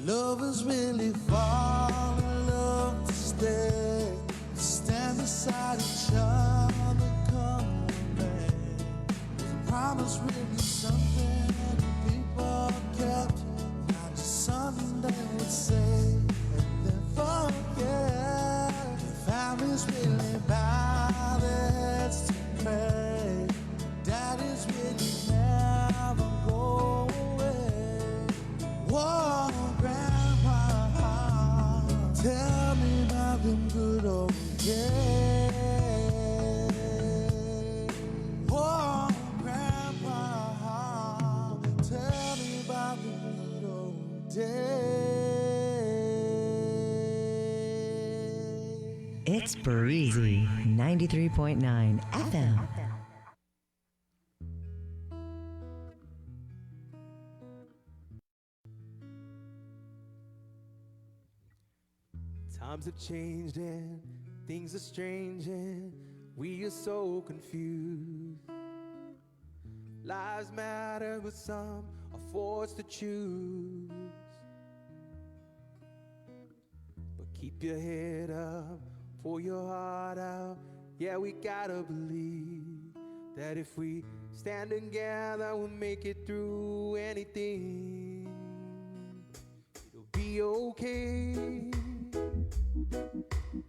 Lovers really fall in love to stay, stand beside each other, come and the promise really something people kept, not just something they would say and then forget. Families really bow their heads to pray. Daddies really never go away. Whoa, Grandpa, tell me about them good old days. Whoa, Grandpa, tell me about them good old days. It's Breezy 93.9 FM. Times have changed and things are strange and we are so confused. Lives matter but some are forced to choose. But keep your head up, pour your heart out. Yeah, we gotta believe that if we stand together we'll make it through anything. It'll be okay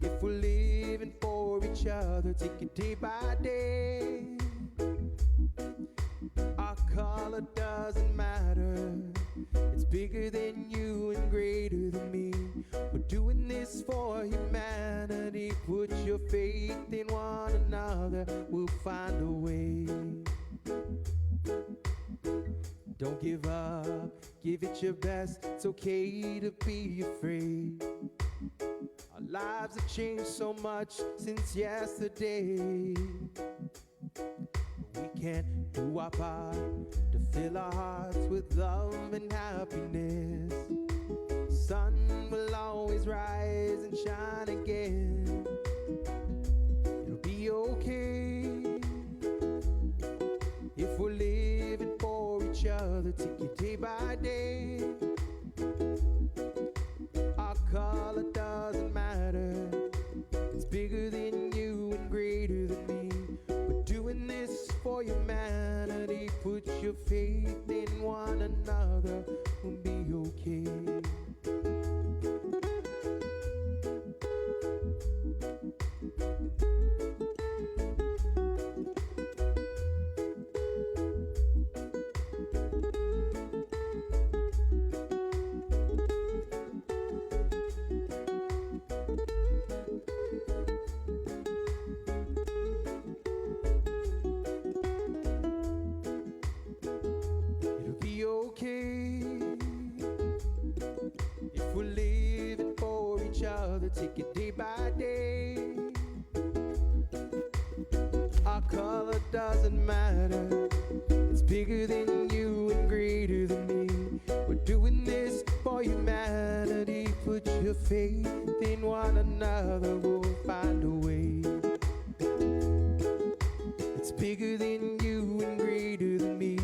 if we're living for each other, take it day by day. Our color doesn't matter, it's bigger than you and greater than me. We're doing this for humanity. Put your faith in one another, we'll find a way. Don't give up, give it your best. It's okay to be afraid. Our lives have changed so much since yesterday. We can do our part to fill our hearts with love and happiness. The sun will always rise and shine again. It'll be okay if we're living for each other. Take it day by day. Our color doesn't matter, it's bigger than you and greater than me. We're doing this for humanity. Put your faith in one another, we'll be okay. Take it day by day. Our color doesn't matter, it's bigger than you and greater than me. We're doing this for humanity. Put your faith in one another, we'll find a way. It's bigger than you and greater than me.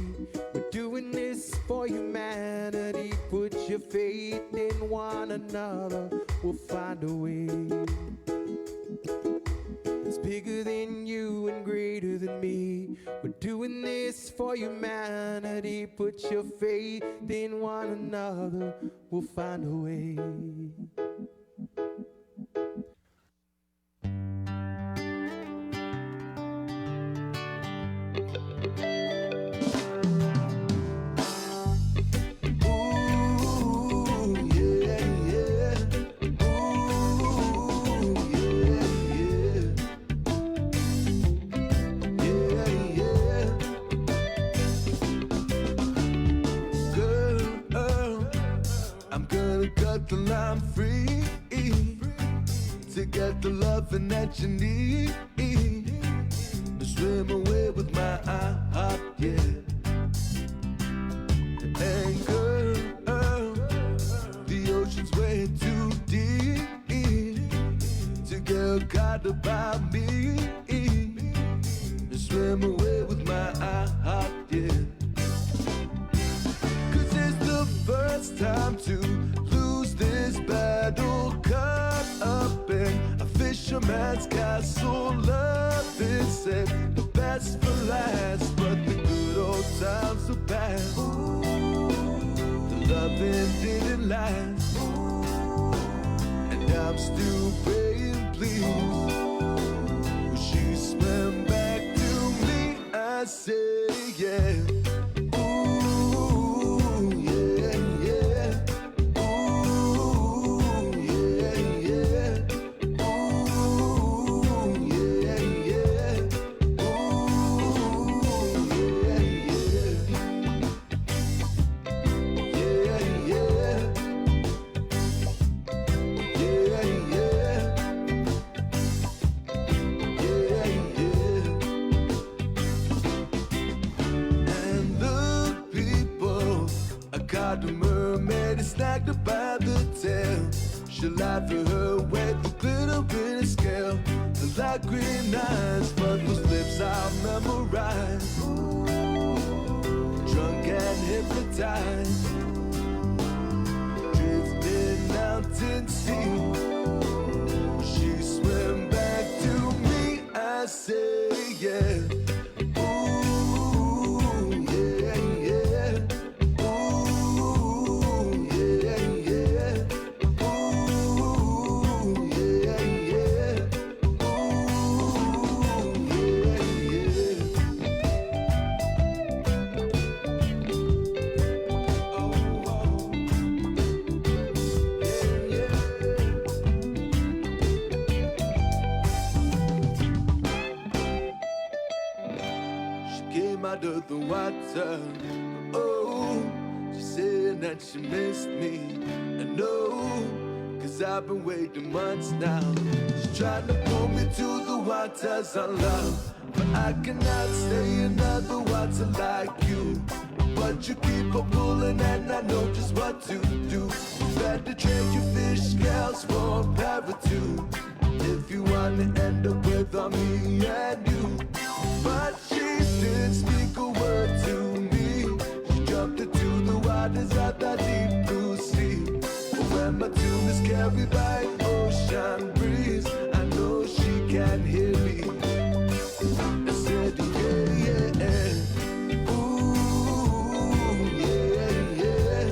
We're doing this for humanity. Put your faith in one another, we'll find a way. It's bigger than you and greater than me. We're doing this for humanity. Put your faith in one another, we'll find a way. The line free to get the loving that you need, to swim away with my heart, yeah. And girl, the ocean's way too deep to get caught about me, to swim away with my heart, yeah. 'Cause it's the first time to lose fisherman's castle. Love is said, the best for last, but the good old times are past. The loving didn't last, and I'm still praying, please. Will she swim back to me? I say, yeah. The mermaid is snagged up by the tail. She'll laugh at her with the glitter in her scale. Her light green eyes, but those lips I'll memorize. Drunk and hypnotized, drifting out in sea. She swam back to me. I say, yeah. Out of the water, oh, she said that she missed me. I know, cause I've been waiting months now. She's trying to pull me to the waters of love, but I cannot stay in other water like you. But you keep on pulling and I know just what to do. Better trade your fish scales for a parachute if you wanna end up with me and you. But she didn't speak a word to me. She jumped into the waters of the deep blue sea. When my tune is carried by an ocean breeze, I know she can hear me. I said, yeah, yeah. Ooh, yeah, yeah.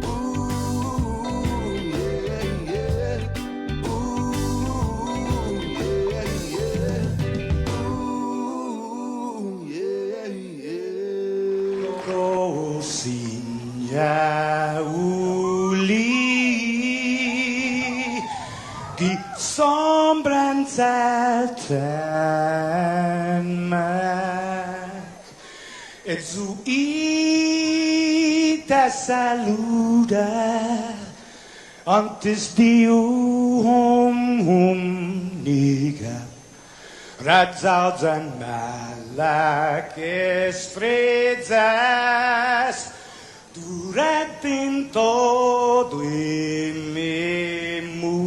Ooh, yeah, yeah. Ooh, yeah, yeah. Così uli di sombranzelten e zu ita saluda antes di niga Radzaudzan malak estrezas durante todo em memu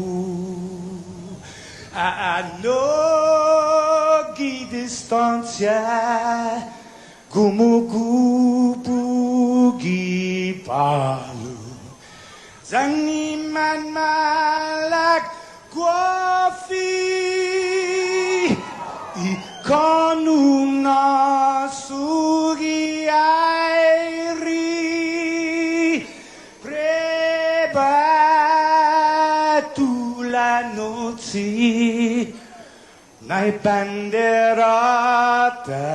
a no distância como cupo palu zaniman malak guafi con una sughiairi preba tu la noci nai banderata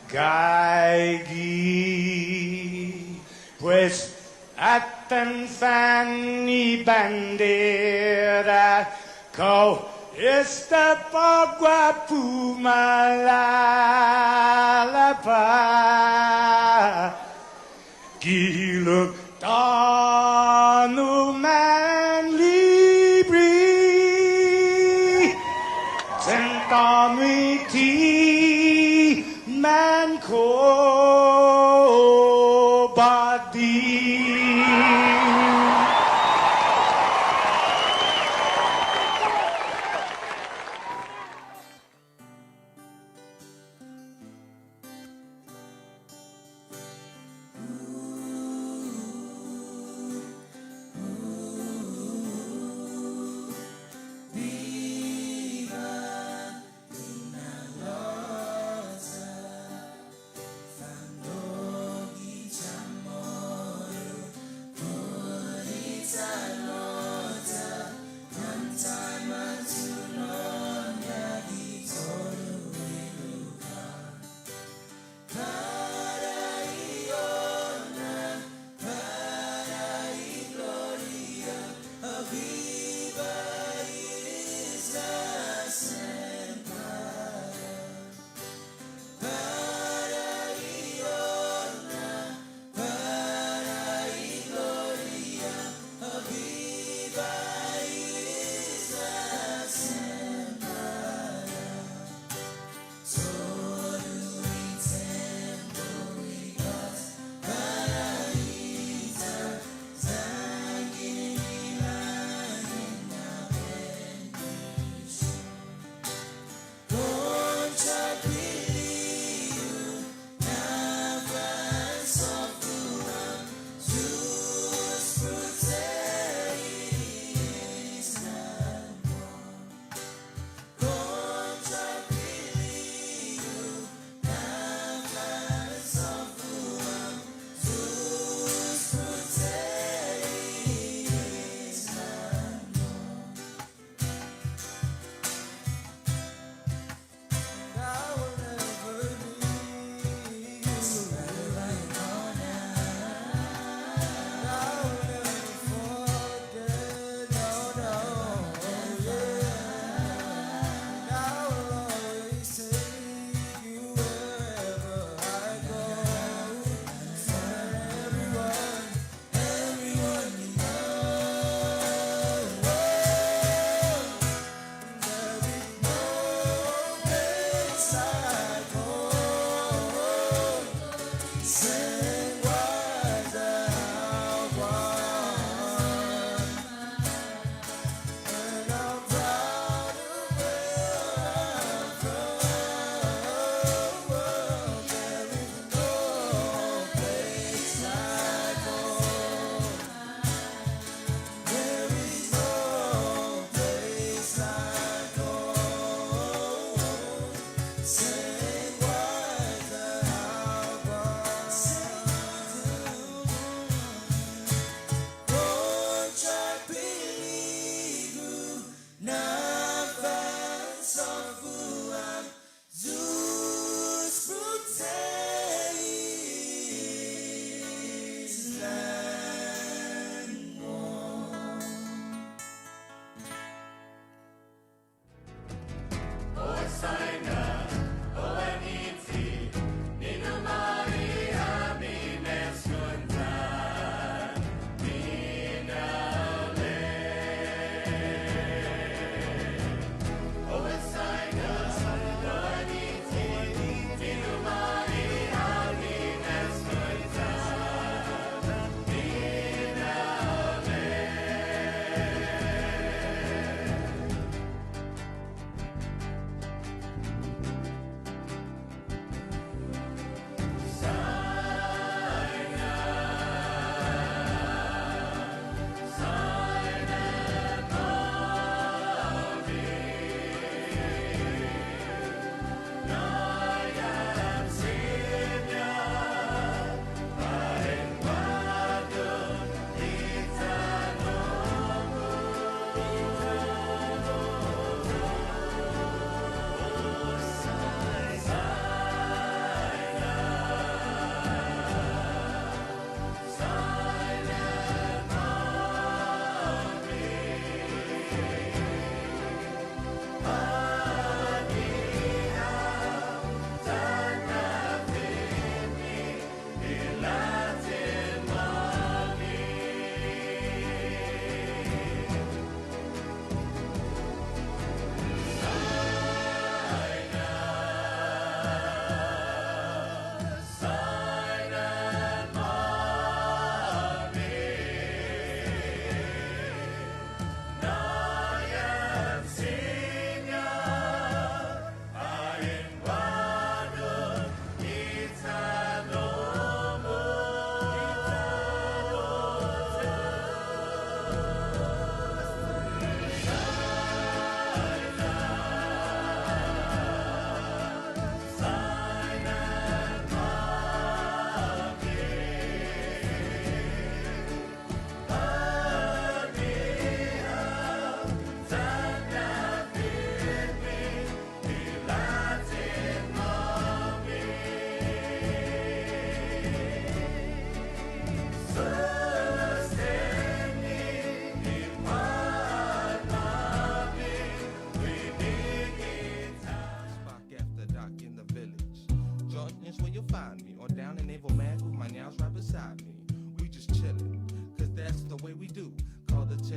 gaigi pues atan fanni bandera kau esta pagua pumalapa giluk tanu man libri sentami ti man ko badi.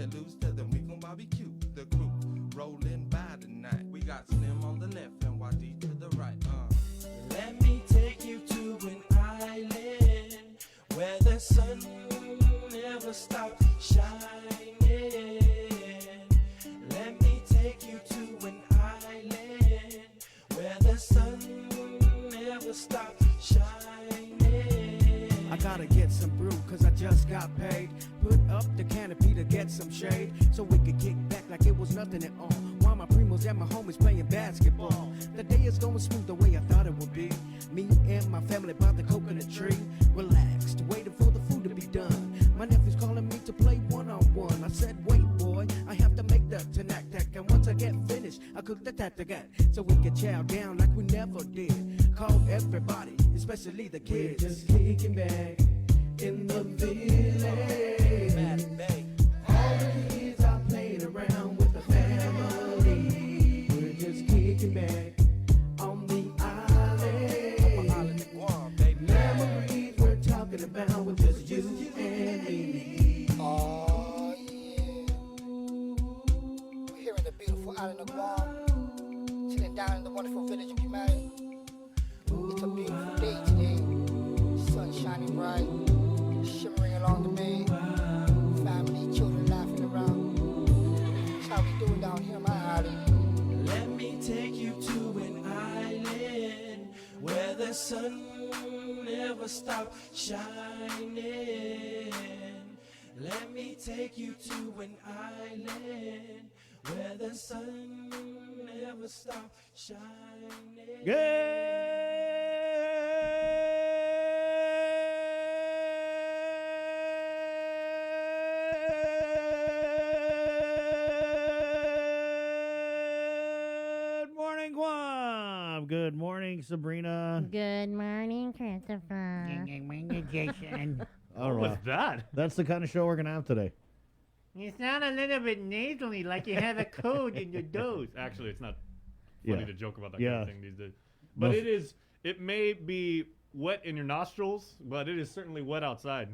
let loose, tell them we gon' barbecue. The crew rolling by tonight. We got Slim on the left and YD to the right. Let me take you to an island where the sun never stops shining. Let me take you to an island where the sun never stops shining. I gotta get some brew, cause I just got paid. Put up the canopy to get some shade, so we could kick back like it was nothing at all. While my primos and my homies playing basketball. The day is going smooth the way I thought it would be. Me and my family by the coconut tree, relaxed, waiting for the food to be done. My nephew's calling me to play one-on-one. I said, wait boy, I have to make the tanak-tack. And once I get finished, I cook the tat-tagat, so we can chow down like we never did. Call everybody, especially the kids. We're just kicking back in the village. All the kids are playing around with the family. We're just kicking back on the island. Memories we're talking about with just you and me. Oh, yeah. We're here in the beautiful island of Guam, sitting down in the wonderful village of Humane. It's a beautiful day today. Sun shining bright, shimmering along the bay. Family, children laughing around. That's how we doing down here on my island. Let me take you to an island where the sun never stops shining. Let me take you to an island where the sun never stops shining. Good morning, Guam. Good morning, Sabrina. Good morning, Christopher. Jason. All What was right. that? That's the kind of show we're going to have today. You sound a little bit nasally, like you have a cold in your nose. Actually, it's not funny Yeah. to joke about that Yeah. kind of thing these days. But No. it is. It may be wet in your nostrils, but it is certainly wet outside.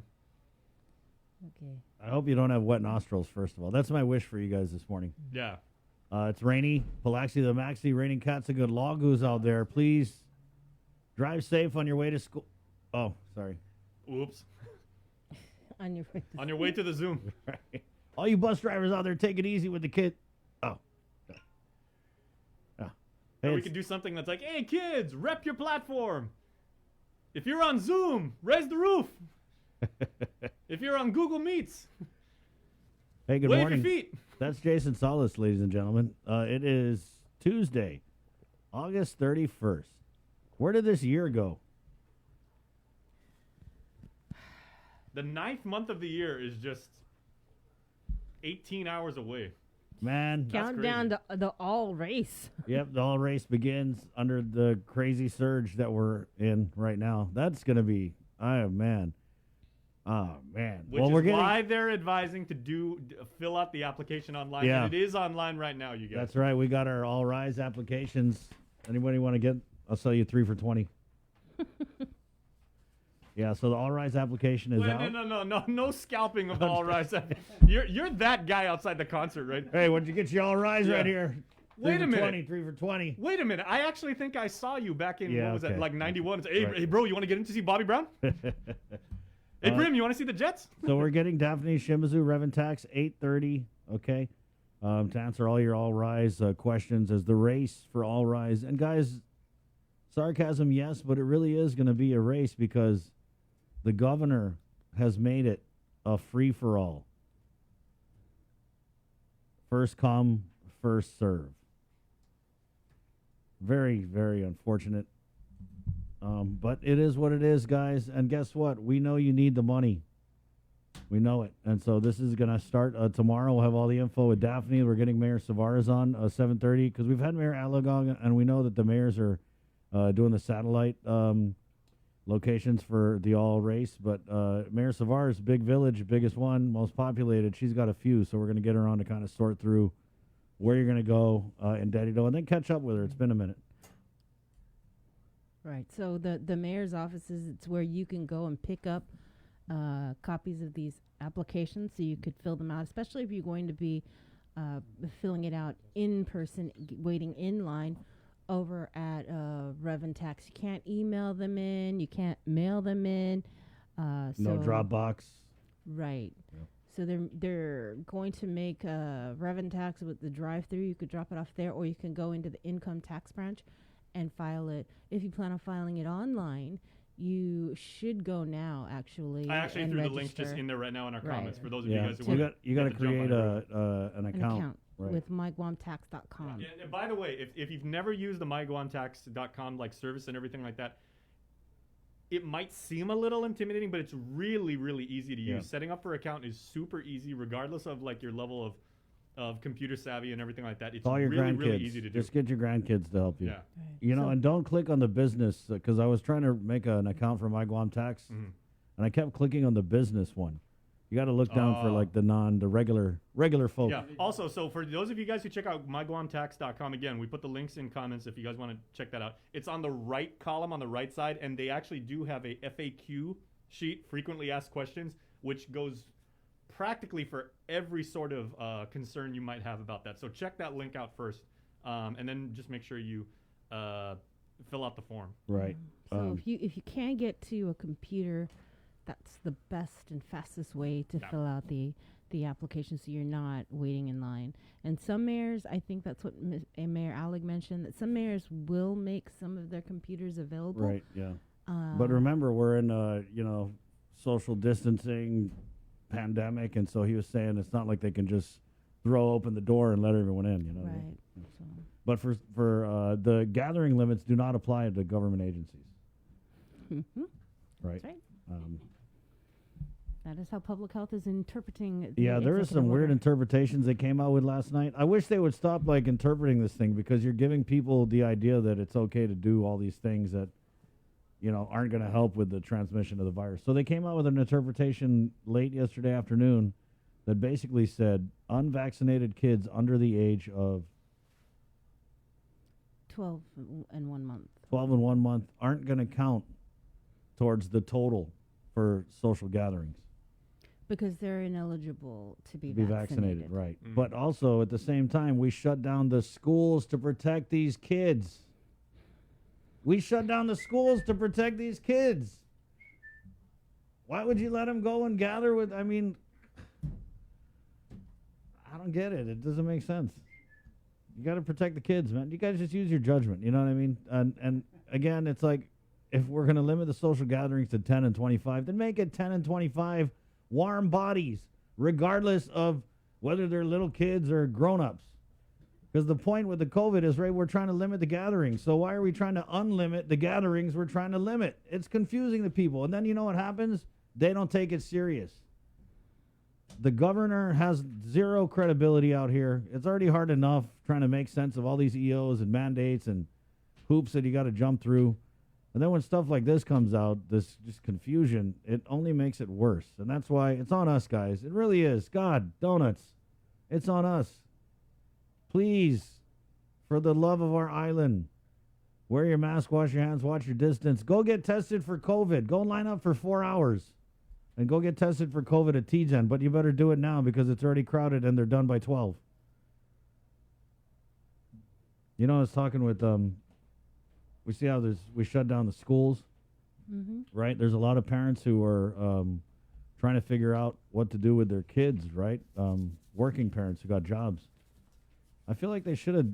Okay. I hope you don't have wet nostrils, first of all. That's my wish for you guys this morning. Yeah. It's rainy. Palaxi the Maxi, raining cats and good logus out there. Please drive safe on your way to school. Oh, sorry. Oops. On your way. On your way to the Zoom. Right. All you bus drivers out there, take it easy with the kid. Oh. Yeah. Hey, Or we it's- could do something that's like, hey, kids, rep your platform. If you're on Zoom, raise the roof. If you're on Google Meets, Hey, good wave morning. your feet. That's Jason Solis, ladies and gentlemen. It is Tuesday, August 31st. Where did this year go? The 9th month of the year is just 18 hours away. Man, Count down the all race. yep, the all race begins under the crazy surge that we're in right now. That's going to be, man. Oh, man. Which we're is getting. why they're advising to fill out the application online. Yeah. And it is online right now, you guys. That's right. We got our All Rise applications. Anybody want to get? I'll sell you 3 for $20. Yeah, so the All Rise application is Wait, out. no scalping of All Rise. You're that guy outside the concert, right? Hey, what'd you get? You All Rise Yeah. right here. Wait 3 a for minute. 20, 3 for 20. Wait a minute. I actually think I saw you back in, Yeah, what was okay. that, like 91. Hey, Right. hey, bro, you want to get in to see Bobby Brown? Hey, Brim, you want to see the Jets? So we're getting Daphne Shimizu Reventax 8:30. Okay, to answer all your All Rise questions as the race for All Rise. And guys, sarcasm, yes, but it really is going to be a race because the governor has made it a free for all. First come, first serve. Very, very unfortunate. But it is what it is, guys. And guess what? We know you need the money. We know it. And so this is going to start tomorrow. We'll have all the info with Daphne. We're getting Mayor Savaras on 7:30 because we've had Mayor Alagog, and we know that the mayors are doing the satellite locations for the all race. But Mayor Savaras, big village, biggest one, most populated. She's got a few, so we're going to get her on to kind of sort through where you're going to go in Dedido and then catch up with her. It's been a minute. Right. So the mayor's offices, it's where you can go and pick up copies of these applications so you could fill them out, especially if you're going to be filling it out in person, waiting in line over at Rev Tax. You can't email them in. You can't mail them in. No so Dropbox. Right. So they're going to make Rev Tax with the drive-through. You could drop it off there, or you can go into the income tax branch and file it. If you plan on filing it online, you should go now, actually. I actually and threw register. the link just in there right now in our Right. comments for those of you Yeah, guys who you got to to jump on create the an An account. account Right. with myguamtax.com. And by the way, if you've never used the myguamtax.com like service and everything like that, it might seem a little intimidating, but it's really, really easy to use. Yeah. Setting up for account is super easy, regardless of like your level of computer savvy and everything like that. It's All your really, grandkids. really easy to do. Just get your grandkids to help you. Yeah. Right. You know, So- and don't click on the business, because I was trying to make an account for my Guam Tax, Mhm. and I kept clicking on the business one. You got to look down for Oh. like the regular folk. Yeah. Also, so for those of you guys who check out myguamtax.com, again, we put the links in comments if you guys want to check that out. It's on the right column on the right side, and they actually do have a FAQ sheet, frequently asked questions, which goes practically for every sort of concern you might have about that. So check that link out first, and then just make sure you fill out the form. Right. So if you can't get to a computer, that's the best and fastest way to Yeah. fill out the application, so you're not waiting in line. And some mayors, I think that's what Mayor Alec mentioned, that some mayors will make some of their computers available. Right. Yeah. But remember, we're in a social distancing pandemic, and so he was saying it's not like they can just throw open the door and let everyone in. You know. what I mean? Right. So But for the gathering limits do not apply to government agencies. Right. that's right. Um, That is how public health is interpreting. Yeah, there is some weird interpretations they came out with last night. I wish they would stop like interpreting this thing, because you're giving people the idea that it's okay to do all these things that, aren't going to help with the transmission of the virus. So they came out with an interpretation late yesterday afternoon that basically said unvaccinated kids under the age of 12 and 1 month. 12 and 1 month aren't going to count towards the total for social gatherings. Because they're ineligible to be Vaccinated, vaccinated. right. Mhm. But also, at the same time, we shut down the schools to protect these kids. We shut down the schools to protect these kids. Why would you let them go and gather with, I don't get it. It doesn't make sense. You got to protect the kids, man. You guys just use your judgment, you know what I mean? And again, it's like, if we're going to limit the social gatherings to 10 and 25, then make it 10 and 25 warm bodies, regardless of whether they're little kids or grown-ups. Because the point with the COVID is, right, we're trying to limit the gatherings. So why are we trying to unlimit the gatherings we're trying to limit? It's confusing the people. And then you know what happens? They don't take it serious. The governor has zero credibility out here. It's already hard enough trying to make sense of all these EOs and mandates and hoops that you got to jump through. And then when stuff like this comes out, this just confusion, it only makes it worse. And that's why it's on us, guys. It really is. God, donuts. It's on us. Please, for the love of our island, wear your mask, wash your hands, watch your distance. Go get tested for COVID. Go line up for 4 hours and go get tested for COVID at TGen. But you better do it now, because it's already crowded and they're done by 12. I was talking with we see how we shut down the schools, right? There's a lot of parents who are trying to figure out what to do with their kids, right? Working parents who got jobs. I feel like they should have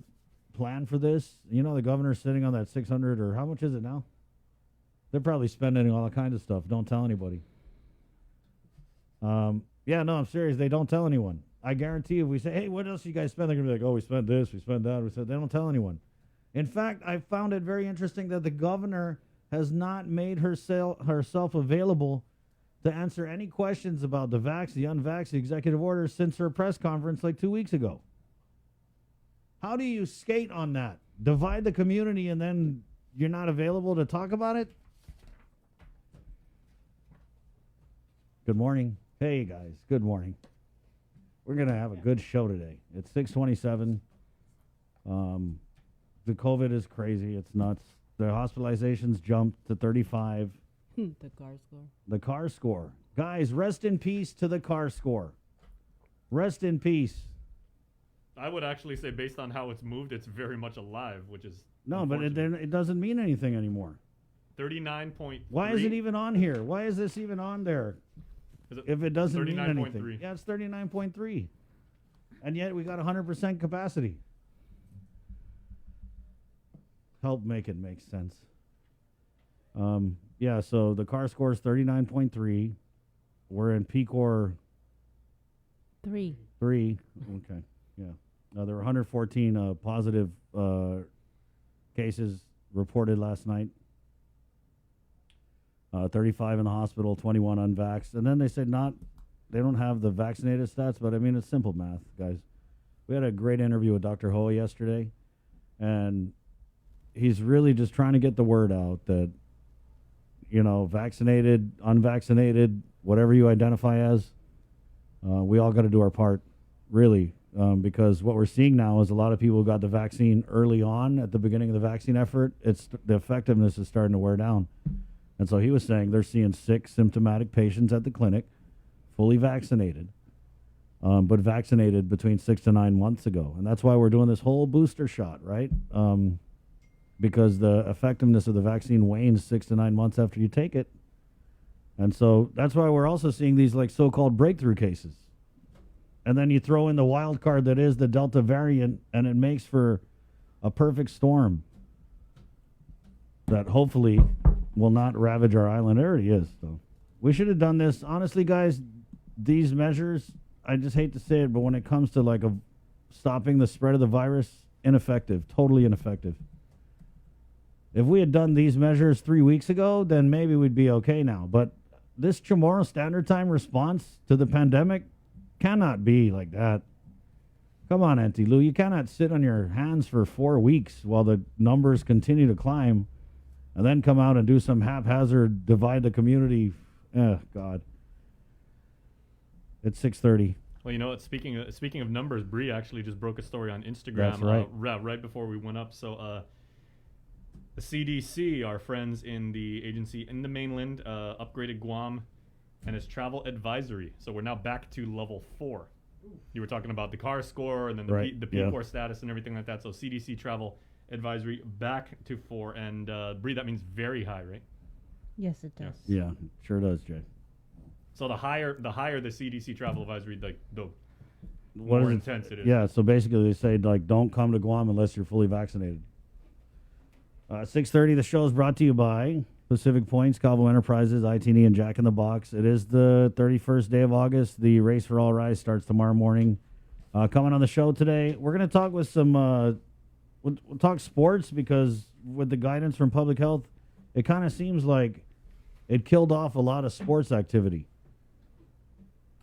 planned for this. The governor's sitting on that 600, or how much is it now? They're probably spending all kinds of stuff. Don't tell anybody. Yeah, no, I'm serious. They don't tell anyone. I guarantee if we say, hey, what else you guys spend? They're going to be like, oh, we spent this, we spent that. They don't tell anyone. In fact, I found it very interesting that the governor has not made herself available to answer any questions about the vax, the unvax, the executive orders since her press conference like 2 weeks ago. How do you skate on that? Divide the community and then you're not available to talk about it? Good morning. Hey, guys. Good morning. We're going to have a good show today. It's 6:27. The COVID is crazy. It's nuts. The hospitalizations jumped to 35. The CAR score. The CAR score. Guys, rest in peace to the car score. Rest in peace. I would actually say, based on how it's moved, it's very much alive, which is No, but it doesn't mean anything anymore. 39.3. Why is it even on here? Why is this even on there? If it doesn't mean anything. 39.3. Yeah, it's 39.3. And yet we got 100% capacity. Help make it make sense. Yeah, so the car score is 39.3. We're in PCOR 3. 3. Okay, yeah. There were 114 positive cases reported last night. 35 in the hospital, 21 unvaxxed. And then they said they don't have the vaccinated stats, but I mean, it's simple math, guys. We had a great interview with Dr. Hoa yesterday, and he's really just trying to get the word out that, vaccinated, unvaccinated, whatever you identify as, we all got to do our part, really, because what we're seeing now is a lot of people who got the vaccine early on at the beginning of the vaccine effort. The effectiveness is starting to wear down. And so he was saying they're seeing 6 symptomatic patients at the clinic, fully vaccinated, but vaccinated between 6 to 9 months ago. And that's why we're doing this whole booster shot, right? Because the effectiveness of the vaccine wanes 6 to 9 months after you take it. And so that's why we're also seeing these like so-called breakthrough cases. And then you throw in the wild card that is the Delta variant, and it makes for a perfect storm that hopefully will not ravage our island. It already is. So we should have done this. Honestly, guys, these measures, I just hate to say it, but when it comes to like stopping the spread of the virus, ineffective, totally ineffective. If we had done these measures 3 weeks ago, then maybe we'd be okay now. But this Chamorro Standard Time response to the pandemic cannot be like that. Come on, Auntie Lou. You cannot sit on your hands for 4 weeks while the numbers continue to climb and then come out and do some haphazard divide the community. God. It's 6:30. Well, speaking of numbers, Bree actually just broke a story on Instagram. That's right. Right before we went up. So the CDC, our friends in the agency in the mainland, upgraded Guam and its travel advisory. So we're now back to level 4. You were talking about the car score and then the PCOR status and everything like that. So CDC travel advisory back to 4. And Bree, that means very high, right? Yes, it does. Yeah, sure does, Jay. So the higher the CDC travel advisory, the What more is it? intense it is. Yeah, so basically they say, like, don't come to Guam unless you're fully vaccinated. 6:30, the show is brought to you by Pacific Points, Cabo Enterprises, ITN, and Jack in the Box. It is the 31st day of August. The Race for All Rise starts tomorrow morning. Coming on the show today, we're going to talk with some, we'll talk sports, because with the guidance from public health, it kind of seems like it killed off a lot of sports activity.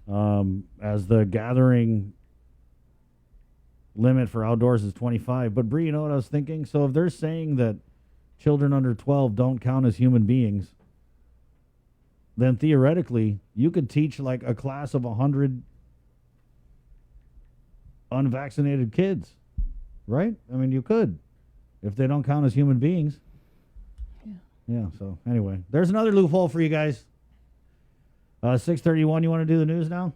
As the gathering limit for outdoors is 25. But Bree, you know what I was thinking? So if they're saying that children under 12 don't count as human beings, then theoretically you could teach like a class of 100 unvaccinated kids, right? I mean, you could, if they don't count as human beings. Yeah, so anyway, there's another loophole for you guys. 6:31, you want to do the news now?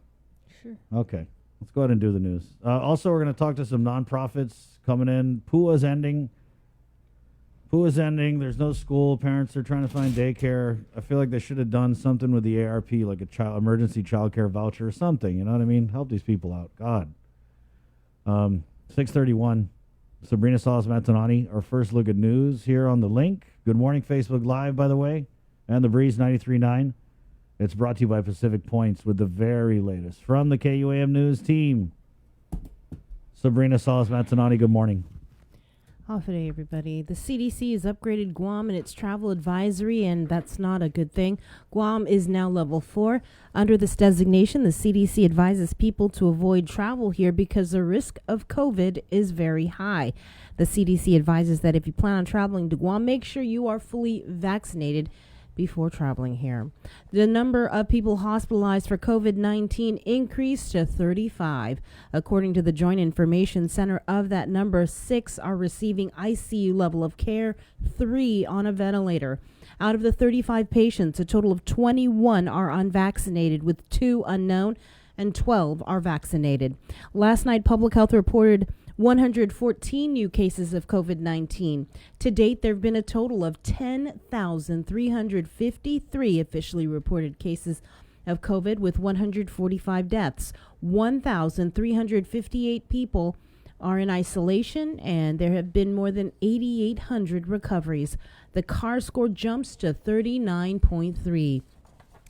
Sure. Okay, let's go ahead and do the news. Also, we're going to talk to some nonprofits coming in. PUA's ending. There's no school. Parents are trying to find daycare. I feel like they should have done something with the ARP, like a emergency child care voucher or something. You know what I mean? Help these people out. God. 6:31. Sabrina Salas Matanani, our first look at news here on the link. Good morning, Facebook Live, by the way, and the Breeze 93.9. It's brought to you by Pacific Points with the very latest from the KUAM News team. Sabrina Salas Matanani, good morning. Off day, everybody. The CDC has upgraded Guam in its travel advisory, and that's not a good thing. Guam is now level 4. Under this designation, the CDC advises people to avoid travel here because the risk of COVID is very high. The CDC advises that if you plan on traveling to Guam, make sure you are fully vaccinated. before traveling here. The number of people hospitalized for COVID-19 increased to 35. According to the Joint Information Center, of that number, 6 are receiving ICU level of care, 3 on a ventilator. Out of the 35 patients, a total of 21 are unvaccinated, with 2 unknown, and 12 are vaccinated. Last night, Public Health reported 114 new cases of COVID-19. To date, there have been a total of 10,353 officially reported cases of COVID, with 145 deaths. 1,358 people are in isolation, and there have been more than 8,800 recoveries. The CAR score jumps to 39.3.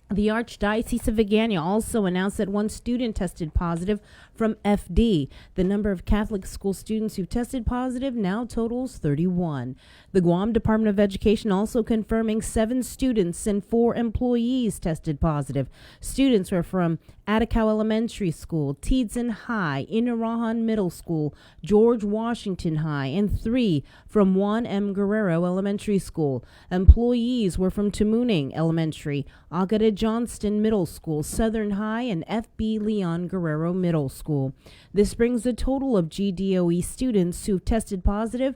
The Archdiocese of Vigaña also announced that 1 student tested positive from FD. The number of Catholic school students who tested positive now totals 31. The Guam Department of Education also confirming 7 students and 4 employees tested positive. Students were from Atacao Elementary School, Tiedzen High, Inarajan Middle School, George Washington High, and 3 from Juan M. Guerrero Elementary School. Employees were from Tamuning Elementary, Agata Johnston Middle School, Southern High, and F.B. Leon Guerrero Middle School. This brings the total of GDOE students who've tested positive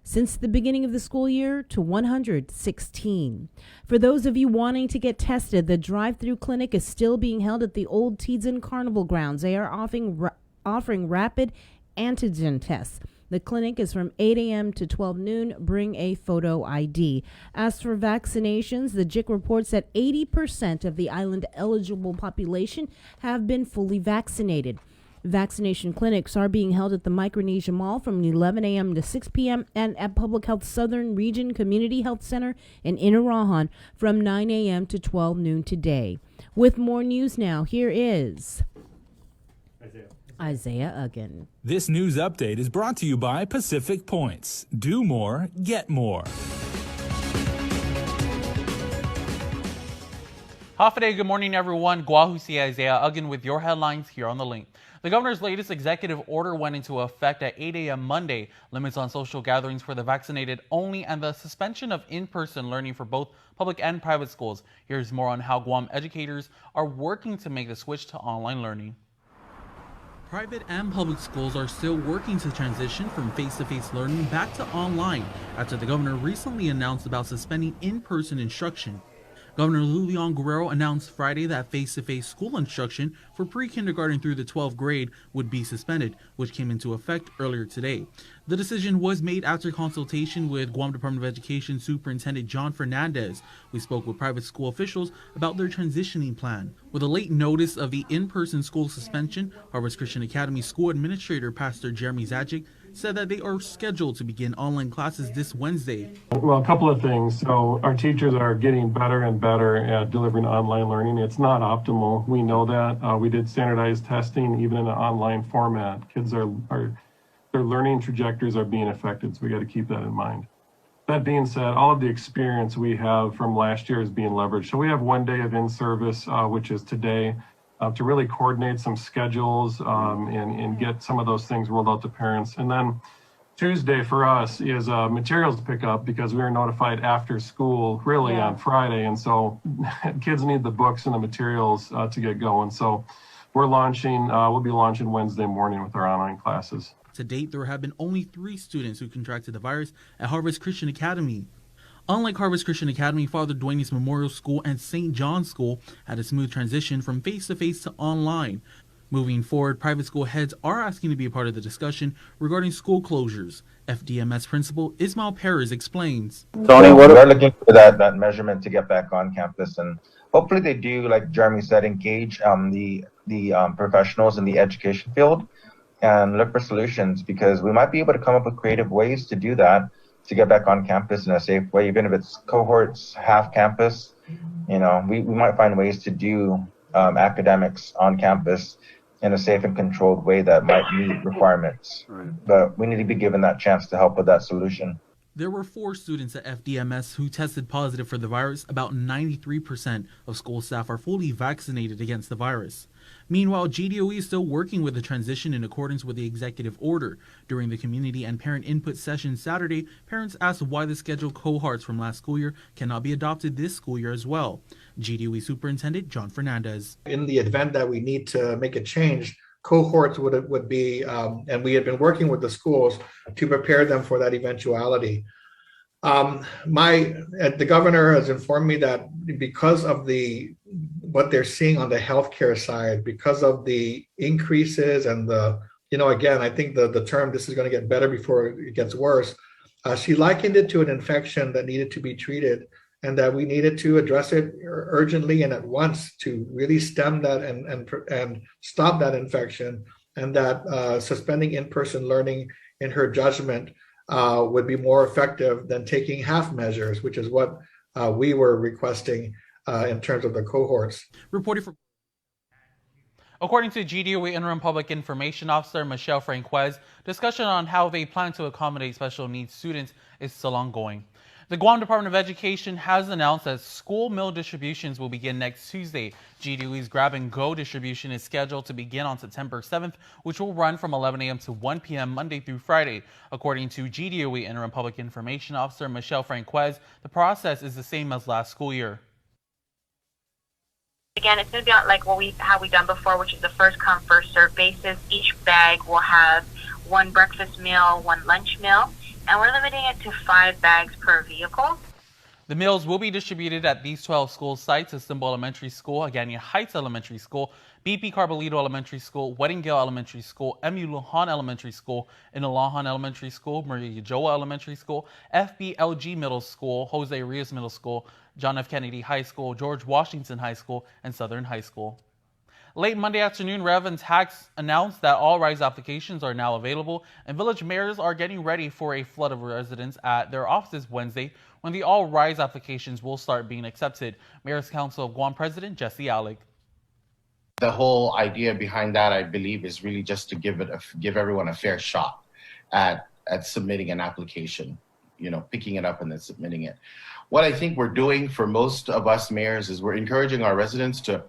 since the beginning of the school year to 116. For those of you wanting to get tested, the drive-through clinic is still being held at the old Tiedzen Carnival grounds. They are offering rapid antigen tests. The clinic is from 8 a.m. to 12 noon. Bring a photo ID. As for vaccinations, the JIC reports that 80% of the island-eligible population have been fully vaccinated. Vaccination clinics are being held at the Micronesia Mall from 11 a.m. to 6 p.m. and at Public Health Southern Region Community Health Center in Inarajan from 9 a.m. to 12 noon today. With more news now, here is Isaiah Uggan. This news update is brought to you by Pacific Points. Do more, get more. Hafa good morning, everyone. Guahusi Isaiah Uggan with your headlines here on the link. The governor's latest executive order went into effect at 8 a.m. Monday. Limits on social gatherings for the vaccinated only and the suspension of in-person learning for both public and private schools. Here's more on how Guam educators are working to make the switch to online learning. Private and public schools are still working to transition from face-to-face learning back to online after the governor recently announced about suspending in-person instruction. Governor Leon Guerrero announced Friday that face-to-face school instruction for pre-kindergarten through the 12th grade would be suspended, which came into effect earlier today. The decision was made after consultation with Guam Department of Education Superintendent John Fernandez. We spoke with private school officials about their transitioning plan. With a late notice of the in-person school suspension, Harvest Christian Academy School Administrator Pastor Jeremy Zajic said that they are scheduled to begin online classes this Wednesday. Well, a couple of things. So our teachers are getting better and better at delivering online learning. It's not optimal. We know that. We did standardized testing even in an online format. Kids their learning trajectories are being affected, so we got to keep that in mind. That being said, all of the experience we have from last year is being leveraged. So we have 1 day of in-service, which is today, to really coordinate some schedules and get some of those things rolled out to parents. And then Tuesday for us is materials pickup because we were notified after school really on Friday. And so kids need the books and the materials to get going. So we'll be launching Wednesday morning with our online classes. To date, there have been only 3 students who contracted the virus at Harvest Christian Academy. Unlike Harvest Christian Academy, Father Duenas Memorial School and St. John's School had a smooth transition from face-to-face to online. Moving forward, private school heads are asking to be a part of the discussion regarding school closures. FDMS Principal Ismail Perez explains. Tony, we're looking for that measurement to get back on campus, and hopefully they do, like Jeremy said, engage the professionals in the education field and look for solutions, because we might be able to come up with creative ways to do that, to get back on campus in a safe way, even if it's cohorts, half campus. You know, we might find ways to do academics on campus in a safe and controlled way that might meet requirements. Right. But we need to be given that chance to help with that solution. There were 4 students at FDMS who tested positive for the virus. About 93% of school staff are fully vaccinated against the virus. Meanwhile, GDOE is still working with the transition in accordance with the executive order. During the community and parent input session Saturday, parents asked why the scheduled cohorts from last school year cannot be adopted this school year as well. GDOE Superintendent John Fernandez. In the event that we need to make a change, cohorts would be, and we had been working with the schools to prepare them for that eventuality. The governor has informed me that because of what they're seeing on the healthcare side, because of the increases and again, I think the term, this is going to get better before it gets worse. She likened it to an infection that needed to be treated, and that we needed to address it urgently and at once to really stem that and stop that infection, and that suspending in-person learning, in her judgment, would be more effective than taking half measures, which is what we were requesting in terms of the cohorts. Reporting for. According to GDOE Interim Public Information Officer Michelle Franquez, discussion on how they plan to accommodate special needs students is still ongoing. The Guam Department of Education has announced that school meal distributions will begin next Tuesday. GDOE's Grab and Go distribution is scheduled to begin on September 7th, which will run from 11 a.m. to 1 p.m. Monday through Friday. According to GDOE Interim Public Information Officer Michelle Franquez, the process is the same as last school year. Again, it's going to be like how we done before, which is the first come, first serve basis. Each bag will have one breakfast meal, one lunch meal, and we're limiting it to 5 bags per vehicle. The meals will be distributed at these 12 school sites: Simbo Elementary School, Agania Heights Elementary School, BP Carbolito Elementary School, Weddingale Elementary School, MU Lujan Elementary School, Inalahan Elementary School, Maria Joa Elementary School, FBLG Middle School, Jose Rios Middle School, John F. Kennedy High School, George Washington High School, and Southern High School. Late Monday afternoon, Rev and Tax announced that all RISE applications are now available, and village mayors are getting ready for a flood of residents at their offices Wednesday, when the all RISE applications will start being accepted. Mayor's Council of Guam President Jesse Alec. The whole idea behind that, I believe, is really just to give everyone a fair shot at submitting an application, picking it up and then submitting it. What I think we're doing for most of us mayors is we're encouraging our residents to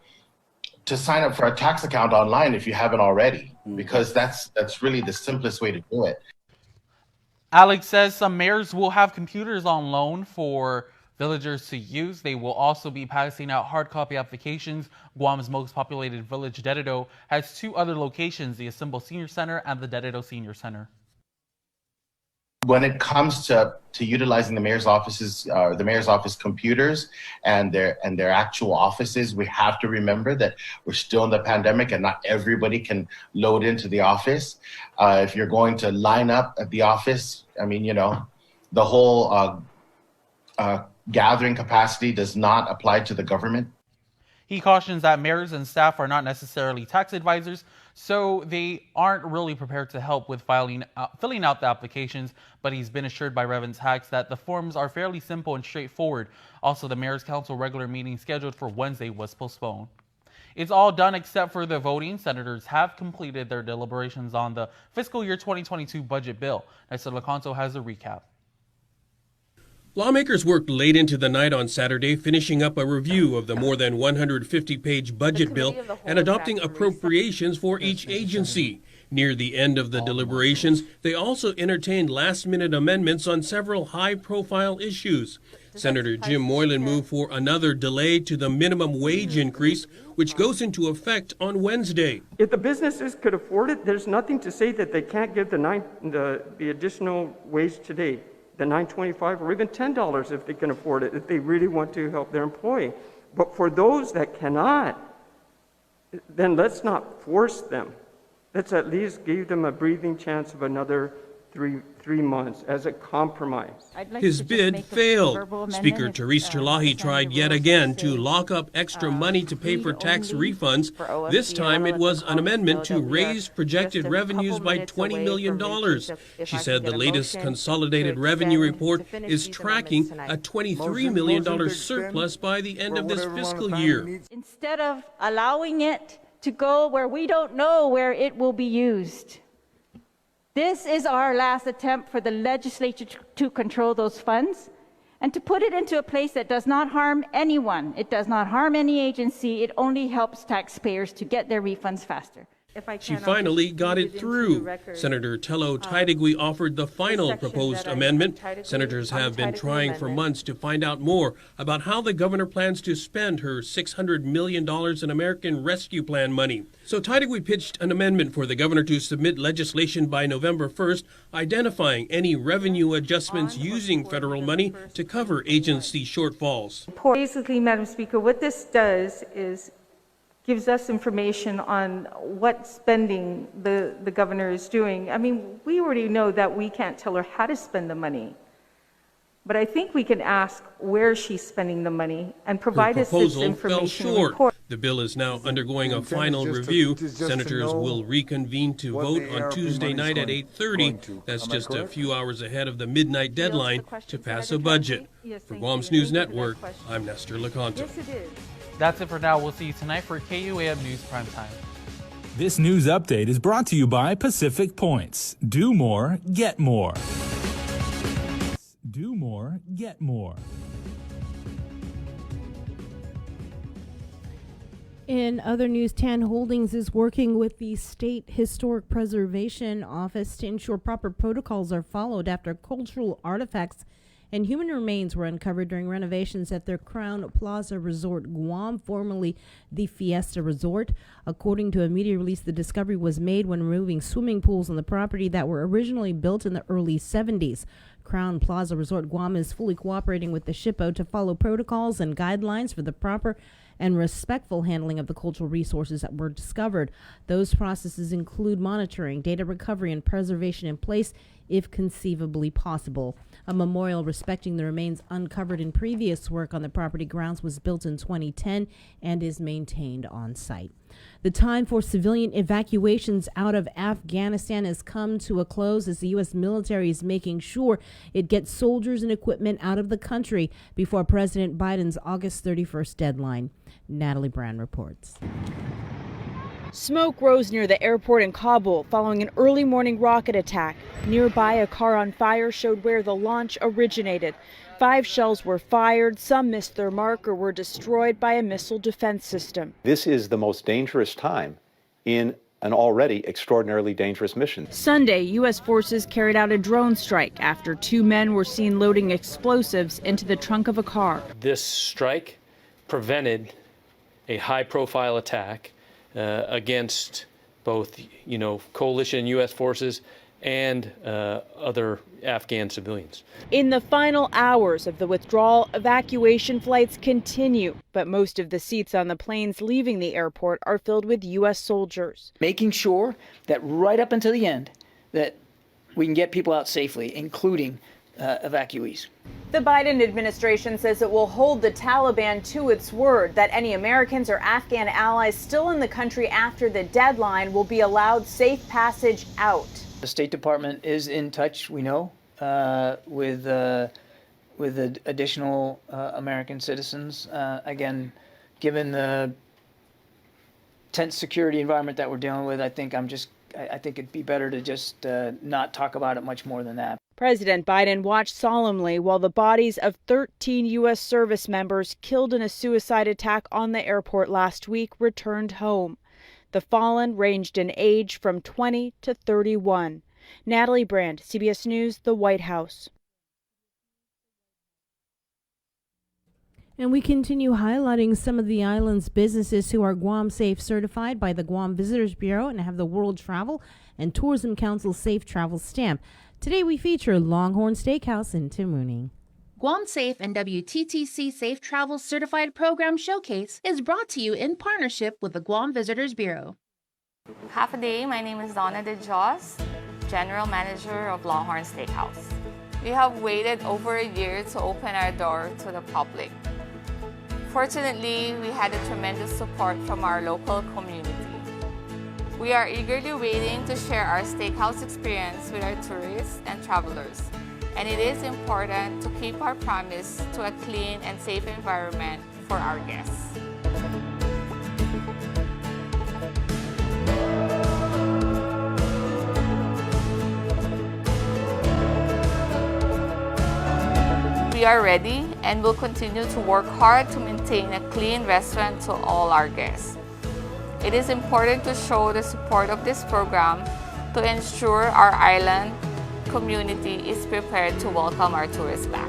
sign up for a tax account online if you haven't already, because that's really the simplest way to do it. Alex says some mayors will have computers on loan for villagers to use. They will also be passing out hard copy applications. Guam's most populated village, Dededo, has 2 other locations, the Asimbo Senior Center and the Dededo Senior Center. When it comes to utilizing the mayor's offices, the mayor's office computers and their actual offices, we have to remember that we're still in the pandemic and not everybody can load into the office. If you're going to line up at the office, the whole gathering capacity does not apply to the government. He cautions that mayors and staff are not necessarily tax advisors, so they aren't really prepared to help with filling out the applications, but he's been assured by Reverend Tax that the forms are fairly simple and straightforward. Also, the Mayor's Council regular meeting scheduled for Wednesday was postponed. It's all done except for the voting. Senators have completed their deliberations on the fiscal year 2022 budget bill. Nestor Lacanto has a recap. Lawmakers worked late into the night on Saturday, finishing up a review of the more than 150-page budget bill and adopting appropriations for each agency. Near the end of the deliberations, they also entertained last-minute amendments on several high-profile issues. Senator Jim Moylan moved for another delay to the minimum wage increase, which goes into effect on Wednesday. If the businesses could afford it, there's nothing to say that they can't give the additional wage today. The $9.25 or even $10 if they can afford it, if they really want to help their employee. But for those that cannot, then let's not force them. Let's at least give them a breathing chance of another three months as a compromise. His bid failed. Speaker Therese Chalahi tried yet again to lock up extra money to pay for tax refunds. This time it was an amendment to raise projected revenues by $20 million. She said the latest consolidated revenue report is tracking a $23 million surplus by the end of this fiscal year. Instead of allowing it to go where we don't know where it will be used. This is our last attempt for the legislature to control those funds, and to put it into a place that does not harm anyone. It does not harm any agency. It only helps taxpayers to get their refunds faster. She finally got it through. Senator Tello Taitigui offered the final proposed amendment. Senators have been trying for months to find out more about how the governor plans to spend her $600 million in American Rescue Plan money. So Taitigui pitched an amendment for the governor to submit legislation by November 1st, identifying any revenue adjustments using federal money to cover agency shortfalls. Basically, Madam Speaker, what this does is gives us information on what spending the governor is doing. I mean, we already know that we can't tell her how to spend the money, but I think we can ask where she's spending the money and provide us this information. Fell short. The bill is now undergoing a final review. Senators will reconvene to vote on Tuesday night at 8:30. That's just a few hours ahead of the midnight deadline to pass a budget. For Guam's News Network, I'm Nestor Leconte. Yes, it is. That's it for now. We'll see you tonight for KUAM News Primetime. This news update is brought to you by Pacific Points. Do more, get more. Do more, get more. In other news, TAN Holdings is working with the State Historic Preservation Office to ensure proper protocols are followed after cultural artifacts and human remains were uncovered during renovations at their Crown Plaza Resort Guam, formerly the Fiesta Resort. According to a media release, the discovery was made when removing swimming pools on the property that were originally built in the early 70s. Crown Plaza Resort Guam is fully cooperating with the SHPO to follow protocols and guidelines for the proper and respectful handling of the cultural resources that were discovered. Those processes include monitoring, data recovery, and preservation in place if conceivably possible. A memorial respecting the remains uncovered in previous work on the property grounds was built in 2010 and is maintained on site. The time for civilian evacuations out of Afghanistan has come to a close as the U.S. military is making sure it gets soldiers and equipment out of the country before President Biden's August 31st deadline. Natalie Brand reports. Smoke rose near the airport in Kabul following an early morning rocket attack. Nearby, a car on fire showed where the launch originated. 5 shells were fired, some missed their mark or were destroyed by a missile defense system. This is the most dangerous time in an already extraordinarily dangerous mission. Sunday, U.S. forces carried out a drone strike after 2 men were seen loading explosives into the trunk of a car. This strike prevented a high-profile attack against both, coalition U.S. forces and other Afghan civilians. In the final hours of the withdrawal, evacuation flights continue, but most of the seats on the planes leaving the airport are filled with U.S. soldiers. Making sure that right up until the end that we can get people out safely, including evacuees. The Biden administration says it will hold the Taliban to its word that any Americans or Afghan allies still in the country after the deadline will be allowed safe passage out. The State Department is in touch, we know, with additional American citizens. Again, given the tense security environment that we're dealing with, I think it'd be better to just not talk about it much more than that. President Biden watched solemnly while the bodies of 13 U.S. service members killed in a suicide attack on the airport last week returned home. The fallen ranged in age from 20 to 31. Natalie Brand, CBS News, the White House. And we continue highlighting some of the island's businesses who are Guam Safe certified by the Guam Visitors Bureau and have the World Travel and Tourism Council Safe Travel stamp. Today we feature Longhorn Steakhouse in Timuni. Guam Safe and WTTC Safe Travel Certified Program Showcase is brought to you in partnership with the Guam Visitors Bureau. Half a day, my name is Donna De Jos, General Manager of Longhorn Steakhouse. We have waited over a year to open our door to the public. Fortunately, we had a tremendous support from our local community. We are eagerly waiting to share our steakhouse experience with our tourists and travelers. And it is important to keep our promise to a clean and safe environment for our guests. We are ready and will continue to work hard to maintain a clean restaurant to all our guests. It is important to show the support of this program to ensure our island community is prepared to welcome our tourists back.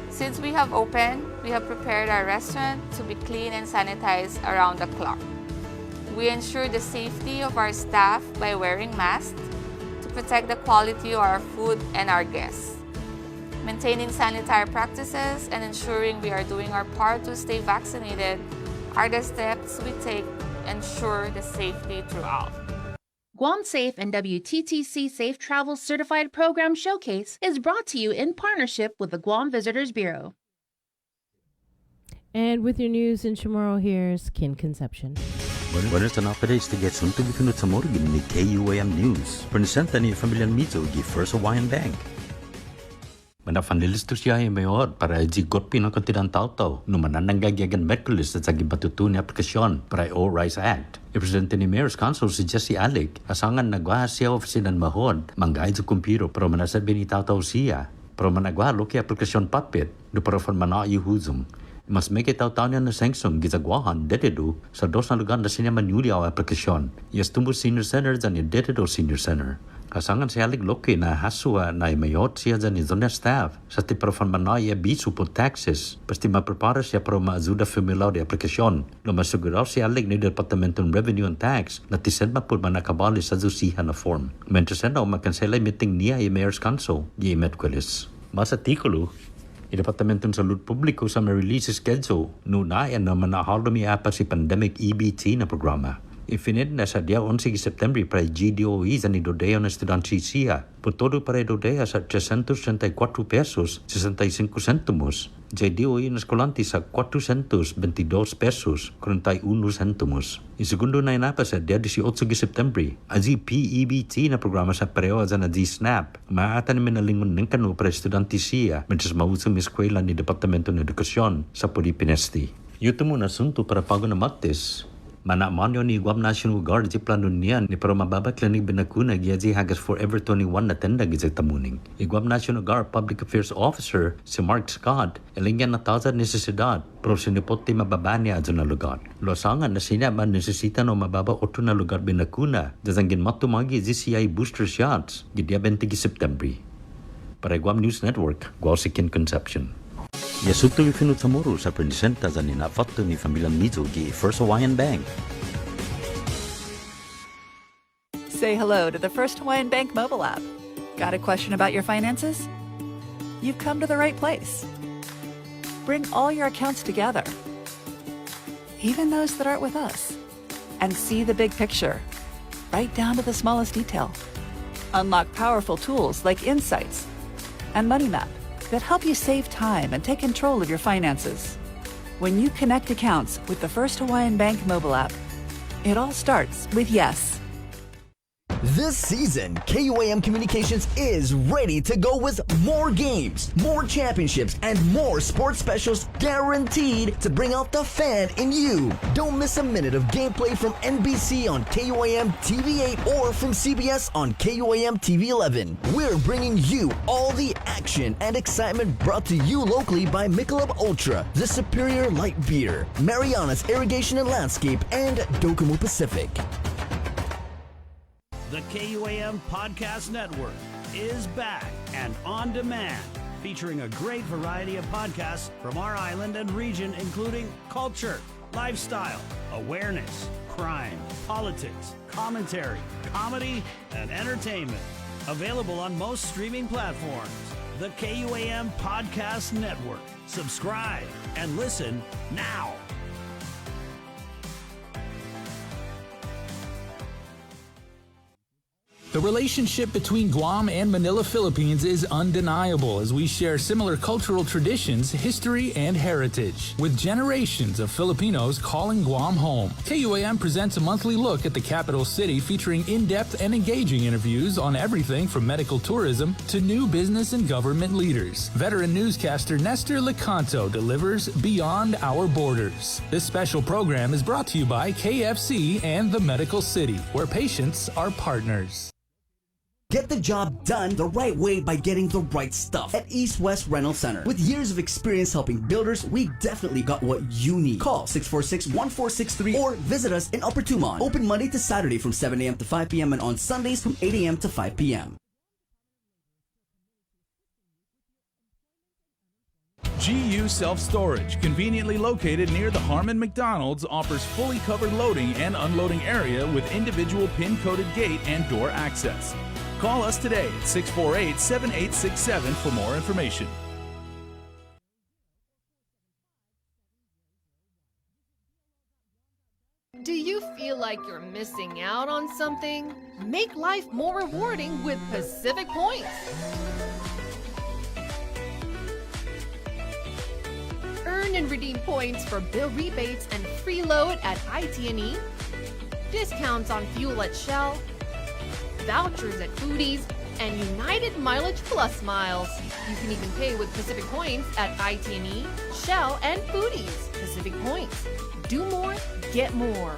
Since we have opened, we have prepared our restaurant to be clean and sanitized around the clock. We ensure the safety of our staff by wearing masks to protect the quality of our food and our guests. Maintaining sanitary practices and ensuring we are doing our part to stay vaccinated are the steps we take to ensure the safety throughout. Guam Safe and WTTC Safe Travel Certified Program Showcase is brought to you in partnership with the Guam Visitors Bureau. And with your news in Chamorro, here's Kin Conception. Buenas updates to get soon to be finut sa morgan ni KUAM News. Presenta ni Familian Mizo gi First Hawaiian Bank. Mana fanilis tu siya ay mayor para jigot pinakatidan tao-tao no manananggagyagan Merkulis at sa gibatutu ni aplikasyon para All Rights Act. Ipresente ni Mayor's Council si Jesse Alec, asangan nagwa siya oficinan mahod, manggay sa kumpiro pero manasabi ni tao-tao siya. Pero managwa lo ki aplikasyon papit, do para fan manayuhuzum. Mas may kitaw-taw niya na sengsong gizagwahan dededo sa dos na lugar na siya manuli ang aplikasyon. Yes tumbo Senior Center dyan ni dededo Senior Center. Kasangan siya loki na hasua na imayot siya dyan ni zona staff sa tiparafan manaya bisu po taxes. Pasti maprepara siya para maazuda familiar di aplikasyon. Lo masuguraw siya ni Departamento ng Revenue and Tax na tisend ma po manakabali sa zusihan na form. Mentosen na umakansela meeting niya i Mayor's Council di Metquelis. Mas artikulo, Departamento ng Salud Publiko sa ma-release schedule nunayan na manahalo mi apa si pandemic EBT na programa. Ifinid na sa dia 11 September para GDOE sa ni Dodeo na estudanti siya. Putodo para Dodeo sa 334 pesos 65 centimos. GDOE na eskolante sa 422 pesos 41 centimos. Segundo na inapa sa dia 18 September, azi PEBT na programa sa pareo sa na G-SNAP. Maata namin nalingon ng kanu para estudanti siya medyo mausang eskwela ni Departamento ng Edukasyon sa Pilipinas. Yuto mo na sunto para pago na Martes. Manamanyo ni Guam National Guard di plano niya ni para mababa klinik binakuna giyaji hagas Forever 21 na tenda gizag tamuning. Guam National Guard Public Affairs Officer si Mark Scott elingyan na tawad necesidad pero sinipoti mababa niya adyo na lugar. Losangan na siya man nesesita no mababa 8 na lugar binakuna dazanggin matumagi GCI booster shots gidya 20 September. Para Guam News Network, Guam si Kin Conception. Yasuto ifinut sa moro sa presenta sa ninafato ni Familian Mizo gi First Hawaiian Bank. Say hello to the First Hawaiian Bank mobile app. Got a question about your finances? You've come to the right place. Bring all your accounts together, even those that aren't with us, and see the big picture, right down to the smallest detail. Unlock powerful tools like Insights and Money Map that help you save time and take control of your finances. When you connect accounts with the First Hawaiian Bank mobile app, it all starts with yes. This season, KUAM Communications is ready to go with more games, more championships, and more sports specials guaranteed to bring out the fan in you. Don't miss a minute of gameplay from NBC on KUAM TV8 or from CBS on KUAM TV11. We're bringing you all the action and excitement brought to you locally by Michelob Ultra, the superior light beer, Mariana's Irrigation and Landscape, and Docomo Pacific. The KUAM Podcast Network is back and on demand, featuring a great variety of podcasts from our island and region, including culture, lifestyle, awareness, crime, politics, commentary, comedy, and entertainment. Available on most streaming platforms. The KUAM Podcast Network. Subscribe and listen now. The relationship between Guam and Manila, Philippines is undeniable as we share similar cultural traditions, history, and heritage. With generations of Filipinos calling Guam home, KUAM presents a monthly look at the capital city featuring in-depth and engaging interviews on everything from medical tourism to new business and government leaders. Veteran newscaster Nestor Lecanto delivers Beyond Our Borders. This special program is brought to you by KFC and the Medical City, where patients are partners. Get the job done the right way by getting the right stuff at East West Rental Center. With years of experience helping builders, we definitely got what you need. Call 646-1463 or visit us in Upper Tumon. Open Monday to Saturday from 7 a.m. to 5 p.m. and on Sundays from 8 a.m. to 5 p.m. GU Self-Storage, conveniently located near the Harmon McDonald's, offers fully covered loading and unloading area with individual pin-coded gate and door access. Call us today at 648-7867 for more information. Do you feel like you're missing out on something? Make life more rewarding with Pacific Points. Earn and redeem points for bill rebates and free load at IT&E, discounts on fuel at Shell, vouchers at Foodies, and United Mileage Plus miles. You can even pay with Pacific Points at IT&E, Shell, and Foodies. Pacific Points. Do more, get more.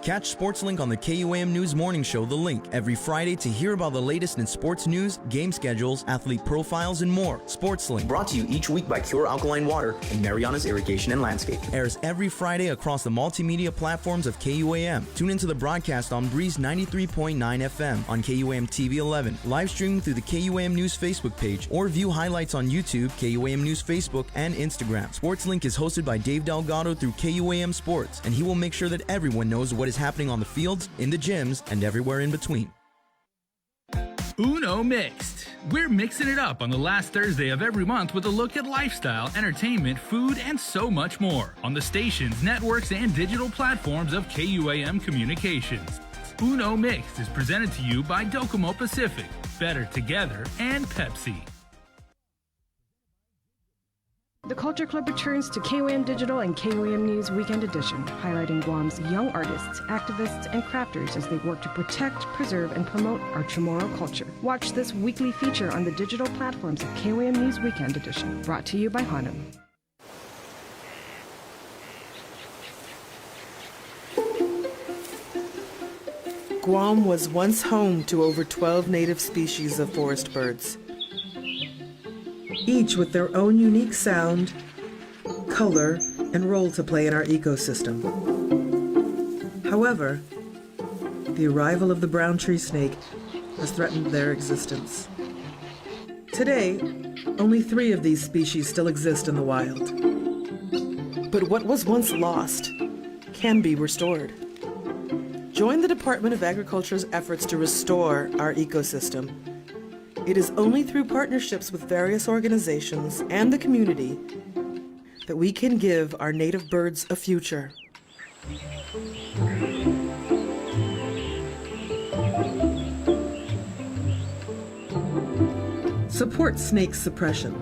Catch SportsLink on the KUAM News Morning Show, The Link, every Friday to hear about the latest in sports news, game schedules, athlete profiles, and more. SportsLink, brought to you each week by Cure Alkaline Water and Mariana's Irrigation and Landscape, airs every Friday across the multimedia platforms of KUAM. Tune into the broadcast on Breeze 93.9 FM, on KUAM TV 11, live streaming through the KUAM News Facebook page, or view highlights on YouTube, KUAM News Facebook, and Instagram. SportsLink is hosted by Dave Delgado through KUAM Sports, and he will make sure that everyone knows what is happening on the fields, in the gyms, and everywhere in between. Uno Mixed. We're mixing it up on the last Thursday of every month with a look at lifestyle, entertainment, food, and so much more on the stations, networks, and digital platforms of KUAM Communications. Uno Mixed is presented to you by Docomo Pacific, Better Together, and Pepsi. The Culture Club returns to KUAM Digital and KUAM News Weekend Edition, highlighting Guam's young artists, activists, and crafters as they work to protect, preserve, and promote our Chamorro culture. Watch this weekly feature on the digital platforms of KUAM News Weekend Edition, brought to you by Hanum. Guam was once home to over 12 native species of forest birds, each with their own unique sound, color, and role to play in our ecosystem. However, the arrival of the brown tree snake has threatened their existence. Today, only 3 of these species still exist in the wild. But what was once lost can be restored. Join the Department of Agriculture's efforts to restore our ecosystem. It is only through partnerships with various organizations and the community that we can give our native birds a future. Support snake suppression.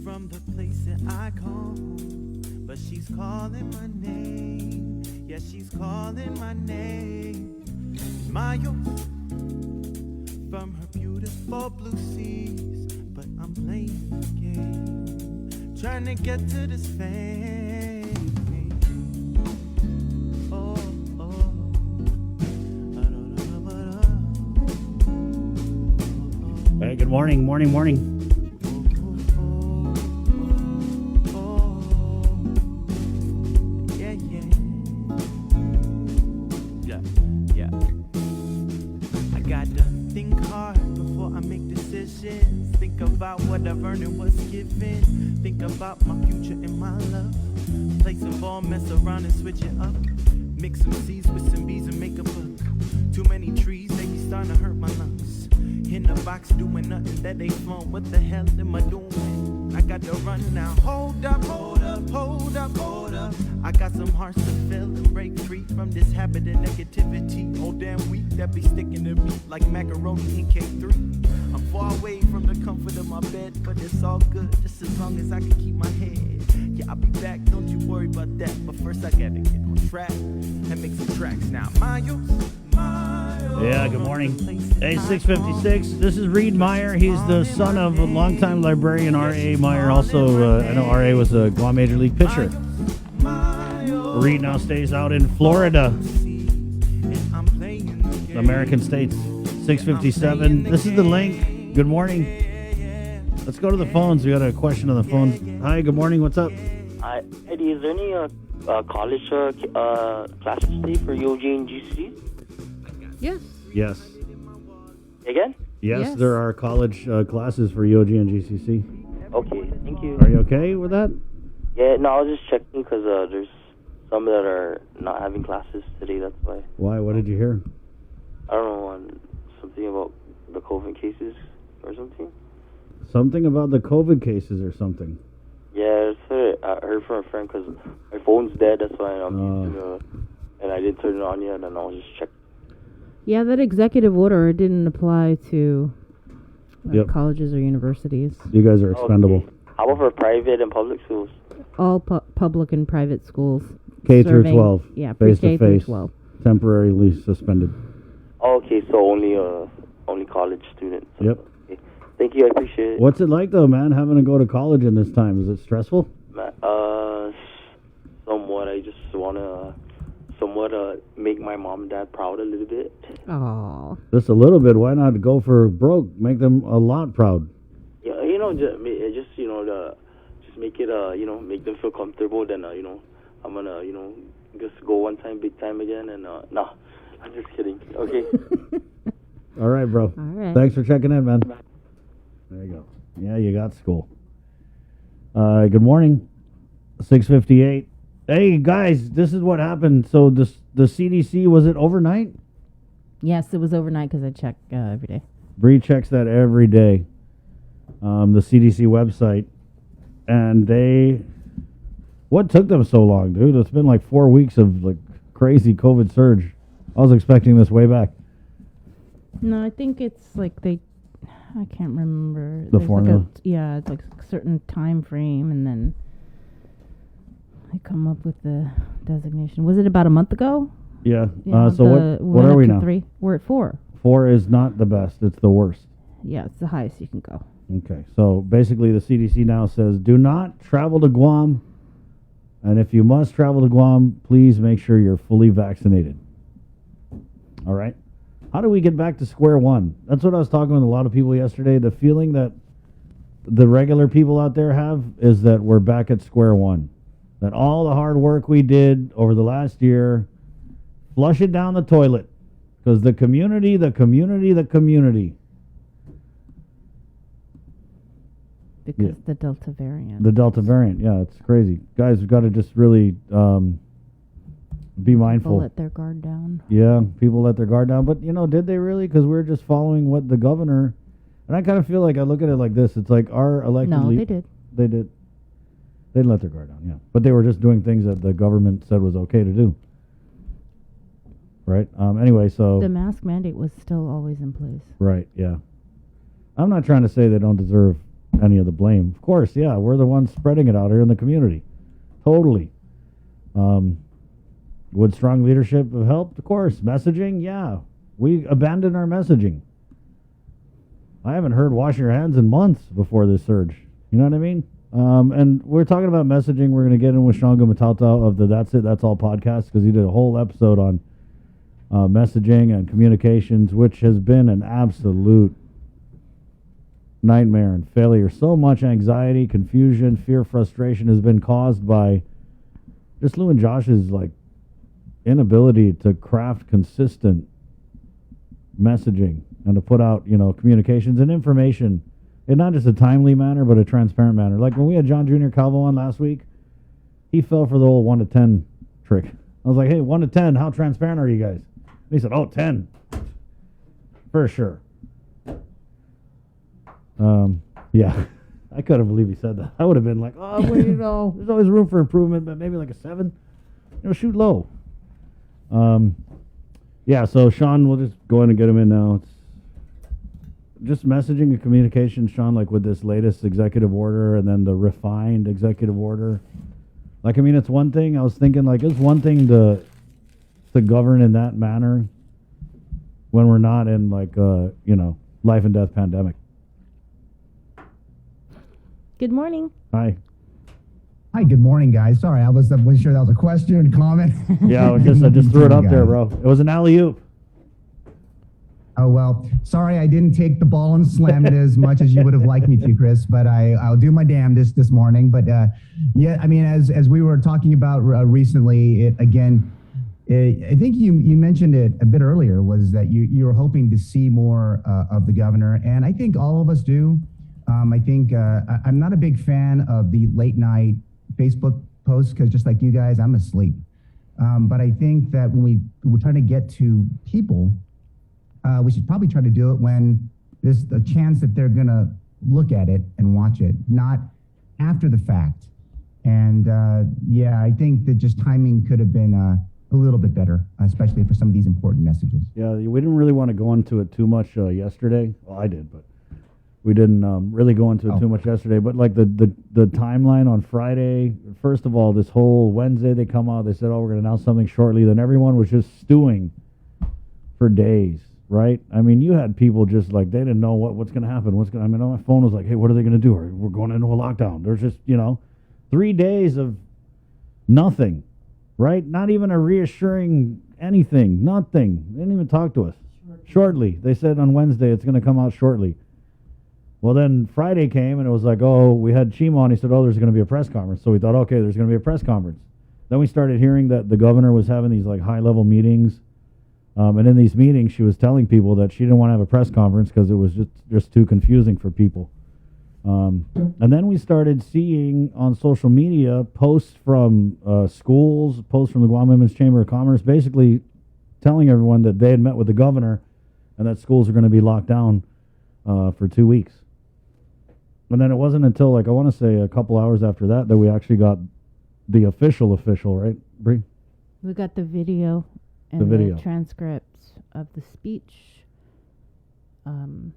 From the place that I call home, but she's calling my name. Yeah, she's calling my name. Mayo, from her beautiful blue seas, but I'm playing the game, trying to get to this fame. Oh, oh. Hey, good morning, morning. Think about what I've earned and what's given. Think about my future and my love. Play some ball, mess around and switch it up. Mix some seeds with some bees and make a book. Too many trees, they be starting to hurt my lungs. In the box doing nothing that they flown. What the hell am I doing? I got to run now. Hold up, hold up, hold up, hold up. I got some hearts to fill and break free from this habit of negativity. Oh damn week that be sticking to me like macaroni in K3. I'm far away from the comfort of my bed, but it's all good just as long as I can keep my head. Yeah, I'll be back, don't you worry about that. But first I gotta get on track and make some tracks now. Yeah, good morning. Hey, 656. This is Reed Meyer. He's the son of a longtime librarian R.A. Meyer. Also, I know R.A. was a Guam Major League pitcher. Reed now stays out in Florida, the American states. 657. This is the link. Good morning. Let's go to the phones. We got a question on the phone. Hi, good morning. What's up? Hi, Eddie. Is there any college classes today for UOG and GCC? Yes. Yes. Again? Yes, there are college classes for UOG and GCC. Okay, thank you. Are you okay with that? Yeah, no, I was just checking because there's some that are not having classes today. That's why. Why? What did you hear? I don't know, something about the COVID cases or something. Something about the COVID cases or something. Yeah, I heard from a friend because my phone's dead. That's why I'm using and I didn't turn it on yet, and I'll just check. Yeah, that executive order didn't apply to colleges or universities. You guys are expendable. Okay. How about for private and public schools? All public and private schools. K through 12. Yeah, face pre-K to through face. 12. Temporarily suspended. Oh, okay, so only college students. Yep. Okay. Thank you, I appreciate it. What's it like though, man, having to go to college in this time? Is it stressful? Somewhat. I just want to make my mom and dad proud a little bit. Oh. Just a little bit. Why not go for broke? Make them a lot proud. Yeah, just make it make them feel comfortable. Then I'm gonna just go one time, big time again, and no, I'm just kidding. Okay. All right, bro. All right. Thanks for checking in, man. There you go. Yeah, you got school. Good morning. 658. Hey, guys, this is what happened. So the CDC, was it overnight? Yes, it was overnight because I check every day. Bree checks that every day. The CDC website. And what took them so long, dude? It's been like 4 weeks of like crazy COVID surge. I was expecting this way back. No, I think it's like I can't remember. The There's formula? It's like a certain time frame, and then they come up with the designation. Was it about a month ago? Yeah. Yeah, So what are we now? 3. We're at 4. 4 is not the best. It's the worst. Yeah, it's the highest you can go. Okay. So basically the CDC now says do not travel to Guam. And if you must travel to Guam, please make sure you're fully vaccinated. All right. How do we get back to square one? That's what I was talking with a lot of people yesterday. The feeling that the regular people out there have is that we're back at square one. That all the hard work we did over the last year, flush it down the toilet. Because the community. Because the Delta variant. The Delta variant, yeah, it's crazy. Guys, we've got to just really be mindful. People let their guard down. Yeah, people let their guard down. But, did they really? Because we're just following what the governor... And I kind of feel like I look at it like this. It's like our elected... No, they did. They did. They didn't let their guard down, yeah. But they were just doing things that the government said was okay to do. Right? Anyway, so... The mask mandate was still always in place. Right, yeah. I'm not trying to say they don't deserve any of the blame. Of course, yeah, we're the ones spreading it out here in the community. Totally. Would strong leadership have helped? Of course. Messaging? Yeah. We abandoned our messaging. I haven't heard wash your hands in months before this surge. You know what I mean? And we're talking about messaging. We're going to get in with Shanga Matata of the That's It, That's All podcast because he did a whole episode on messaging and communications, which has been an absolute nightmare and failure. So much anxiety, confusion, fear, frustration has been caused by just Lou and Josh's inability to craft consistent messaging and to put out, communications and information in not just a timely manner, but a transparent manner. Like when we had John Jr. Calvo on last week, he fell for the whole 1 to 10 trick. I was like, hey, 1 to 10, how transparent are you guys? And he said, 10. For sure. Yeah. I couldn't believe he said that. I would have been like, well, there's always room for improvement, but maybe like a 7. Shoot low. Yeah, so Sean, we'll just go in and get him in now. It's just messaging and communication, Sean, like with this latest executive order and then the refined executive order. Like, I mean, it's one thing. I was thinking, like, it's one thing to govern in that manner when we're not in, like, life and death pandemic. Good morning. Hi. Hi, good morning, guys. Sorry, I wasn't sure that was a question, comment. Yeah, I just threw it up there, bro. It was an alley-oop. Oh, well, sorry I didn't take the ball and slam it as much as you would have liked me to, Chris, but I'll do my damnedest this morning. But yeah, I mean, as we were talking about recently, I think you mentioned it a bit earlier, was that you were hoping to see more of the governor, and I think all of us do. I think I'm not a big fan of the late night Facebook posts because just like you guys, I'm asleep. But I think that when we're trying to get to people, we should probably try to do it when there's a chance that they're going to look at it and watch it, not after the fact. And yeah, I think that just timing could have been a little bit better, especially for some of these important messages. Yeah, we didn't really want to go into it too much yesterday. Well, I did, but we didn't really go into it too much yesterday. But like the timeline on Friday, first of all, this whole Wednesday they come out, they said, we're going to announce something shortly. Then everyone was just stewing for days, right? I mean, you had people just like, they didn't know what's going to happen. I mean, my phone was like, hey, what are they going to do? We're going into a lockdown. There's just, 3 days of nothing, right? Not even a reassuring anything, nothing. They didn't even talk to us. Shortly. They said on Wednesday it's going to come out shortly. Well, then Friday came and it was like, we had Chima on. He said, there's going to be a press conference. So we thought, okay, there's going to be a press conference. Then we started hearing that the governor was having these like high-level meetings. And in these meetings, she was telling people that she didn't want to have a press conference because it was just too confusing for people. And then we started seeing on social media posts from schools, posts from the Guam Women's Chamber of Commerce, basically telling everyone that they had met with the governor and that schools are going to be locked down for 2 weeks. And then it wasn't until, like, I want to say a couple hours after that we actually got the official, right, Bree? We got the video and the transcripts of the speech.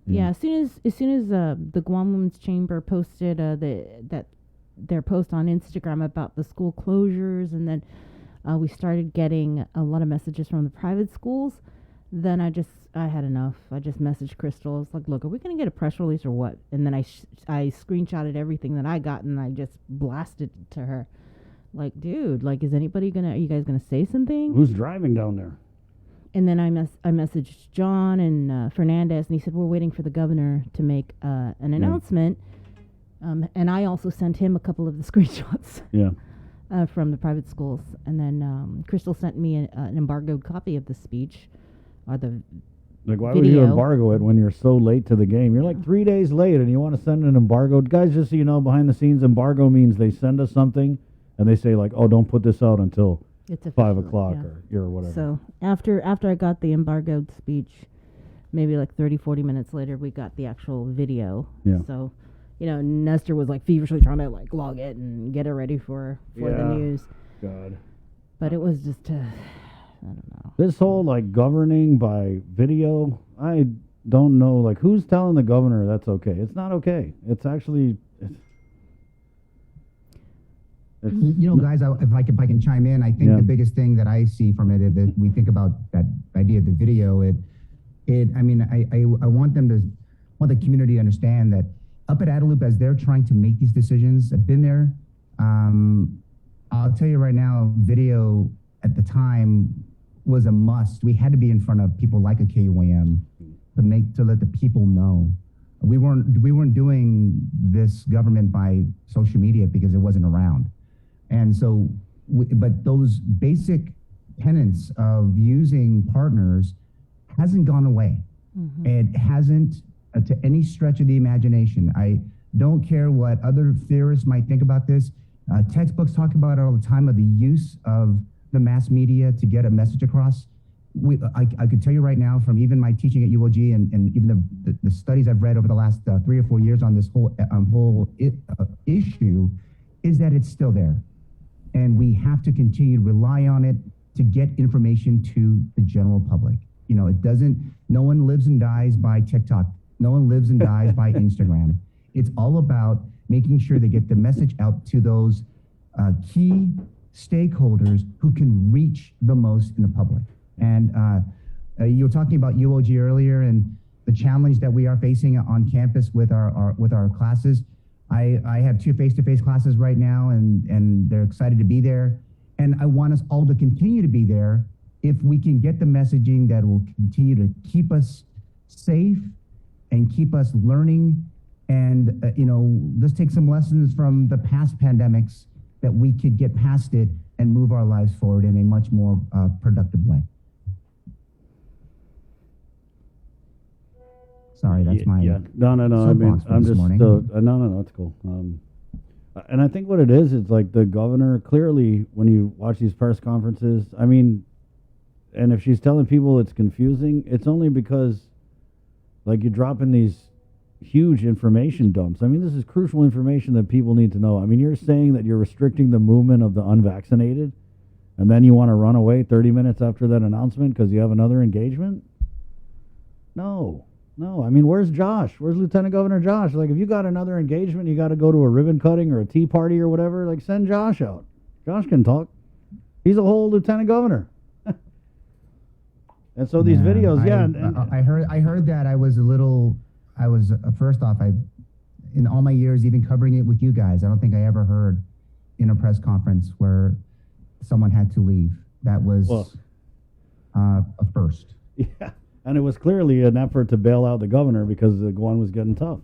Yeah, as soon as the Guam Women's Chamber posted their post on Instagram about the school closures, and then we started getting a lot of messages from the private schools. Then I had enough. I just messaged Crystal. I was like, look, are we going to get a press release or what? And then I screenshotted everything that I got and I just blasted to her. Like, dude, like, are you guys going to say something? Who's driving down there? And then I messaged John and Fernandez, and he said, we're waiting for the governor to make an announcement. And I also sent him a couple of the screenshots from the private schools. And then Crystal sent me an embargoed copy of the speech or the Like, why would you embargo it when you're so late to the game? You're like 3 days late and you want to send an embargoed. Guys, just so you know, behind the scenes, embargo means they send us something and they say, like, don't put this out until 5 o'clock or whatever. So after I got the embargoed speech, maybe like 30, 40 minutes later, we got the actual video. Yeah. So, Nestor was like feverishly trying to like log it and get it ready for the news. God. But it was just I don't know. This whole, like, governing by video, I don't know, like, who's telling the governor that's okay? It's not okay. It's actually... guys, if I can chime in, I think the biggest thing that I see from it, if we think about that idea of the video, I want the community to understand that up at Adelup, as they're trying to make these decisions, I've been there. I'll tell you right now, video at the time was a must. We had to be in front of people like a KUAM to let the people know. We weren't doing this government by social media because it wasn't around. And so, but those basic tenets of using partners hasn't gone away. Mm-hmm. It hasn't to any stretch of the imagination. I don't care what other theorists might think about this. Textbooks talk about it all the time, of the use of the mass media to get a message across. I could tell you right now, from even my teaching at UOG and even the studies I've read over the last 3 or 4 years on this whole issue, is that it's still there. And we have to continue to rely on it to get information to the general public. You know, no one lives and dies by TikTok. No one lives and dies by Instagram. It's all about making sure they get the message out to those key stakeholders who can reach the most in the public. And you were talking about UOG earlier and the challenge that we are facing on campus with our classes. I have 2 face-to-face classes right now, and they're excited to be there. And I want us all to continue to be there if we can get the messaging that will continue to keep us safe and keep us learning. And, let's take some lessons from the past pandemics that we could get past it and move our lives forward in a much more productive way. Sorry, that's my No. I mean, I'm just no. It's cool. And I think what it is, it's like the governor clearly, when you watch these press conferences, I mean, and if she's telling people it's confusing, it's only because, like, you're dropping these huge information dumps. I mean, this is crucial information that people need to know. I mean, you're saying that you're restricting the movement of the unvaccinated, and then you want to run away 30 minutes after that announcement because you have another engagement? No. I mean, where's Josh? Where's Lieutenant Governor Josh? Like, if you got another engagement, you got to go to a ribbon cutting or a tea party or whatever, like, send Josh out. Josh can talk. He's a whole lieutenant governor. And so these videos, I heard that. First off, in all my years, even covering it with you guys, I don't think I ever heard in a press conference where someone had to leave. That was a first. Yeah. And it was clearly an effort to bail out the governor because the one was getting tough.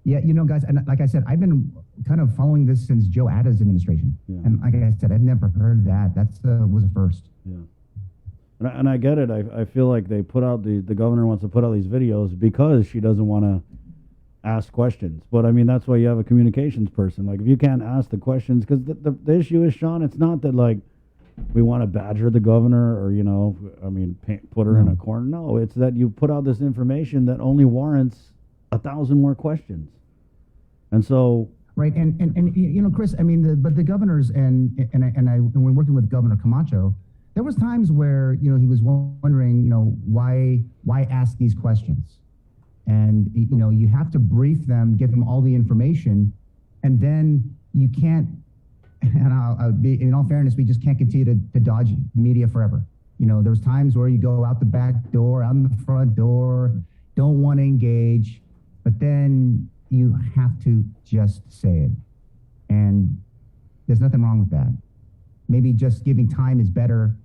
Yeah, guys, and like I said, I've been kind of following this since Joe Ada's administration. Yeah. And like I said, I've never heard that. That was a first. Yeah. And I get it. I feel like they put out, the governor wants to put out these videos because she doesn't want to ask questions. But, I mean, that's why you have a communications person. Like, if you can't ask the questions, because the issue is, Sean, it's not that, like, we want to badger the governor or, put her in a corner. No, it's that you put out this information that only warrants 1,000 more questions. And so... Right, and Chris, I mean, but the governors, and when working with Governor Camacho, there was times where, he was wondering, why ask these questions? And, you have to brief them, give them all the information, and then you can't, and I'll be, in all fairness, we just can't continue to dodge media forever. There's times where you go out the back door, out the front door, don't want to engage, but then you have to just say it. And there's nothing wrong with that. Maybe just giving time is better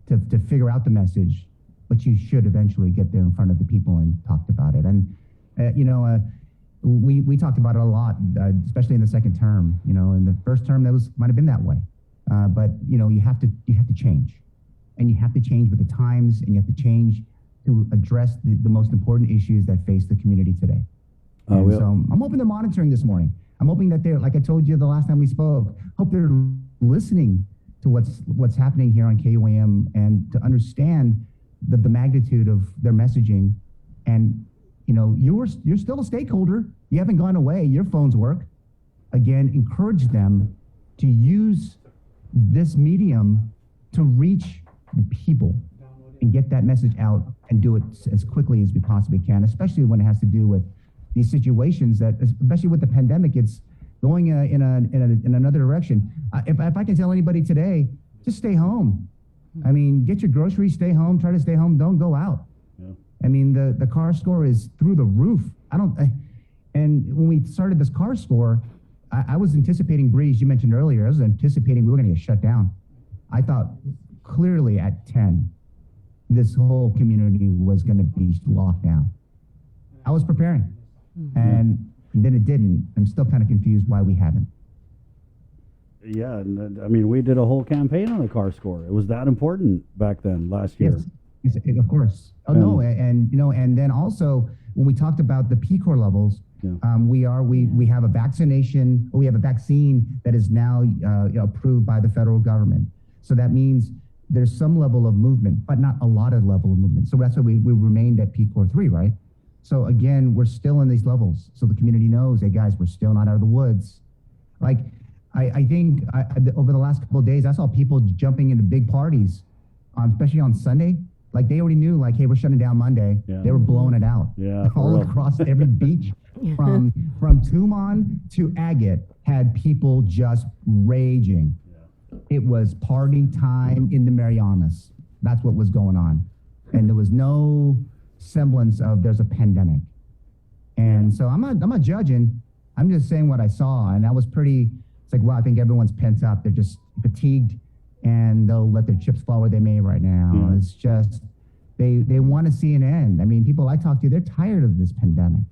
to figure out the message, but you should eventually get there in front of the people and talk about it. And, we talked about it a lot, especially in the second term. In the first term, might have been that way. But, you have to change. And you have to change with the times, and you have to change to address the most important issues that face the community today. So I'm hoping they're monitoring this morning. I'm hoping that they're, like I told you the last time we spoke, hope they're listening to what's happening here on KUAM and to understand the magnitude of their messaging. And, you're still a stakeholder. You haven't gone away. Your phones work. Again, encourage them to use this medium to reach the people and get that message out and do it as quickly as we possibly can, especially when it has to do with these situations that, especially with the pandemic, it's going in another direction. If I can tell anybody today, just stay home. I mean, get your groceries, stay home, try to stay home, don't go out. Yeah. I mean, the car score is through the roof. And when we started this car score, I was anticipating, Breeze, you mentioned earlier, I was anticipating we were going to get shut down. I thought clearly at 10, this whole community was going to be locked down. I was preparing. Mm-hmm. And then it didn't. I'm still kind of confused why we haven't. Yeah, and I mean, we did a whole campaign on the car score. It was that important back then, last year. Yes, of course. Oh, no, and then also when we talked about the P-core levels, we have a vaccination, or we have a vaccine that is now approved by the federal government. So that means there's some level of movement, but not a lot of level of movement. So that's why we remained at peak core 3, right? So again, we're still in these levels. So the community knows, hey guys, we're still not out of the woods. Like, I think over the last couple of days, I saw people jumping into big parties, especially on Sunday. Like they already knew, like, hey, we're shutting down Monday. Yeah. They were blowing it out. Yeah, for all real. across every beach, from Tumon to Agate, had people just raging. It was party time in the Marianas. That's what was going on, and there was no semblance of there's a pandemic. And so I'm not judging. I'm just saying what I saw, and that was pretty. It's like, wow, I think everyone's pent up. They're just fatigued, and they'll let their chips fall where they may right now. It's just they want to see an end. I mean, people I talk to, they're tired of this pandemic.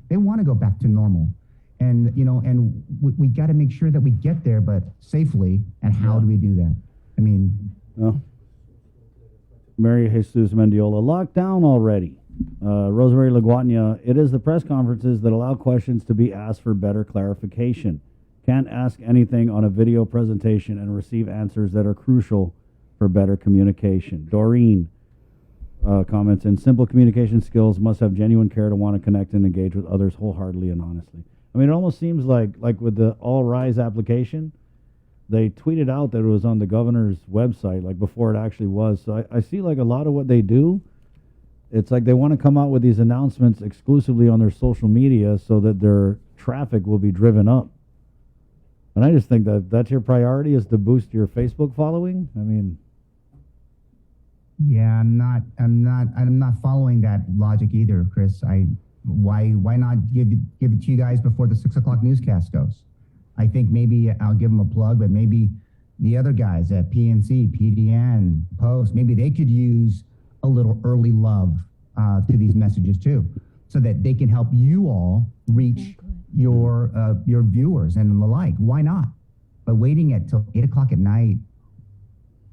They want to go back to normal, and we got to make sure that we get there, but safely. And how do we do that? I mean, Mary Jesus Mendiola, locked down already. Rosemary Laguatnia, it is the press conferences that allow questions to be asked for better clarification. Can't ask anything on a video presentation and receive answers that are crucial for better communication. Doreen comments, and simple communication skills must have genuine care to want to connect and engage with others wholeheartedly and honestly. I mean, it almost seems like with the All Rise application, they tweeted out that it was on the governor's website, like before it actually was. So I see like a lot of what they do, it's like they want to come out with these announcements exclusively on their social media so that their traffic will be driven up. And I just think that that's your priority, is to boost your Facebook following. I mean, yeah, I'm not following that logic either, Chris. Why not give it to you guys before the 6 o'clock newscast goes? I think maybe I'll give them a plug, but maybe the other guys at PNC, PDN, Post, maybe they could use a little early love to these messages too, so that they can help you all reach your viewers and the like. Why not? But waiting till 8 o'clock at night,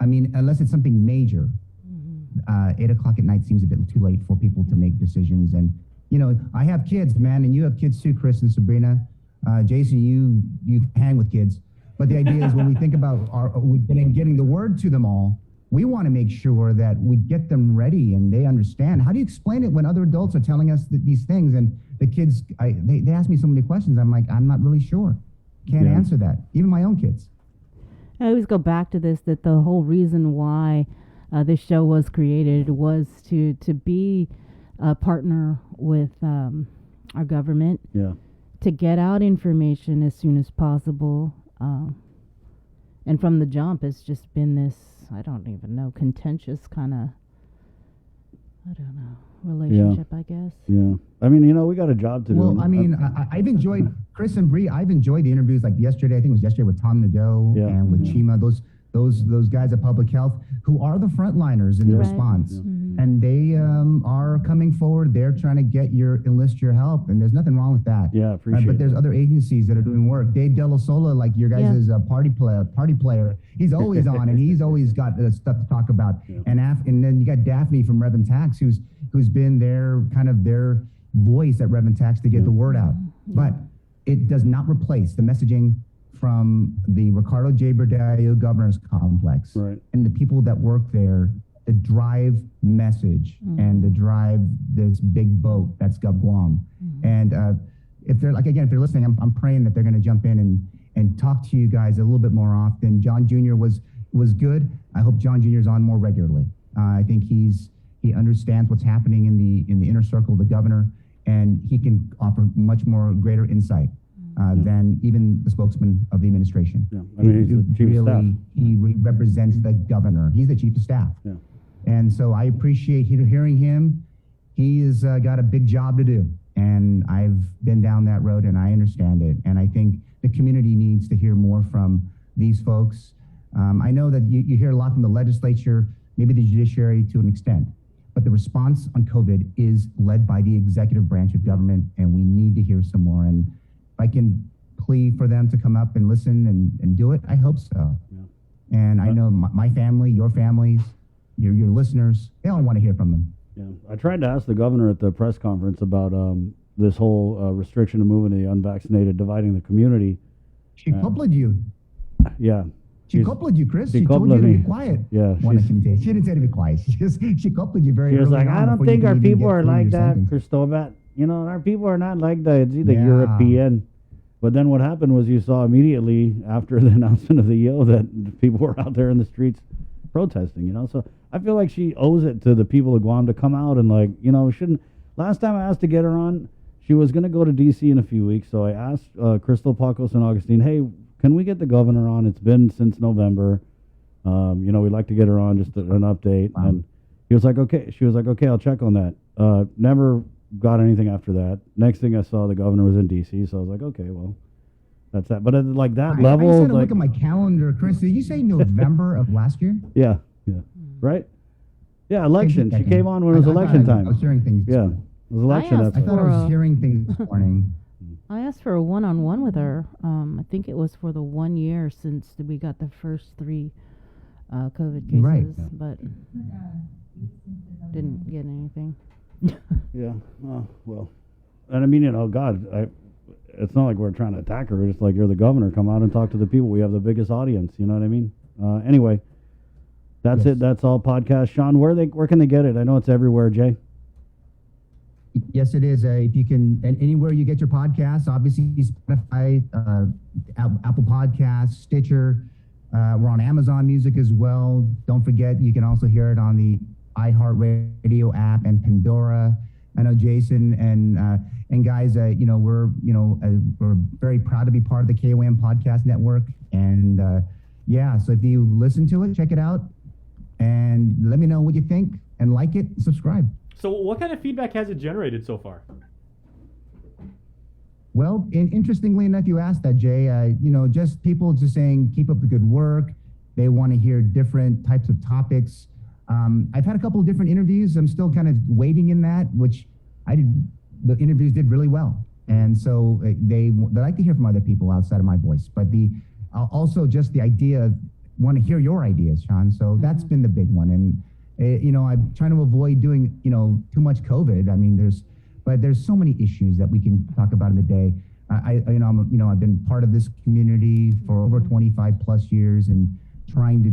I mean, unless it's something major, 8 o'clock at night seems a bit too late for people to make decisions. And, I have kids, man, and you have kids too, Chris and Sabrina. Jason, you hang with kids. But the idea is when we think about getting the word to them all, we want to make sure that we get them ready and they understand. How do you explain it when other adults are telling us these things, and the kids, they ask me so many questions. I'm like, I'm not really sure. Can't answer that. Even my own kids. I always go back to this, that the whole reason why this show was created was to be a partner with our government. Yeah. To get out information as soon as possible. And from the jump, it's just been this, I don't even know, contentious kind of, I don't know, relationship, I guess. Yeah. I mean, we got a job to do. Well, I mean, I've enjoyed, Chris and Bree, I've enjoyed the interviews like yesterday. I think it was yesterday with Tom Nadeau and with Chima, those guys at Public Health who are the frontliners in the response. And they are coming forward. They're trying to enlist your help, and there's nothing wrong with that. Yeah, appreciate But there's other agencies that are doing work. Dave Della Sola, like your guys' party player, he's always on, and he's always got stuff to talk about. And then you got Daphne from Reverend Tax, who's been their voice at Reverend Tax to get the word out. But it does not replace the messaging from the Ricardo J. Berdallo Governor's Complex and the people that work there, the drive message and the drive this big boat that's GovGuam. And if they're listening, I'm praying that they're going to jump in and talk to you guys a little bit more often. John Jr. was good. I hope John Jr. is on more regularly. I think he understands what's happening in the inner circle of the governor, and he can offer much more greater insight than even the spokesman of the administration. Yeah. I mean, he's the chief of staff. He represents the governor. He's the chief of staff. Yeah. And so I appreciate hearing him. He has got a big job to do. And I've been down that road, and I understand it. And I think the community needs to hear more from these folks. I know that you hear a lot from the legislature, maybe the judiciary to an extent. But the response on COVID is led by the executive branch of government, and we need to hear some more. And if I can plea for them to come up and listen and do it, I hope so. Yeah. And I know my family, your families, your listeners, they all want to hear from them. Yeah, I tried to ask the governor at the press conference about this whole restriction of moving the unvaccinated, dividing the community. She coupled you. Yeah. She coupled you, Chris. She told you to be quiet. Yeah. She didn't say to be quiet. She coupled you very She was early like, on I don't before you think could our even people get are through like your that, sentence. Cristobal. You know, our people are not like that. It's either Yeah. European. But then what happened was you saw immediately after the announcement of the EO that people were out there in the streets protesting, you know. So I feel like she owes it to the people of Guam to come out and, like, you know, shouldn't. Last time I asked to get her on, she was going to go to D.C. in a few weeks. So I asked Crystal Pacos and Augustine, hey, can we get the governor on? It's been since November. You know, we'd like to get her on, just an update. Wow. And he was like, okay. She was like, okay, I'll check on that. Never got anything after that. Next thing I saw, the governor was in D.C., so I was like, okay, well, that's that. But at like that level, I said to like, look at my calendar, Chris. Did you say November of last year? yeah, right? Yeah, election. She came on when it was election time. I was hearing things. Yeah, it was election. asked I thought I was hearing things this morning. I asked for a one-on-one with her. I think it was for the 1 year since we got the first 3 COVID cases, Right. but didn't get anything. Yeah. Well, and I mean, you know, God, it's not like we're trying to attack her. It's like, you're the governor. Come out and talk to the people. We have the biggest audience. You know what I mean? Anyway, that's it. That's all podcast. Sean, where can they get it? I know it's everywhere, Jay. Yes, it is. If you can, and anywhere you get your podcasts, obviously Spotify, Apple Podcasts, Stitcher. We're on Amazon Music as well. Don't forget, you can also hear it on the iHeartRadio app and Pandora. I know Jason and guys, you know, we're very proud to be part of the KOM Podcast Network. And yeah, so if you listen to it, check it out, and let me know what you think, and like it, subscribe. So what kind of feedback has it generated so far? Well, interestingly enough, you asked that, Jay. You know, just people just saying, keep up the good work. They want to hear different types of topics. I've had a couple of different interviews. I'm still kind of waiting in that, which the interviews did really well. And so they like to hear from other people outside of my voice. But also just the idea, want to hear your ideas, Sean. So that's been the big one. And, you know, I'm trying to avoid doing, you know, too much COVID. I mean, there's so many issues that we can talk about in the day. I've been part of this community for over 25 plus years, and trying to,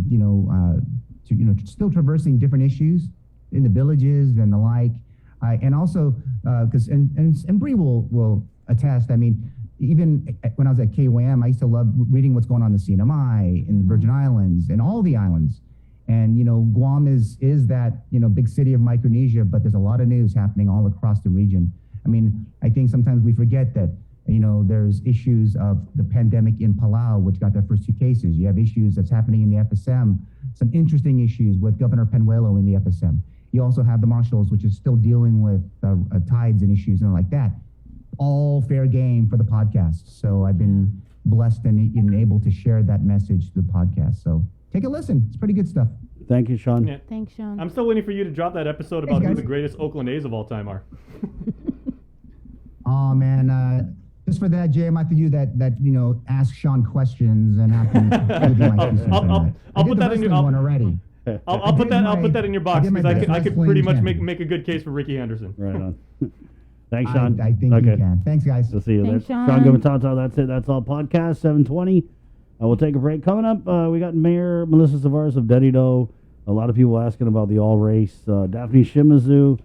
still traversing different issues in the villages and the like. And also, because Bree will attest. I mean, even when I was at KOM, I used to love reading what's going on in the CNMI, in the Virgin Islands, and all the islands. And, you know, Guam is that, you know, big city of Micronesia, but there's a lot of news happening all across the region. I mean, I think sometimes we forget that, you know, there's issues of the pandemic in Palau, which got their first 2 cases. You have issues that's happening in the FSM, some interesting issues with Governor Penuelo in the FSM. You also have the Marshals, which is still dealing with tides and issues and like that. All fair game for the podcast. So I've been blessed and able to share that message to the podcast. So take a listen. It's pretty good stuff. Thank you, Sean. Yeah. Thanks, Sean. I'm still waiting for you to drop that episode about who the greatest Oakland A's of all time are. Oh, man. Just for that, Jay, I might have to do that, you know, ask Sean questions and have him give me my 2 cents on that. I'll put that in your one already. I'll put that in your box, because I could pretty much champion. make a good case for Ricky Henderson. Right on. Thanks, Sean. I think you can. Thanks, guys. We'll see you Thanks, there. Sean. Gumatata, that's it. That's all podcast 720. We'll take a break. Coming up, we got Mayor Melissa Savares of Dedido. A lot of people asking about the all race. Daphne Shimizu,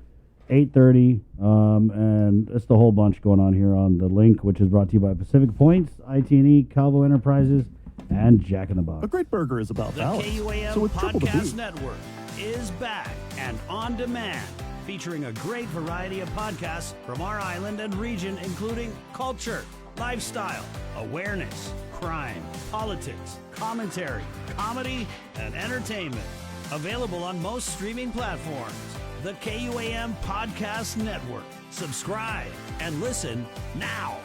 8:30. And it's the whole bunch going on here on the link, which is brought to you by Pacific Points, IT&E, Calvo Enterprises, and Jack in the Box. A great burger is about The balance. KUAM So with triple the Podcast beef. Network is back and on demand, featuring a great variety of podcasts from our island and region, including culture, lifestyle, awareness, crime, politics, commentary, comedy, and entertainment. Available on most streaming platforms. The KUAM Podcast Network. Subscribe and listen now.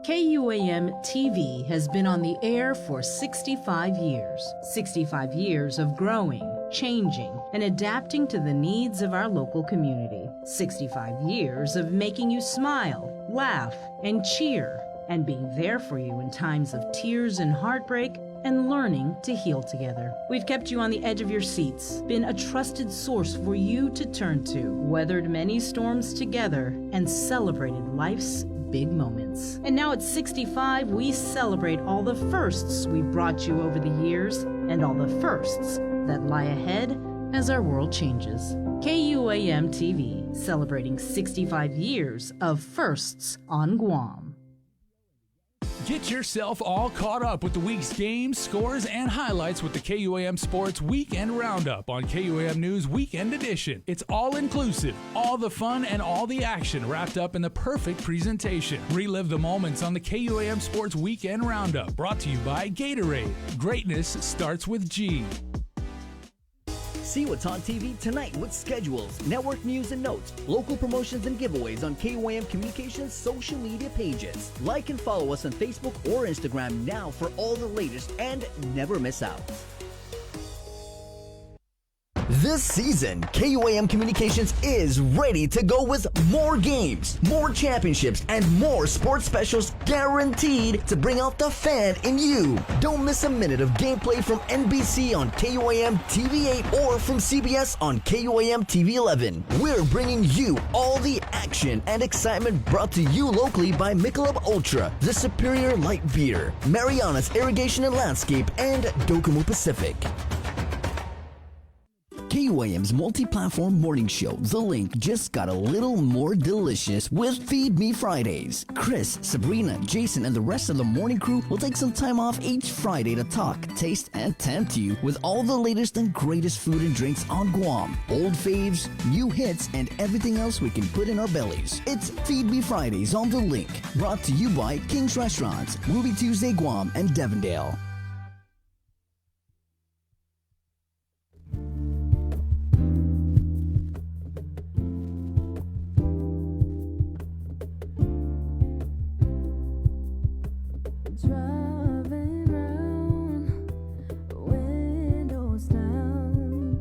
KUAM TV has been on the air for 65 years. 65 years of growing, changing, and adapting to the needs of our local community. 65 years of making you smile, laugh, and cheer, and being there for you in times of tears and heartbreak, and learning to heal together. We've kept you on the edge of your seats, been a trusted source for you to turn to, weathered many storms together, and celebrated life's big moments. And now at 65, we celebrate all the firsts we brought you over the years and all the firsts that lie ahead as our world changes. KUAM TV, celebrating 65 years of firsts on Guam. Get yourself all caught up with the week's games, scores, and highlights with the KUAM Sports Weekend Roundup on KUAM News Weekend Edition. It's all inclusive, all the fun and all the action wrapped up in the perfect presentation. Relive the moments on the KUAM Sports Weekend Roundup, brought to you by Gatorade. Greatness starts with G. See what's on TV tonight with schedules, network news and notes, local promotions and giveaways on KUAM Communications social media pages. Like and follow us on Facebook or Instagram now for all the latest and never miss out. This season, KUAM Communications is ready to go with more games, more championships, and more sports specials guaranteed to bring out the fan in you. Don't miss a minute of gameplay from NBC on KUAM TV8 or from CBS on KUAM TV11. We're bringing you all the action and excitement brought to you locally by Michelob Ultra, the superior light beer, Mariana's Irrigation and Landscape, and Docomo Pacific. KUAM's multi-platform morning show, The Link, just got a little more delicious with Feed Me Fridays. Chris, Sabrina, Jason, and the rest of the morning crew will take some time off each Friday to talk, taste, and tempt you with all the latest and greatest food and drinks on Guam. Old faves, new hits, and everything else we can put in our bellies. It's Feed Me Fridays on The Link, brought to you by King's Restaurants, Ruby Tuesday Guam, and Devondale. Driving round, windows down,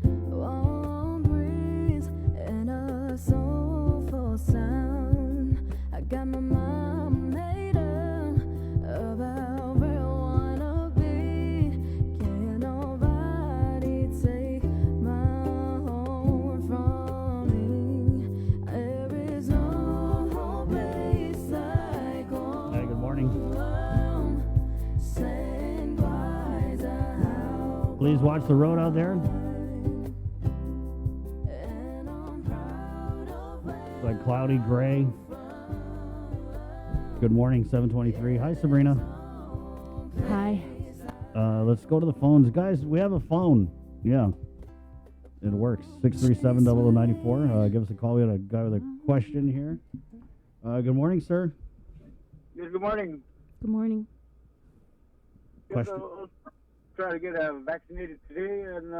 warm breeze and a soulful sound. I got my mind made up about where I wanna be. Can't nobody take my heart from me. There is no place like home. Hey, good morning. Please watch the road out there. It's like cloudy gray. Good morning, 723. Hi, Sabrina. Hi. Let's go to the phones. Guys, we have a phone. Yeah. It works. 637-0094. Give us a call. We had a guy with a question here. Good morning, sir. Yes, good morning. Good morning. Question. I'll try to get vaccinated today, and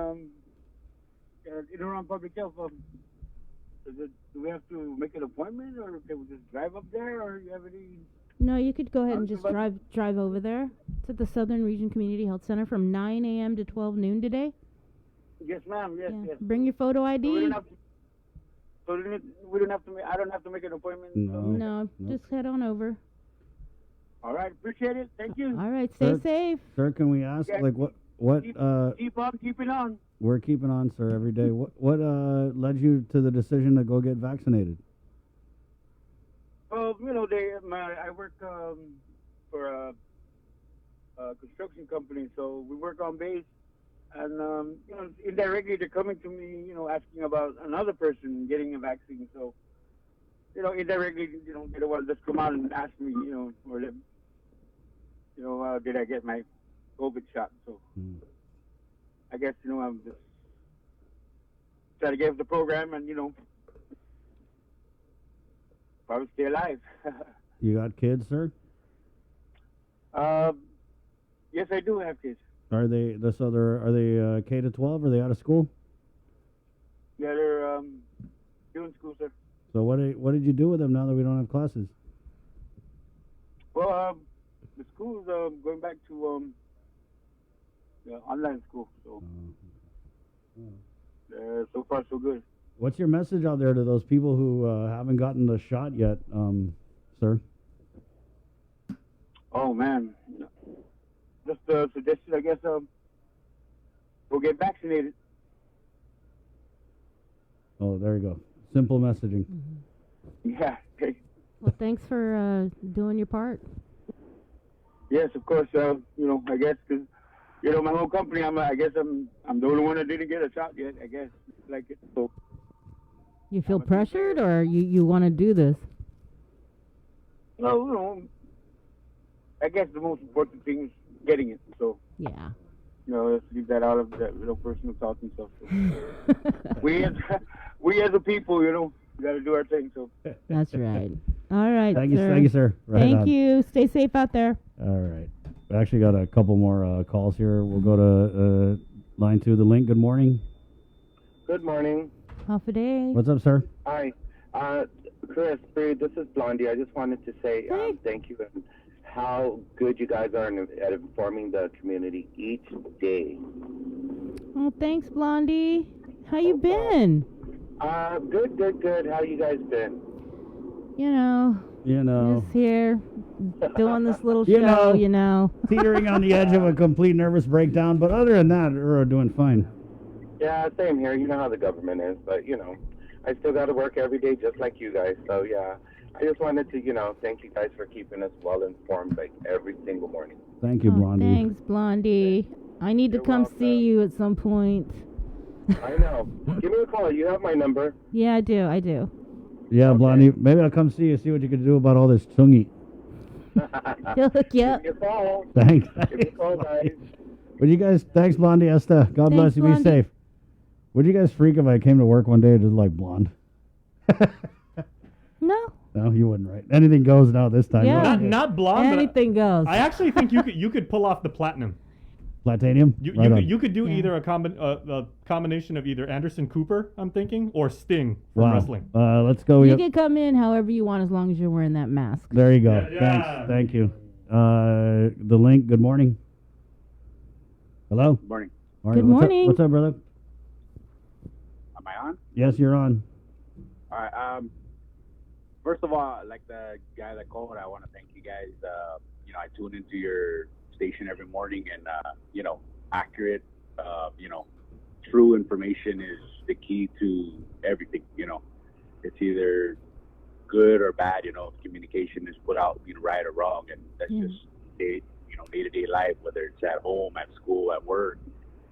around public health. Do we have to make an appointment, or can we just drive up there, or you have any? No, you could go ahead and just drive over there. It's at the Southern Region Community Health Center from 9 a.m. to 12 noon today. Yes, ma'am. Yes, Yeah. yes. Bring your photo ID. So we don't have to. I don't have to make an appointment. No, just head on over. All right, appreciate it. Thank you. All right, stay safe. Sir, can we ask, Yeah. like, what Keep on keeping on. we're keeping on, sir, every day. What led you to the decision to go get vaccinated? Well, I work for a construction company, so we work on base, and indirectly they're coming to me, asking about another person getting a vaccine. So, indirectly, they don't want to just come out and ask me, did I get my COVID shot? So, I guess I'm just trying to get the program and probably stay alive. You got kids, sir? Yes, I do have kids. Are they K to 12? Are they out of school? Yeah, they're doing school, sir. So what did you do with them now that we don't have classes? Well, the school's going back to online school, so so far so good. What's your message out there to those people who haven't gotten the shot yet, sir? Oh man, just a suggestion, I guess. We'll get vaccinated. Oh, there you go. Simple messaging. Yeah. Okay. Well, thanks for doing your part. Yes, of course. I guess because my whole company, I guess I'm the only one that didn't get a shot yet. I guess like it. So You feel pressured, or you want to do this? no, I guess the most important thing is getting it. So yeah, let's leave that out of that personal talk and stuff. So. we as a people, we got to do our thing. So that's right. All right, Thank sir. you, sir. Right Thank on. you. Stay safe out there. All right. We actually got a couple more calls here. We'll go to line 2, the link. Good morning. Good morning. Half a day. What's up, sir? Hi. Chris, this is Blondie. I just wanted to say thank you and how good you guys are at informing the community each day. Oh, thanks, Blondie. How you been? Good. How you guys been? Just here doing this little You show, know. Teetering on the edge of a complete nervous breakdown, but other than that, we're doing fine. Yeah, same here. You know how the government is, but I still got to work every day just like you guys. So yeah, I just wanted to thank you guys for keeping us well informed like every single morning. Thank you, Blondie. Thanks, Blondie. I need to come see you at some point. I know. Give me a call. You have my number. Yeah, I do. Yeah, Blondie, maybe I'll come see you, see what you can do about all this chungi. Yep. Give me a call. Thanks. Give me a call, guys. Would you guys, thanks, Blondie, Esther. God bless you, Blondie. be safe. Would you guys freak if I came to work one day just like blonde? No. No, you wouldn't, right? Anything goes now this time. Yeah. Not blonde. but Anything goes. I actually think you could pull off the platinum. Platanium? You could do either a combination of either Anderson Cooper, I'm thinking, or Sting from wrestling. Let's go. You can come in however you want as long as you're wearing that mask. There you go. Yeah. Thanks. Thank you. The link. Good morning. Hello. Good morning. Good morning. What's up, brother? Am I on? Yes, you're on. All right. First of all, like the guy that called, I want to thank you guys. I tune into your station every morning, and accurate, true information is the key to everything. It's either good or bad. If communication is put out, right or wrong, and that's just day-to-day life, whether it's at home, at school, at work.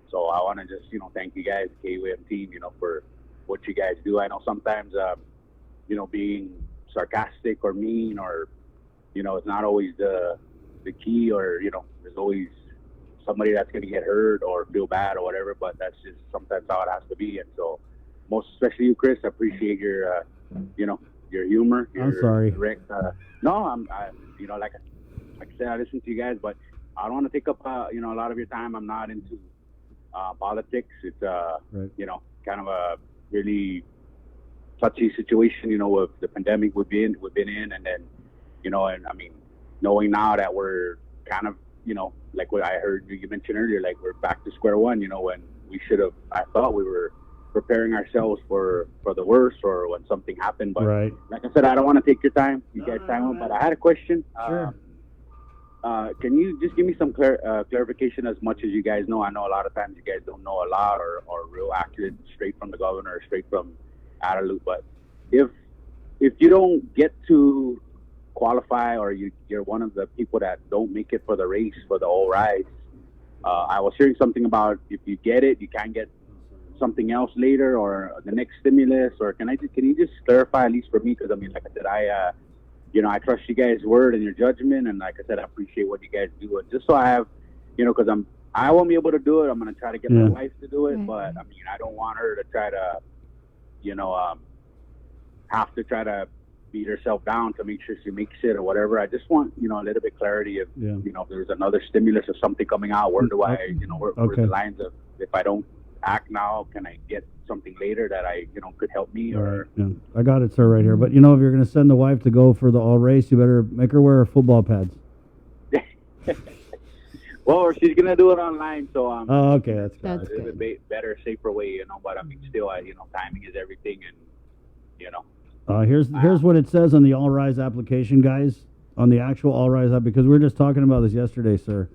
So I want to just thank you guys, the KUM team, for what you guys do. I know sometimes being sarcastic or mean or it's not always the key, or there's always somebody that's going to get hurt or feel bad or whatever, but that's just sometimes how it has to be. And so most especially you, Chris, I appreciate your your humor, your I'm sorry. direct no, like I said, I listen to you guys, but I don't want to take up a lot of your time. I'm not into politics. It's right. Kind of a really touchy situation, with the pandemic we've been in, and then and I mean, knowing now that we're kind of like what I heard you mention earlier, like we're back to square one, when we should have, I thought we were preparing ourselves for the worst or when something happened. But right. like I said, I don't want to take your time, you guys' time, but I had a question. Sure. Can you just give me some clarification as much as you guys know? I know a lot of times you guys don't know a lot or real accurate straight from the governor or straight from Adelaide, but if you don't get to qualify or you're one of the people that don't make it for the race for the All Rise, I was hearing something about if you get it, you can get something else later or the next stimulus, or can you just clarify at least for me? Because I mean, like I said, I trust you guys' word and your judgment, and like I said, I appreciate what you guys do. And just so I have, because I won't be able to do it. I'm gonna try to get my wife to do it, but I mean, I don't want her to try to, have to try to beat herself down to make sure she makes it or whatever. I just want, a little bit clarity of, if there's another stimulus or something coming out, where do I, where the lines of, if I don't act now, can I get something later that I, could help me or. Yeah. I got it, sir, right here. But if you're going to send the wife to go for the all race, you better make her wear football pads. Well, she's going to do it online, so oh, okay, that's a little bit better, safer way, but I mean, still, timing is everything, and, Here's what it says on the All Rise application, guys, on the actual All Rise app, because we were just talking about this yesterday, sir,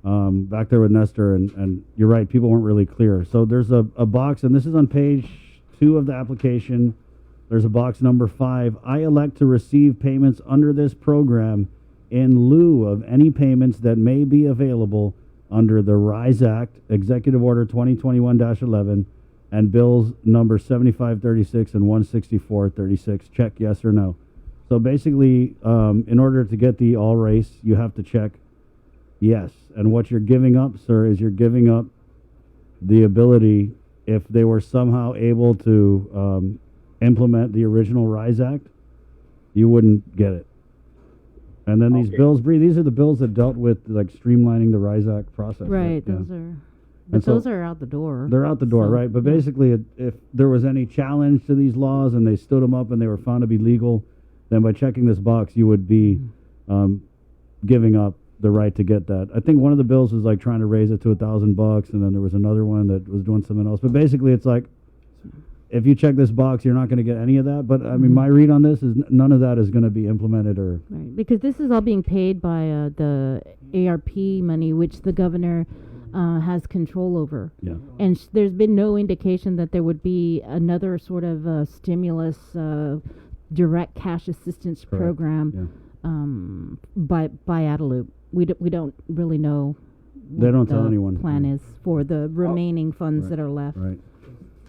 back there with Nestor, and you're right, people weren't really clear. So there's a box, and this is on page 2 of the application. There's a box number 5. I elect to receive payments under this program in lieu of any payments that may be available under the RISE Act, Executive Order 2021-11, and bills number 7536 and 16436. Check yes or no. So basically, in order to get the all race, you have to check yes. And what you're giving up, sir, is you're giving up the ability, if they were somehow able to implement the original RISE Act, you wouldn't get it. And then these bills, Bree, these are the bills that dealt with like streamlining the RISE Act process. Right, Yeah. those are. But And so those are out the door. They're out the door, So, right? But yeah. basically, if there was any challenge to these laws and they stood them up and they were found to be legal, then by checking this box, you would be giving up the right to get that. I think one of the bills was like trying to raise it to $1,000, and then there was another one that was doing something else. But basically, it's like if you check this box, you're not going to get any of that. But I mean, my read on this is none of that is going to be implemented or. Right, because this is all being paid by the ARP money, which the governor has control over. Yeah. And there's been no indication that there would be another sort of stimulus, direct cash assistance Correct. program by Adelup. We don't really know. They don't what tell the anyone. Plan is for the remaining funds Right. that are left. Right.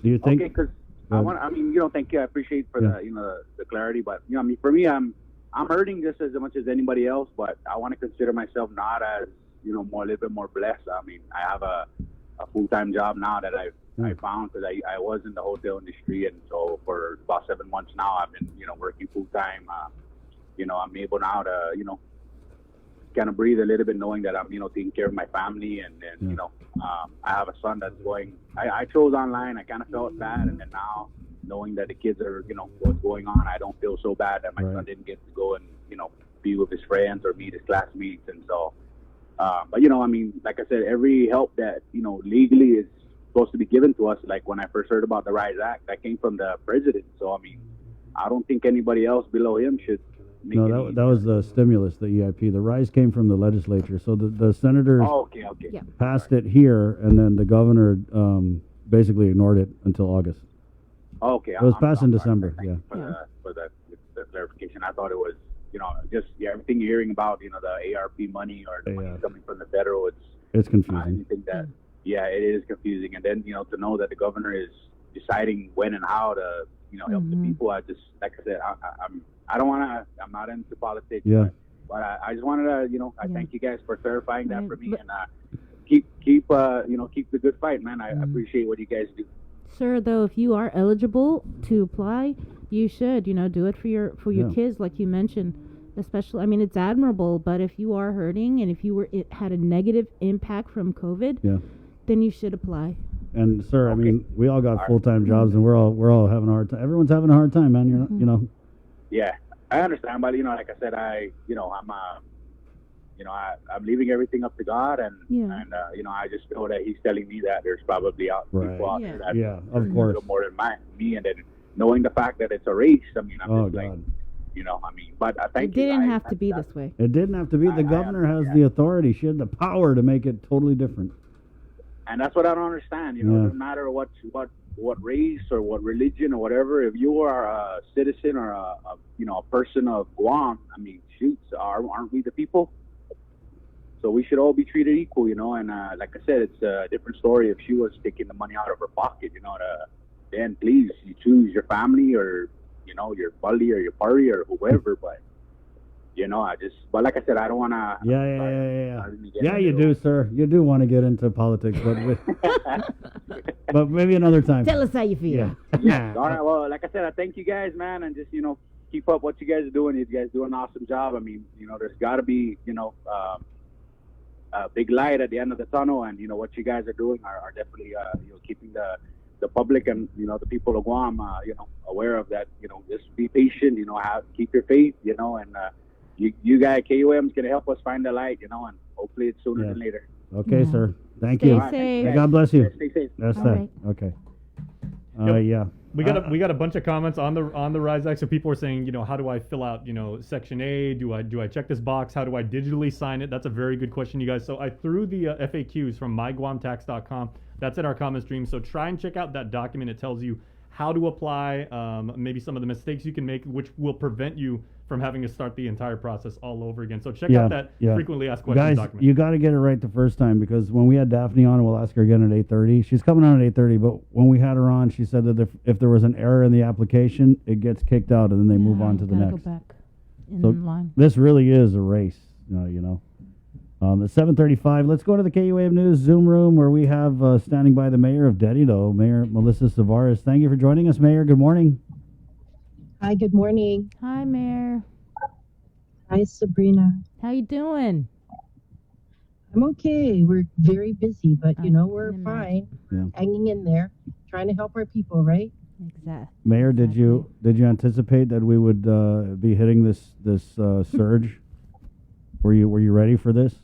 Do you think? Okay, because thank you. I appreciate for Yeah. the clarity, but I mean, for me, I'm hurting just as much as anybody else, but I want to consider myself not as a little bit more blessed. I mean, I have a full-time job now that I found because I was in the hotel industry, and so for about 7 months now, I've been working full-time. I'm able now to kind of breathe a little bit, knowing that I'm taking care of my family, and I have a son that's going. I chose online. I kind of felt bad, and then now knowing that the kids are what's going on, I don't feel so bad that my son didn't get to go and be with his friends or meet his classmates, and so. But I mean, like I said, every help that legally is supposed to be given to us. Like when I first heard about the RISE Act, that came from the president. So I mean, I don't think anybody else below him should. No, that was the stimulus, the EIP. The RISE came from the legislature. So the senators passed it here, and then the governor basically ignored it until August. Okay. It was passed in December. Yeah. For the clarification, I thought it was just everything you're hearing about the ARP money or the money coming from the federal. It's confusing. Anything that it is confusing, and then to know that the governor is deciding when and how to help the people. I just, like I said, I don't want to. I'm not into politics. Yeah. But I just wanted to, I thank you guys for clarifying that for me, and keep the good fight, man. I appreciate what you guys do. Sir, though, if you are eligible to apply, you should, do it for your kids, like you mentioned. Especially, I mean, it's admirable, but if you are hurting and if it had a negative impact from COVID, then you should apply. And sir, I mean, we all got full-time jobs, and we're all having a hard time. Everyone's having a hard time, man. You're not, Yeah, I understand, but like I said, I'm leaving everything up to God, and I just know that He's telling me that there's probably people out there that of a course. little more than me, and then knowing the fact that it's a race. I mean, I'm Oh, just like, God. but I It thank you. didn't have to be this way. It didn't have to be. The governor has the authority. She had the power to make it totally different. And that's what I don't understand. It doesn't matter what race or what religion or whatever. If you are a citizen or a person of Guam, I mean, aren't we the people? So we should all be treated equal, And like I said, it's a different story if she was taking the money out of her pocket, then please, you choose your family or your buddy or your party or whoever. But but like I said, I don't want to. Yeah, you do, sir. You do want to get into politics, but maybe another time. Tell us how you feel. Yeah. All right. Well, like I said, I thank you guys, man, and just keep up what you guys are doing. You guys do an awesome job. I mean, there's got to be a big light at the end of the tunnel, and what you guys are doing are definitely keeping the public and the people of Guam aware of that. Just be patient. Keep your faith. And you guys, KUM is gonna help us find the light. And hopefully it's sooner than later. Okay, sir. Thank Stay you. safe. God bless you. Stay safe. That's All that. right. Okay. Yep. Yeah. We got a bunch of comments on the RISE Act. So people are saying, how do I fill out, Section A? Do I check this box? How do I digitally sign it? That's a very good question, you guys. So I threw the FAQs from myguamtax.com. That's in our comment stream. So try and check out that document. It tells you how to apply, maybe some of the mistakes you can make, which will prevent you from having to start the entire process all over again. So check out that frequently asked questions Guys, document. you got to get it right the first time, because when we had Daphne on, and we'll ask her again at 8:30. She's coming on at 8:30, but when we had her on, she said that if there was an error in the application, it gets kicked out, and then they move on to the next. Go back in So line. this really is a race, you know. At 7:35, let's go to the KUAM News Zoom room, where we have standing by the mayor of Dedido, Mayor Melissa Savares. Thank you for joining us, Mayor. Good morning. Hi, good morning. Hi, Mayor. Hi, Sabrina. How you doing? I'm okay. We're very busy, but we're fine. Yeah. Hanging in there, trying to help our people, right? Exactly. Mayor, did you anticipate that we would be hitting this surge? Were you ready for this?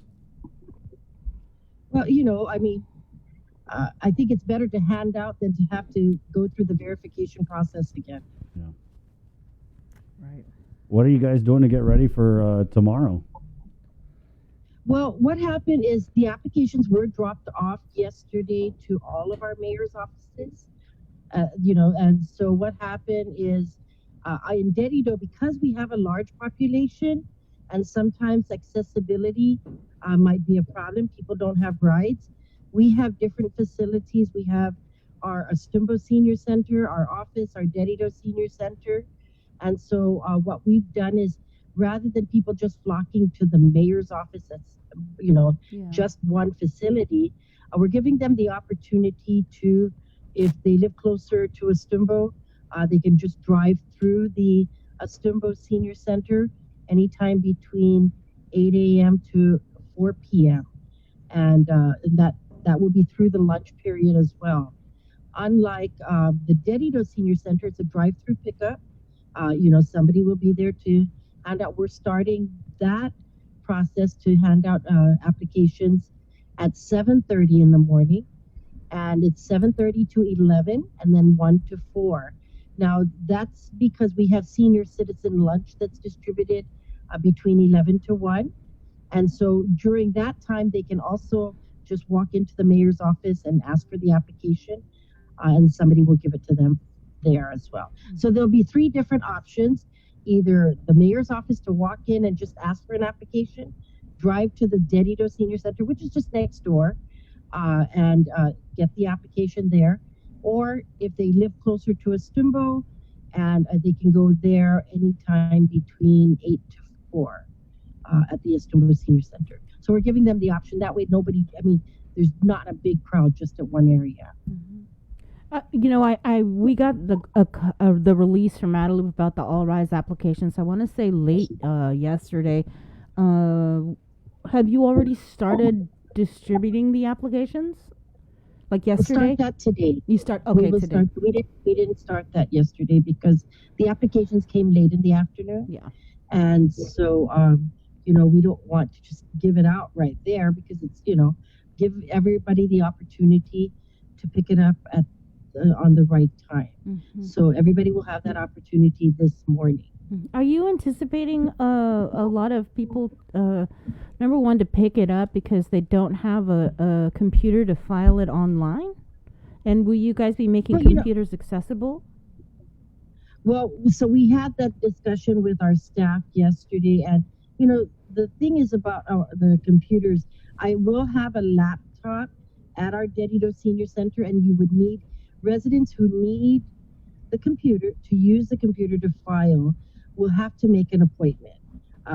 Well, I think it's better to hand out than to have to go through the verification process again. Yeah. Right. What are you guys doing to get ready for tomorrow? Well, what happened is the applications were dropped off yesterday to all of our mayor's offices. And so what happened is in Dedido, because we have a large population and sometimes accessibility might be a problem, people don't have rides. We have different facilities. We have our Astumbo Senior Center, our office, our Dedido Senior Center. And so what we've done is, rather than people just flocking to the mayor's office, that's, just one facility, we're giving them the opportunity to, if they live closer to Astumbo, they can just drive through the Astumbo Senior Center anytime between 8 a.m. to 4 p.m. And that will be through the lunch period as well. Unlike the Dedido Senior Center, it's a drive-through pickup. Somebody will be there to hand out. We're starting that process to hand out applications at 7:30 in the morning, and it's 7:30 to 11, and then 1 to 4. Now that's because we have senior citizen lunch that's distributed between 11 to 1, and so during that time they can also just walk into the mayor's office and ask for the application, and somebody will give it to them there as well. So there'll be 3 different options: either the mayor's office to walk in and just ask for an application, drive to the Dedido Senior Center, which is just next door, and get the application there, or if they live closer to Astumbo, and they can go there anytime between 8 to 4 at the Astumbo Senior Center. So we're giving them the option. That way there's not a big crowd just at one area. We got the release from Adelup about the All Rise applications. I want to say late yesterday. Have you already started distributing the applications? Like yesterday? We'll start that today. You start today. We didn't start that yesterday because the applications came late in the afternoon. Yeah. And so we don't want to just give it out right there, because it's give everybody the opportunity to pick it up at on the right time. Mm-hmm. So everybody will have that opportunity this morning. Are you anticipating a lot of people, number one, to pick it up because they don't have a computer to file it online? And will you guys be making computers accessible? Well, so we had that discussion with our staff yesterday, and the thing is about the computers. I will have a laptop at our Dedido Senior Center, and you would need residents who need the computer to use the computer to file will have to make an appointment.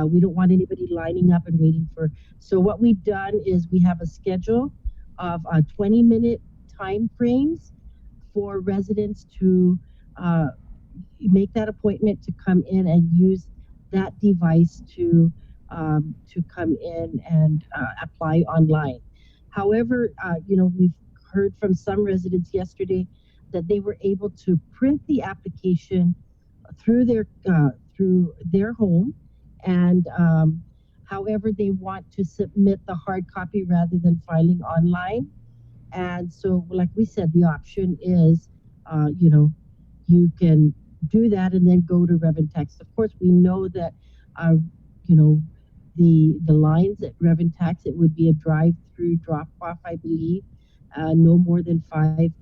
We don't want anybody lining up and waiting for. So what we've done is we have a schedule of 20-minute time frames for residents to make that appointment to come in and use that device to come in and apply online. However, we've heard from some residents yesterday that they were able to print the application through their home, and however they want to submit the hard copy rather than filing online. And so, like we said, the option is, you can do that and then go to Reventex. Of course, we know that, the lines at Reventex, it would be a drive-through drop-off, I believe, no more than 5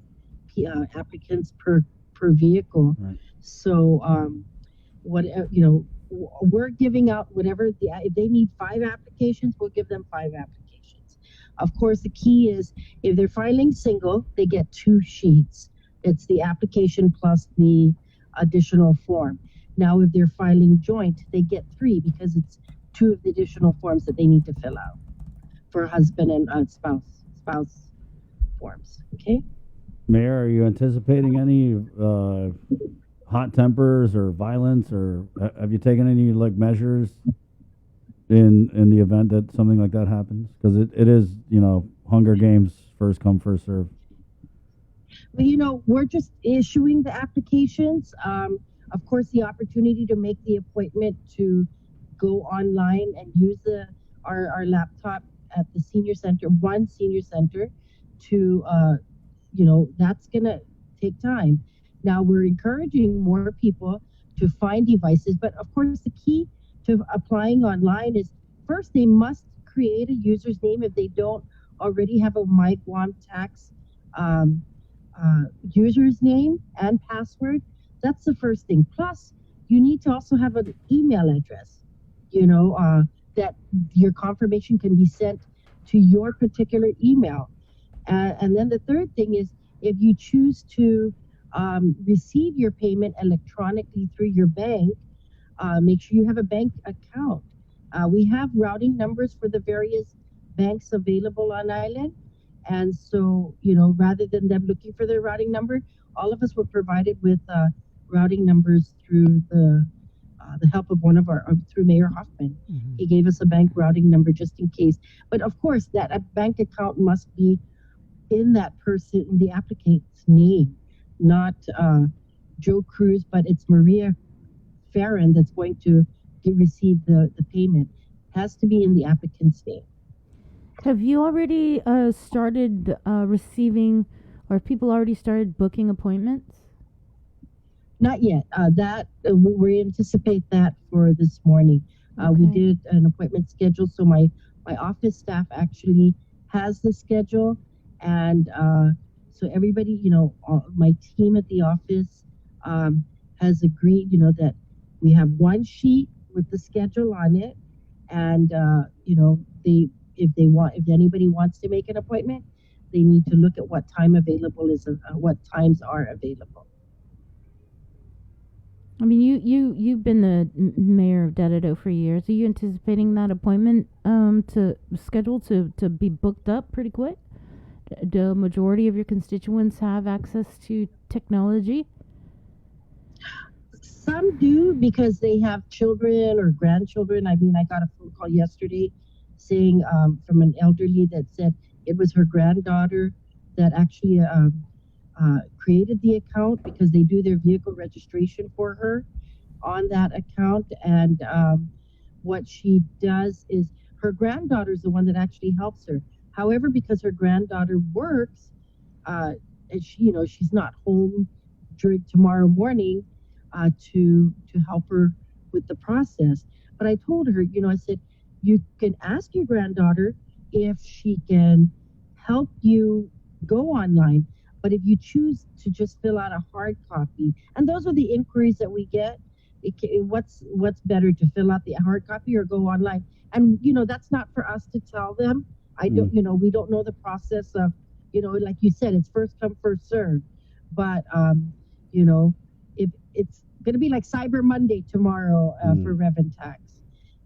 applicants per per vehicle. So we're giving out whatever if they need 5 applications, we'll give them 5 applications. Of course, the key is if they're filing single, they get 2 sheets. It's the application plus the additional form. Now, if they're filing joint, they get 3 because it's 2 of the additional forms that they need to fill out for husband and spouse forms. Okay. Mayor, are you anticipating any hot tempers or violence, or have you taken any measures in the event that something like that happens? Because it is, Hunger Games, first come, first serve. Well, we're just issuing the applications. Of course, the opportunity to make the appointment to go online and use our laptop at the senior center, one senior center, to that's gonna take time. Now we're encouraging more people to find devices, but of course the key to applying online is first they must create a user's name if they don't already have a My Guam Tax user's name and password. That's the first thing. Plus, you need to also have an email address, that your confirmation can be sent to your particular email. And then the third thing is if you choose to receive your payment electronically through your bank, make sure you have a bank account. We have routing numbers for the various banks available on island. And so, rather than them looking for their routing number, all of us were provided with routing numbers through the help of through Mayor Hoffman. Mm-hmm. He gave us a bank routing number just in case. But of course, a bank account must be in that person, in the applicant's name, not Joe Cruz, but it's Maria Farron that's going to receive the payment. It has to be in the applicant's name. Have you already started receiving, or people already started booking appointments? Not yet. We anticipate that for this morning. We did an appointment schedule, so my office staff actually has the schedule, and so everybody, my team at the office has agreed, that we have one sheet with the schedule on it, and if anybody wants to make an appointment, they need to look at what time available is, what times are available. I mean, you've been the mayor of Dededo for years. Are you anticipating that appointment to schedule to be booked up pretty quick? The majority of your constituents have access to technology? Some do because they have children or grandchildren. I mean, I got a phone call yesterday saying from an elderly that said it was her granddaughter that actually created the account because they do their vehicle registration for her on that account. And what she does is her granddaughter is the one that actually helps her. However, because her granddaughter works, and she's not home during tomorrow morning to help her with the process. But I told her, I said, you can ask your granddaughter if she can help you go online. But if you choose to just fill out a hard copy, and those are the inquiries that we get, what's better, to fill out the hard copy or go online? And, that's not for us to tell them. I don't, we don't know the process of, like you said, it's first come, first serve. But, if it's going to be like Cyber Monday tomorrow for Reventax.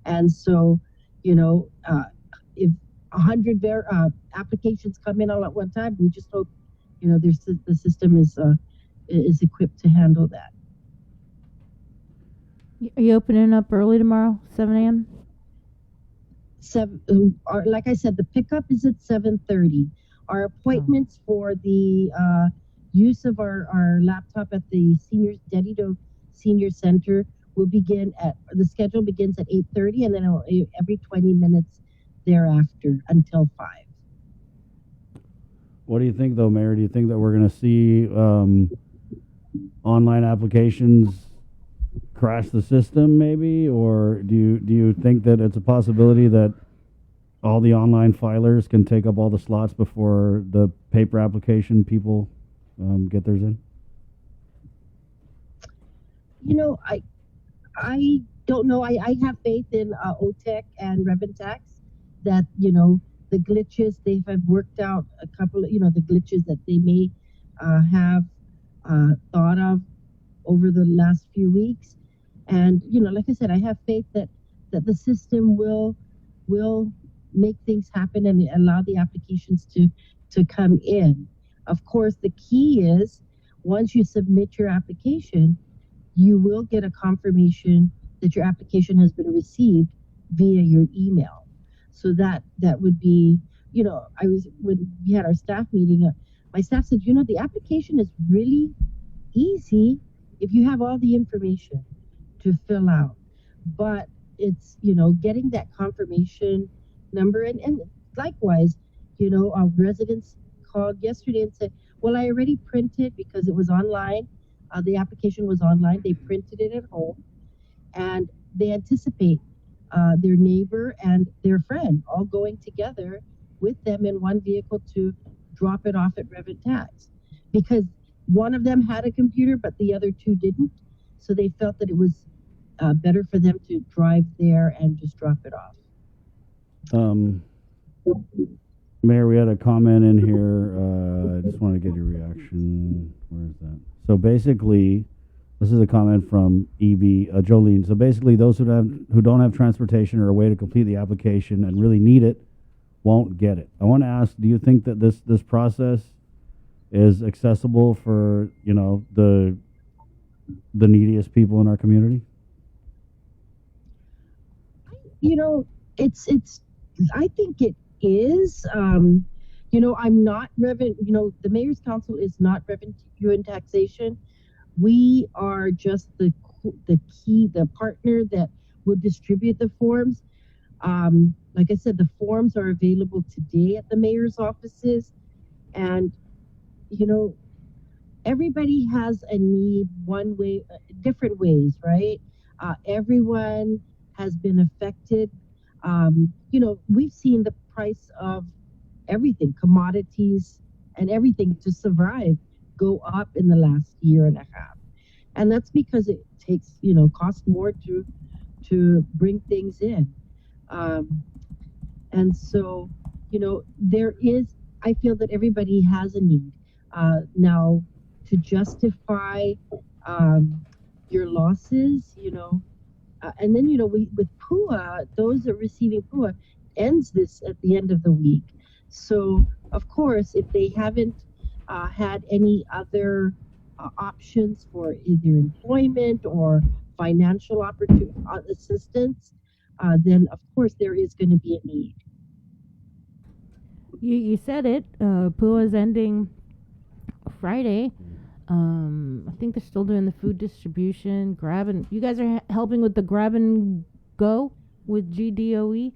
And so, if 100 applications come in all at one time, we just hope, the system is equipped to handle that. Are you opening up early tomorrow, 7 a.m.? Like I said, the pickup is at 7:30. Our appointments for the use of our laptop at the Dededo Senior Center will begin the schedule begins at 8:30, and then every 20 minutes thereafter until 5. What do you think, though, Mayor? Do you think that we're going to see online applications crash the system, maybe, or do you think that it's a possibility that all the online filers can take up all the slots before the paper application people get theirs in? You know, I don't know. I have faith in OTEC and Reventax that, you know, the glitches they've had worked out a couple of, you know, the glitches that they may have thought of over the last few weeks. And, you know, like I said, I have faith that the system will make things happen and allow the applications to come in. Of course, the key is once you submit your application, you will get a confirmation that your application has been received via your email. So that would be, you know, when we had our staff meeting, my staff said, you know, the application is really easy if you have all the information to fill out. But it's, you know, getting that confirmation number. And likewise, you know, our residents called yesterday and said, well, I already printed because it was online. The application was online. They printed it at home. And they anticipate their neighbor and their friend all going together with them in one vehicle to drop it off at Reventax. Because one of them had a computer, but the other two didn't. So they felt that it was better for them to drive there and just drop it off. Mayor, we had a comment in here. I just want to get your reaction. Where is that? So basically, this is a comment from Jolene. So basically, those who don't have transportation or a way to complete the application and really need it won't get it. I want to ask, do you think that this process is accessible for, you know, the neediest people in our community? You know, I think it is. You know, I'm not you know, the Mayor's Council is not revenue and taxation. We are just the partner that will distribute the forms. Like I said, the forms are available today at the mayor's offices. And, you know, everybody has a need one way, different ways, right? Everyone has been affected. You know, we've seen the price of everything, commodities and everything to survive go up in the last year and a half. And that's because it takes, you know, costs more to bring things in. And so, you know, I feel that everybody has a need. Now, to justify your losses, you know, and then, you know, with PUA, those that are receiving PUA ends this at the end of the week. So, of course, if they haven't had any other options for either employment or financial assistance, then of course there is going to be a need. You said it. PUA is ending Friday. I think they're still doing the food distribution. You guys are helping with the grab and go with GDOE.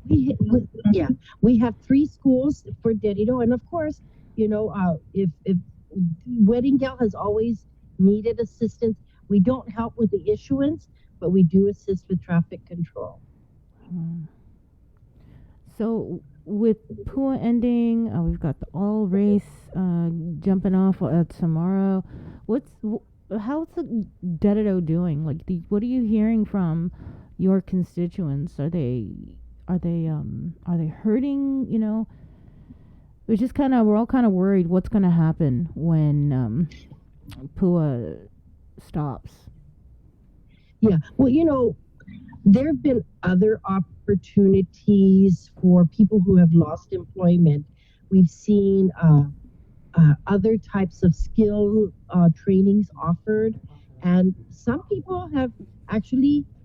We have 3 schools for Derrida, and of course, you know, if Wedding Gal has always needed assistance, we don't help with the issuance, but we do assist with traffic control. So with PUA ending, we've got the all race jumping off tomorrow. How's the Derrida doing? Like, what are you hearing from your constituents? Are they hurting? You know, we're all kind of worried what's going to happen when PUA stops. Yeah, well, you know, there have been other opportunities for people who have lost employment. We've seen other types of skill trainings offered, and some people have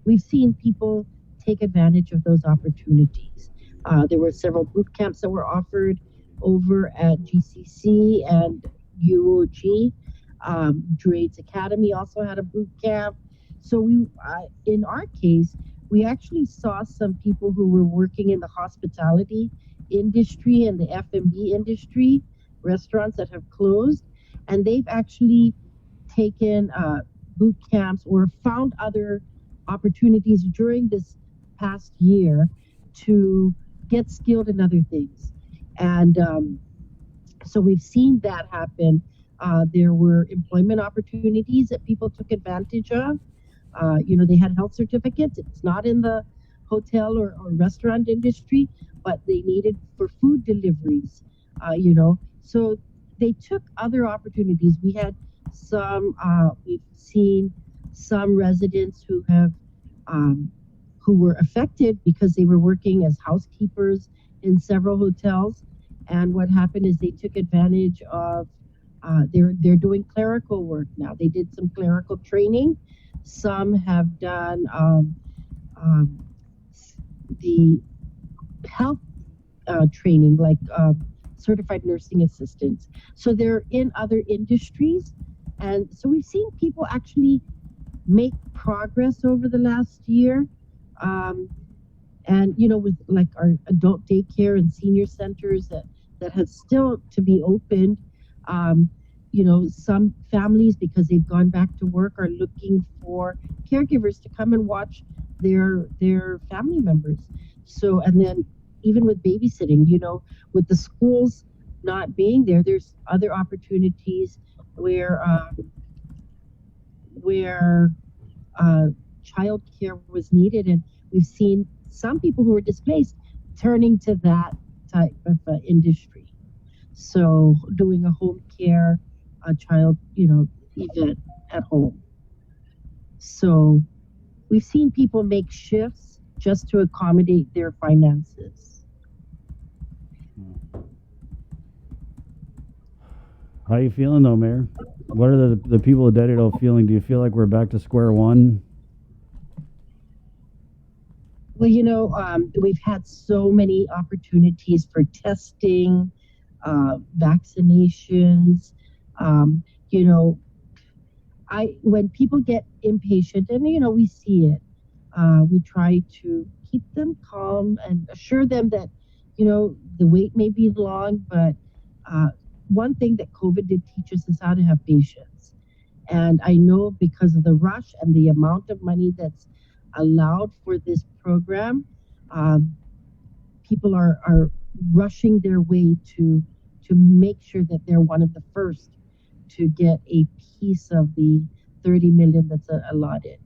we've seen people take advantage of those opportunities. There were several boot camps that were offered over at GCC and UOG. Drades Academy also had a boot camp. So in our case, we actually saw some people who were working in the hospitality industry and the F&B industry, restaurants that have closed, and they've actually taken boot camps or found other opportunities during this past year to get skilled in other things. And so we've seen that happen. There were employment opportunities that people took advantage of. They had health certificates. It's not in the hotel or restaurant industry, but they needed for food deliveries, So they took other opportunities. We had we've seen some residents who were affected because they were working as housekeepers in several hotels. And what happened is they took advantage of, they're doing clerical work now. They did some clerical training. Some have done the health training, like certified nursing assistants. So they're in other industries. And so we've seen people actually make progress over the last year. With like our adult daycare and senior centers that have still to be opened, some families, because they've gone back to work, are looking for caregivers to come and watch their family members. So, and then even with babysitting, with the schools not being there, there's other opportunities where childcare was needed, and we've seen some people who were displaced turning to that type of industry. So doing a home care, a child, event at home. So we've seen people make shifts just to accommodate their finances. How are you feeling though, Mayor? What are the people of Dededo feeling? Do you feel like we're back to square one? Well, we've had so many opportunities for testing, vaccinations. When people get impatient, and we see it, we try to keep them calm and assure them that the wait may be long, but one thing that COVID did teach us is how to have patience. And I know because of the rush and the amount of money that's allowed for this program, people are rushing their way to make sure that they're one of the first to get a piece of the 30 million that's allotted.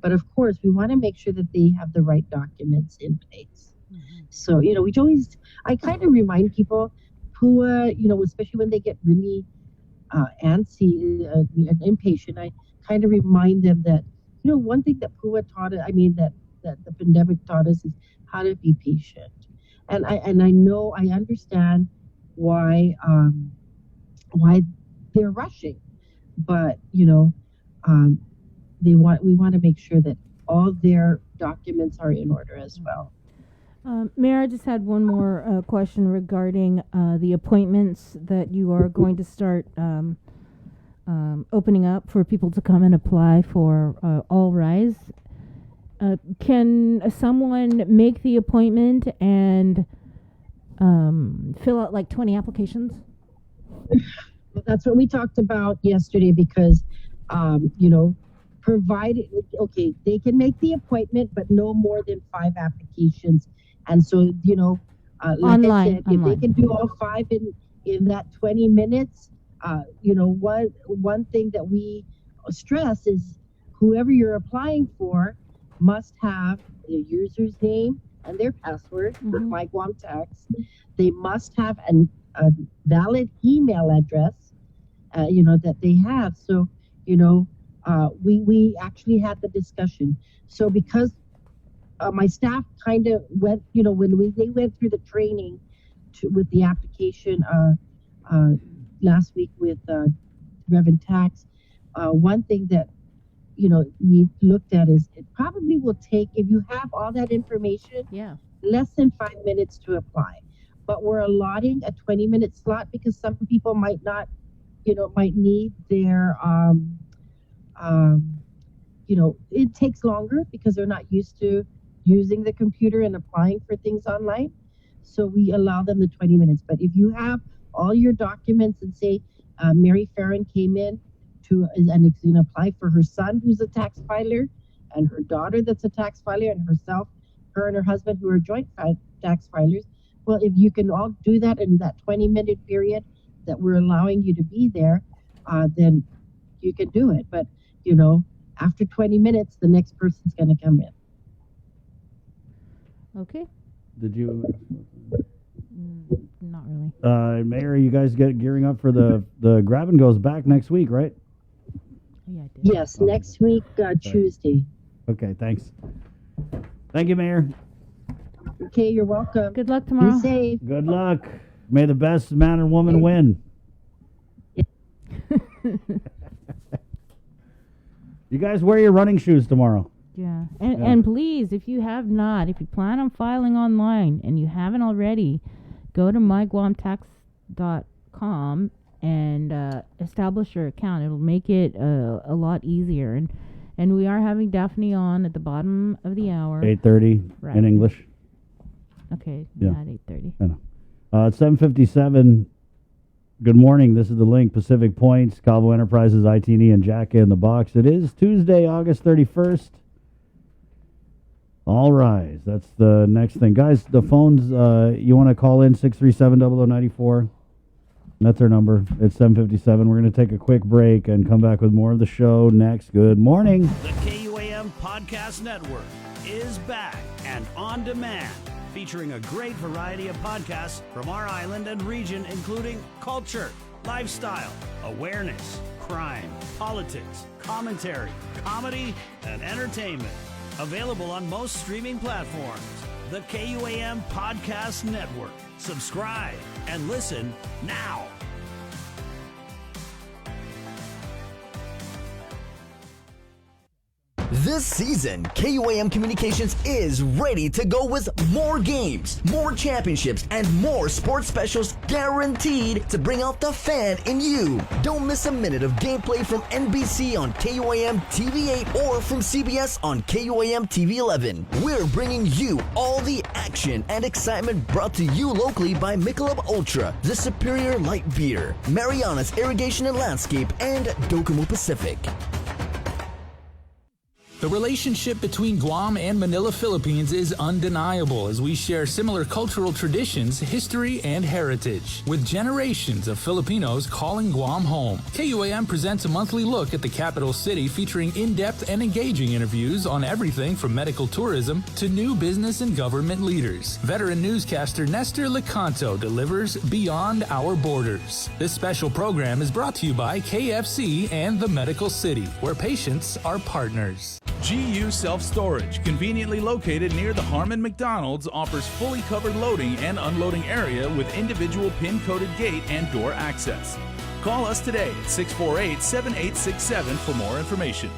But of course, we want to make sure that they have the right documents in place. So, I kind of remind people, PUA, especially when they get really antsy and impatient, I kind of remind them that, one thing that PUA taught us, that the pandemic taught us, is how to be patient. And I understand why they're rushing, but we want to make sure that all their documents are in order as well. Mayor, I just had one more question regarding the appointments that you are going to start opening up for people to come and apply for All Rise. Can someone make the appointment and fill out like 20 applications? Well, that's what we talked about yesterday because, provided, they can make the appointment, but no more than 5 applications. And so, like online, I said, if they can do all 5 in that 20 minutes, one thing that we stress is whoever you're applying for must have the user's name and their password for My Guam Tax. They must have a valid email address, that they have. So, we actually had the discussion. So because my staff kind of went, when they went through the training with the application last week with Reverend Tax, one thing that we looked at is it probably will take, if you have all that information, less than 5 minutes to apply. But we're allotting a 20-minute slot because some people might not, might need their, it takes longer because they're not used to using the computer and applying for things online. So we allow them the 20 minutes. But if you have all your documents and say Mary Farron came in and is going to apply for her son who's a tax filer and her daughter that's a tax filer and her and her husband who are joint tax filers, well, if you can all do that in that 20-minute period that we're allowing you to be there, then you can do it. But, after 20 minutes, the next person's going to come in. Okay. Did you? Not really. Mayor, you guys get gearing up for the grab and goes back next week, right? Yeah, I did. Yes, next week, Tuesday. Okay, thanks. Thank you, Mayor. Okay, you're welcome. Good luck tomorrow. Be safe. Good luck. May the best man and woman win. You guys wear your running shoes tomorrow. Yeah. And please, if you plan on filing online and you haven't already, go to myguamtax.com and establish your account. It'll make it a lot easier. And we are having Daphne on at the bottom of the hour. 8:30 Right. in English. Okay, Yeah. not 8:30. I know. It's 7:57. Good morning. This is the Link Pacific Points, Calvo Enterprises, IT&E, and Jacka in the box. It is Tuesday, August 31st. All rise. That's the next thing. Guys, the phones, you want to call in 637-0094. That's our number. It's 7:57. We're going to take a quick break and come back with more of the show next. Good morning. The KUAM Podcast Network is back and on demand, featuring a great variety of podcasts from our island and region, including culture, lifestyle, awareness, crime, politics, commentary, comedy, and entertainment. Available on most streaming platforms. The KUAM Podcast Network. Subscribe and listen now. This season, KUAM Communications is ready to go with more games, more championships, and more sports specials guaranteed to bring out the fan in you. Don't miss a minute of gameplay from NBC on KUAM TV8 or from CBS on KUAM TV11. We're bringing you all the action and excitement brought to you locally by Michelob Ultra, the superior light beer, Mariana's Irrigation and Landscape, and Docomo Pacific. The relationship between Guam and Manila, Philippines is undeniable as we share similar cultural traditions, history, and heritage. With generations of Filipinos calling Guam home, KUAM presents a monthly look at the capital city featuring in-depth and engaging interviews on everything from medical tourism to new business and government leaders. Veteran newscaster Nestor Lecanto delivers Beyond Our Borders. This special program is brought to you by KFC and the Medical City, where patients are partners. GU Self-Storage, conveniently located near the Harmon McDonald's, offers fully covered loading and unloading area with individual pin-coded gate and door access. Call us today at 648-7867 for more information.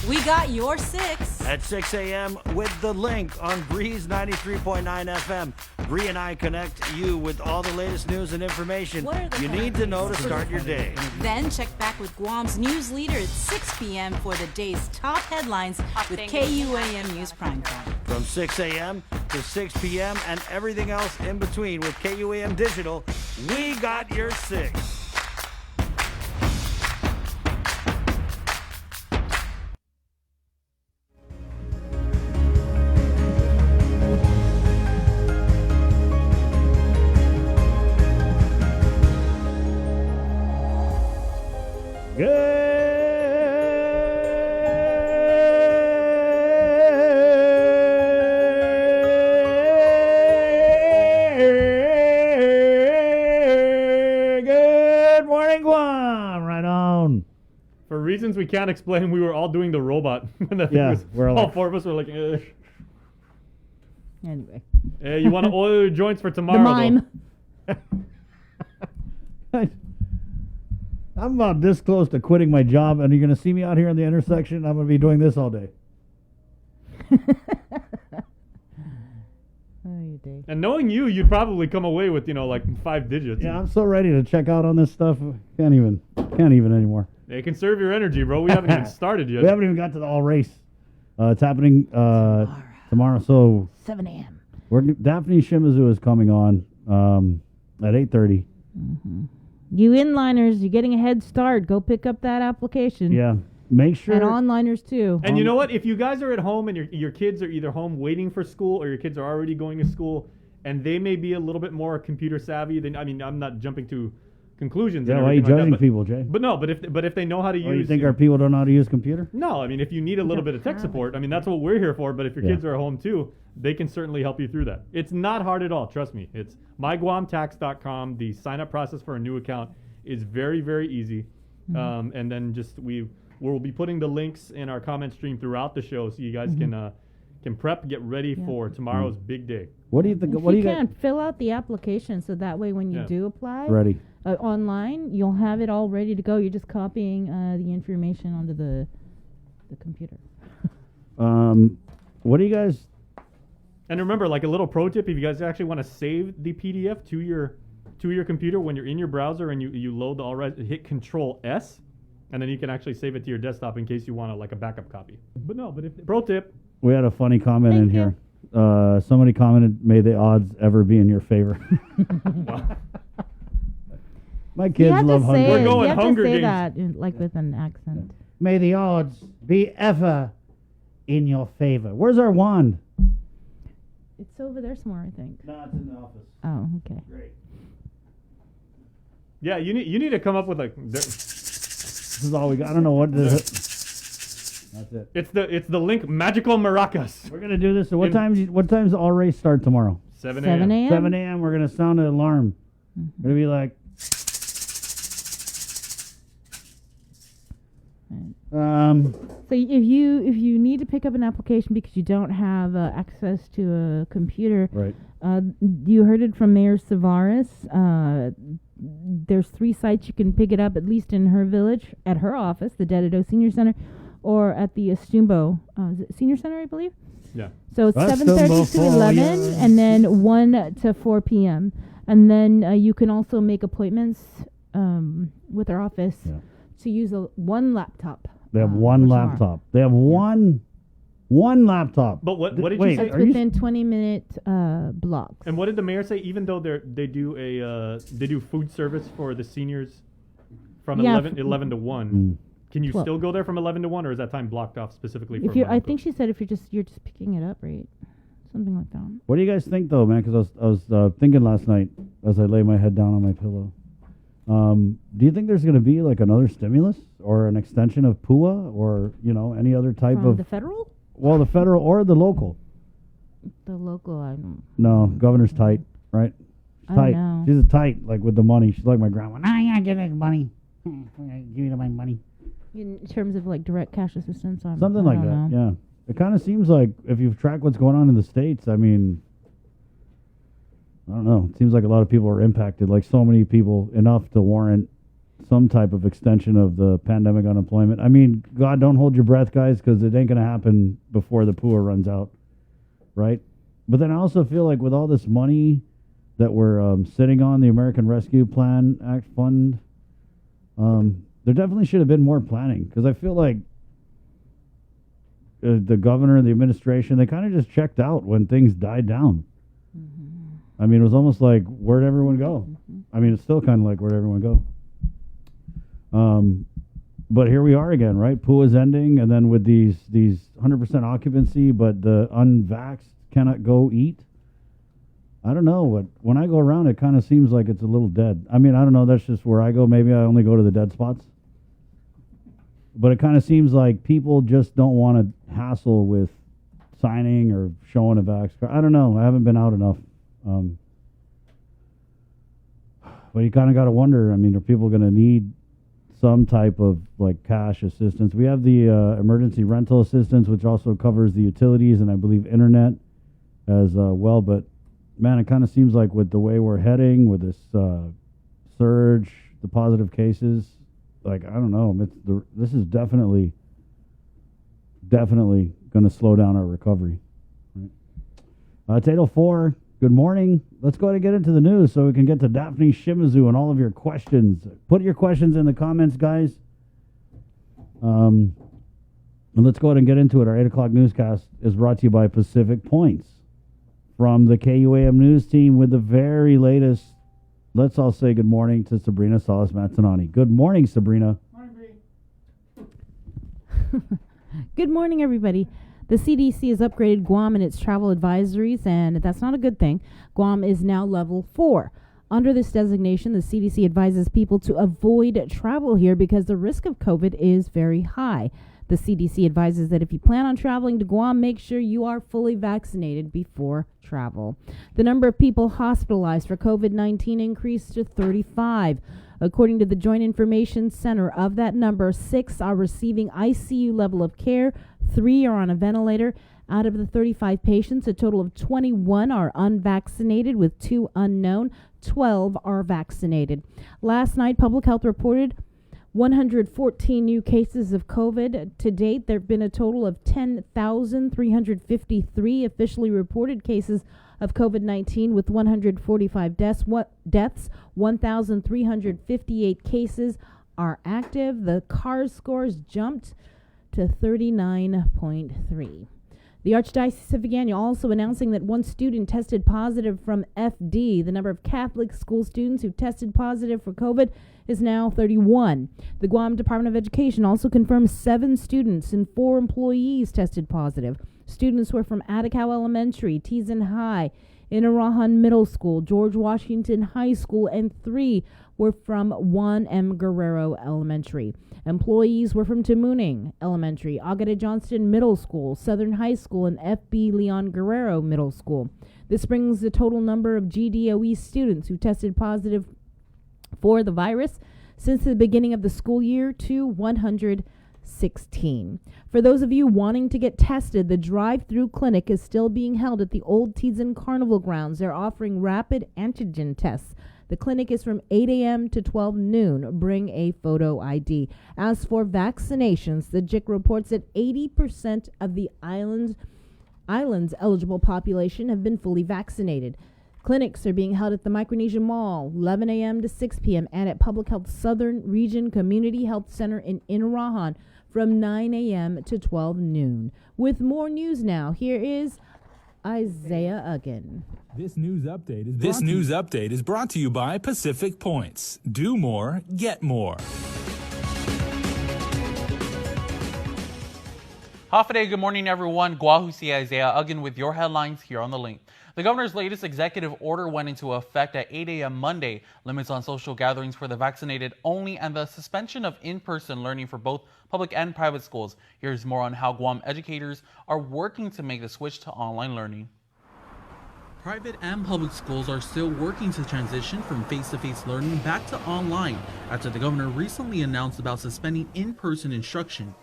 We got your 6. At 6 a.m. with The Link on Breeze 93.9 FM. Bree and I connect you with all the latest news and information you need to know to start your day. Then check back with Guam's news leader at 6 p.m. for the day's top headlines with KUAM News Primetime. From 6 a.m. to 6 p.m. and everything else in between with KUAM Digital, we got your 6. Good morning, Guam. Right on. For reasons we can't explain, we were all doing the robot. When the thing Yeah, was, we're all like- four of us were like, Anyway. Hey, you want to oil your joints for tomorrow? The mime. I'm about this close to quitting my job, and you're going to see me out here in the intersection. I'm going to be doing this all day. And knowing you, you'd probably come away with, like 5 digits. Yeah, I'm so ready to check out on this stuff. Can't even anymore. They conserve your energy, bro. We haven't even started yet. We haven't even got to the all race. It's happening tomorrow. So 7 a.m. Daphne Shimizu is coming on at 8:30. You inliners, you're getting a head start. Go pick up that application. Yeah, make sure. And onliners too. And you know what? If you guys are at home and your kids are either home waiting for school or your kids are already going to school and they may be a little bit more computer savvy, then I'm not jumping to conclusions. Yeah, and why are you everything like judging that. people, Jay? But no, but if they know how to Oh, use, you think our people don't know how to use computer? no, I mean, if you need a little bit of tech support, I mean, that's what we're here for. But if your Yeah. kids are at home too, they can certainly help you through that. It's not hard at all. Trust me. It's myguamtax.com. The sign up process for a new account is very, very easy. And then just we'll be putting the links in our comment stream throughout the show, so you guys can prep, get ready for tomorrow's big day. What do you think? If What do you you can, fill out the application so that way when you Yeah. do apply Ready. Online, you'll have it all ready to go. You're just copying the information onto the computer. What do you guys? And remember, like a little pro tip, if you guys actually want to save the PDF to your computer when you're in your browser and you load the Allrise, hit Control S, and then you can actually save it to your desktop in case you want a backup copy. But if pro tip, We had a funny comment in here. Somebody commented, "May the odds ever be in your favor." My kids love Hunger Games. We're going Hunger Games. That like with an accent. May the odds be ever in your favor. Where's our wand? It's over there somewhere, I think. No, it's in the office. Oh, okay. Great. yeah, you need to come up with This is all we got. I don't know what this is. That's it. It's the Link Magical Maracas. We're gonna do this. So what time's all race start tomorrow? 7 a.m. 7 a.m.? 7 a.m. We're gonna sound an alarm. We're gonna be like. So if you need to pick up an application because you don't have access to a computer, Right. You heard it from Mayor Savaris. There's 3 sites you can pick it up, at least in her village, at her office, the Dededo Senior Center, or at the Estumbo is it Senior Center, I believe. Yeah. So it's That's 7:30 to Estumbo, 11, yeah. and then 1 to 4 p.m. And then you can also make appointments with our office to use one laptop. They have one for tomorrow. laptop. They have one laptop. But what did Wait, you say? It's within 20-minute blocks. And what did the mayor say? Even though they do food service for the seniors from Yeah, 11 to 1, can you 12. still go there from 11 to 1, or is that time blocked off specifically for? If you, I Maracas? think she said if you're just picking it up, right? Something like that. What do you guys think, though, man? Because I was thinking last night as I lay my head down on my pillow. Do you think there's going to be like another stimulus or an extension of PUA or any other type From of the federal? Well, the federal or the local. The local, I don't. No, governor's tight, right? I don't Tight. know. She's tight, like with the money. She's like my grandma. Nah, yeah, give me money. Give me my money. In terms of like direct cash assistance, Something I like don't that. know. Yeah. It kind of seems like if you've tracked what's going on in the States, I mean, I don't know. It seems like a lot of people are impacted, like so many people, enough to warrant some type of extension of the pandemic unemployment. I mean, God, don't hold your breath, guys, because it ain't going to happen before the PUA runs out, right? But then I also feel like with all this money that we're sitting on, the American Rescue Plan Act Fund, there definitely should have been more planning, because I feel like the governor and the administration, they kind of just checked out when things died down. I mean, it was almost like, where'd everyone go? I mean, it's still kind of like, where'd everyone go? But here we are again, right? PUA's ending, and then with these 100% occupancy, but the unvaxxed cannot go eat. I don't know. But when I go around, it kind of seems like it's a little dead. I mean, I don't know. That's just where I go. Maybe I only go to the dead spots. But it kind of seems like people just don't want to hassle with signing or showing a vax card. I don't know. I haven't been out enough. But you kind of got to wonder, I mean, are people going to need some type of like cash assistance? We have the emergency rental assistance, which also covers the utilities and I believe internet as well. But man, it kind of seems like with the way we're heading with this surge, the positive cases, like, I don't know. This is definitely going to slow down our recovery. Right. It's 8:04. Good morning. Let's go ahead and get into the news so we can get to Daphne Shimizu and all of your questions. Put your questions in the comments, guys. And let's go ahead and get into it. Our 8 o'clock newscast is brought to you by Pacific Points. From the KUAM news team with the very latest, let's all say good morning to Sabrina Salas Mazzanani. Good morning, Sabrina. Good morning, everybody. The CDC has upgraded Guam in its travel advisories, and that's not a good thing. Guam is now level 4. Under this designation, the CDC advises people to avoid travel here because the risk of COVID is very high. The CDC advises that if you plan on traveling to Guam, make sure you are fully vaccinated before travel. The number of people hospitalized for COVID-19 increased to 35. According to the Joint Information Center, of that number, 6 are receiving ICU level of care, 3 are on a ventilator. Out of the 35 patients, a total of 21 are unvaccinated, with 2 unknown. 12 are vaccinated. Last night, Public Health reported 114 new cases of COVID. To date, there have been a total of 10,353 officially reported cases of COVID-19, with 145 deaths. 1,358 cases are active. The CARS scores jumped to 39.3. The Archdiocese of Visalia also announcing that 1 student tested positive from FD. The number of Catholic school students who tested positive for COVID is now 31. The Guam Department of Education also confirmed 7 students and 4 employees tested positive. Students were from Atacao Elementary, Tizan High, Inarahan Middle School, George Washington High School, and 3 were from Juan M. Guerrero Elementary. Employees were from Tamuning Elementary, Agata Johnston Middle School, Southern High School, and F.B. Leon Guerrero Middle School. This brings the total number of GDOE students who tested positive for the virus since the beginning of the school year to 116. For those of you wanting to get tested, the drive-through clinic is still being held at the Old Tizan Carnival Grounds. They're offering rapid antigen tests. The clinic is from 8 a.m. to 12 noon. Bring a photo ID. As for vaccinations, the JIC reports that 80% of the island's eligible population have been fully vaccinated. Clinics are being held at the Micronesia Mall, 11 a.m. to 6 p.m., and at Public Health Southern Region Community Health Center in Inarahan from 9 a.m. to 12 noon. With more news now, here is Isaiah Uggan. This news update is brought to you by Pacific Points. Do more, get more. Hafa good morning, everyone. Guahusi Isaiah Uggan with your headlines here on the link. The governor's latest executive order went into effect at 8 a.m. Monday. Limits on social gatherings for the vaccinated only and the suspension of in-person learning for both public and private schools. Here's more on how Guam educators are working to make the switch to online learning. Private and public schools are still working to transition from face-to-face learning back to online after the governor recently announced about suspending in-person instruction.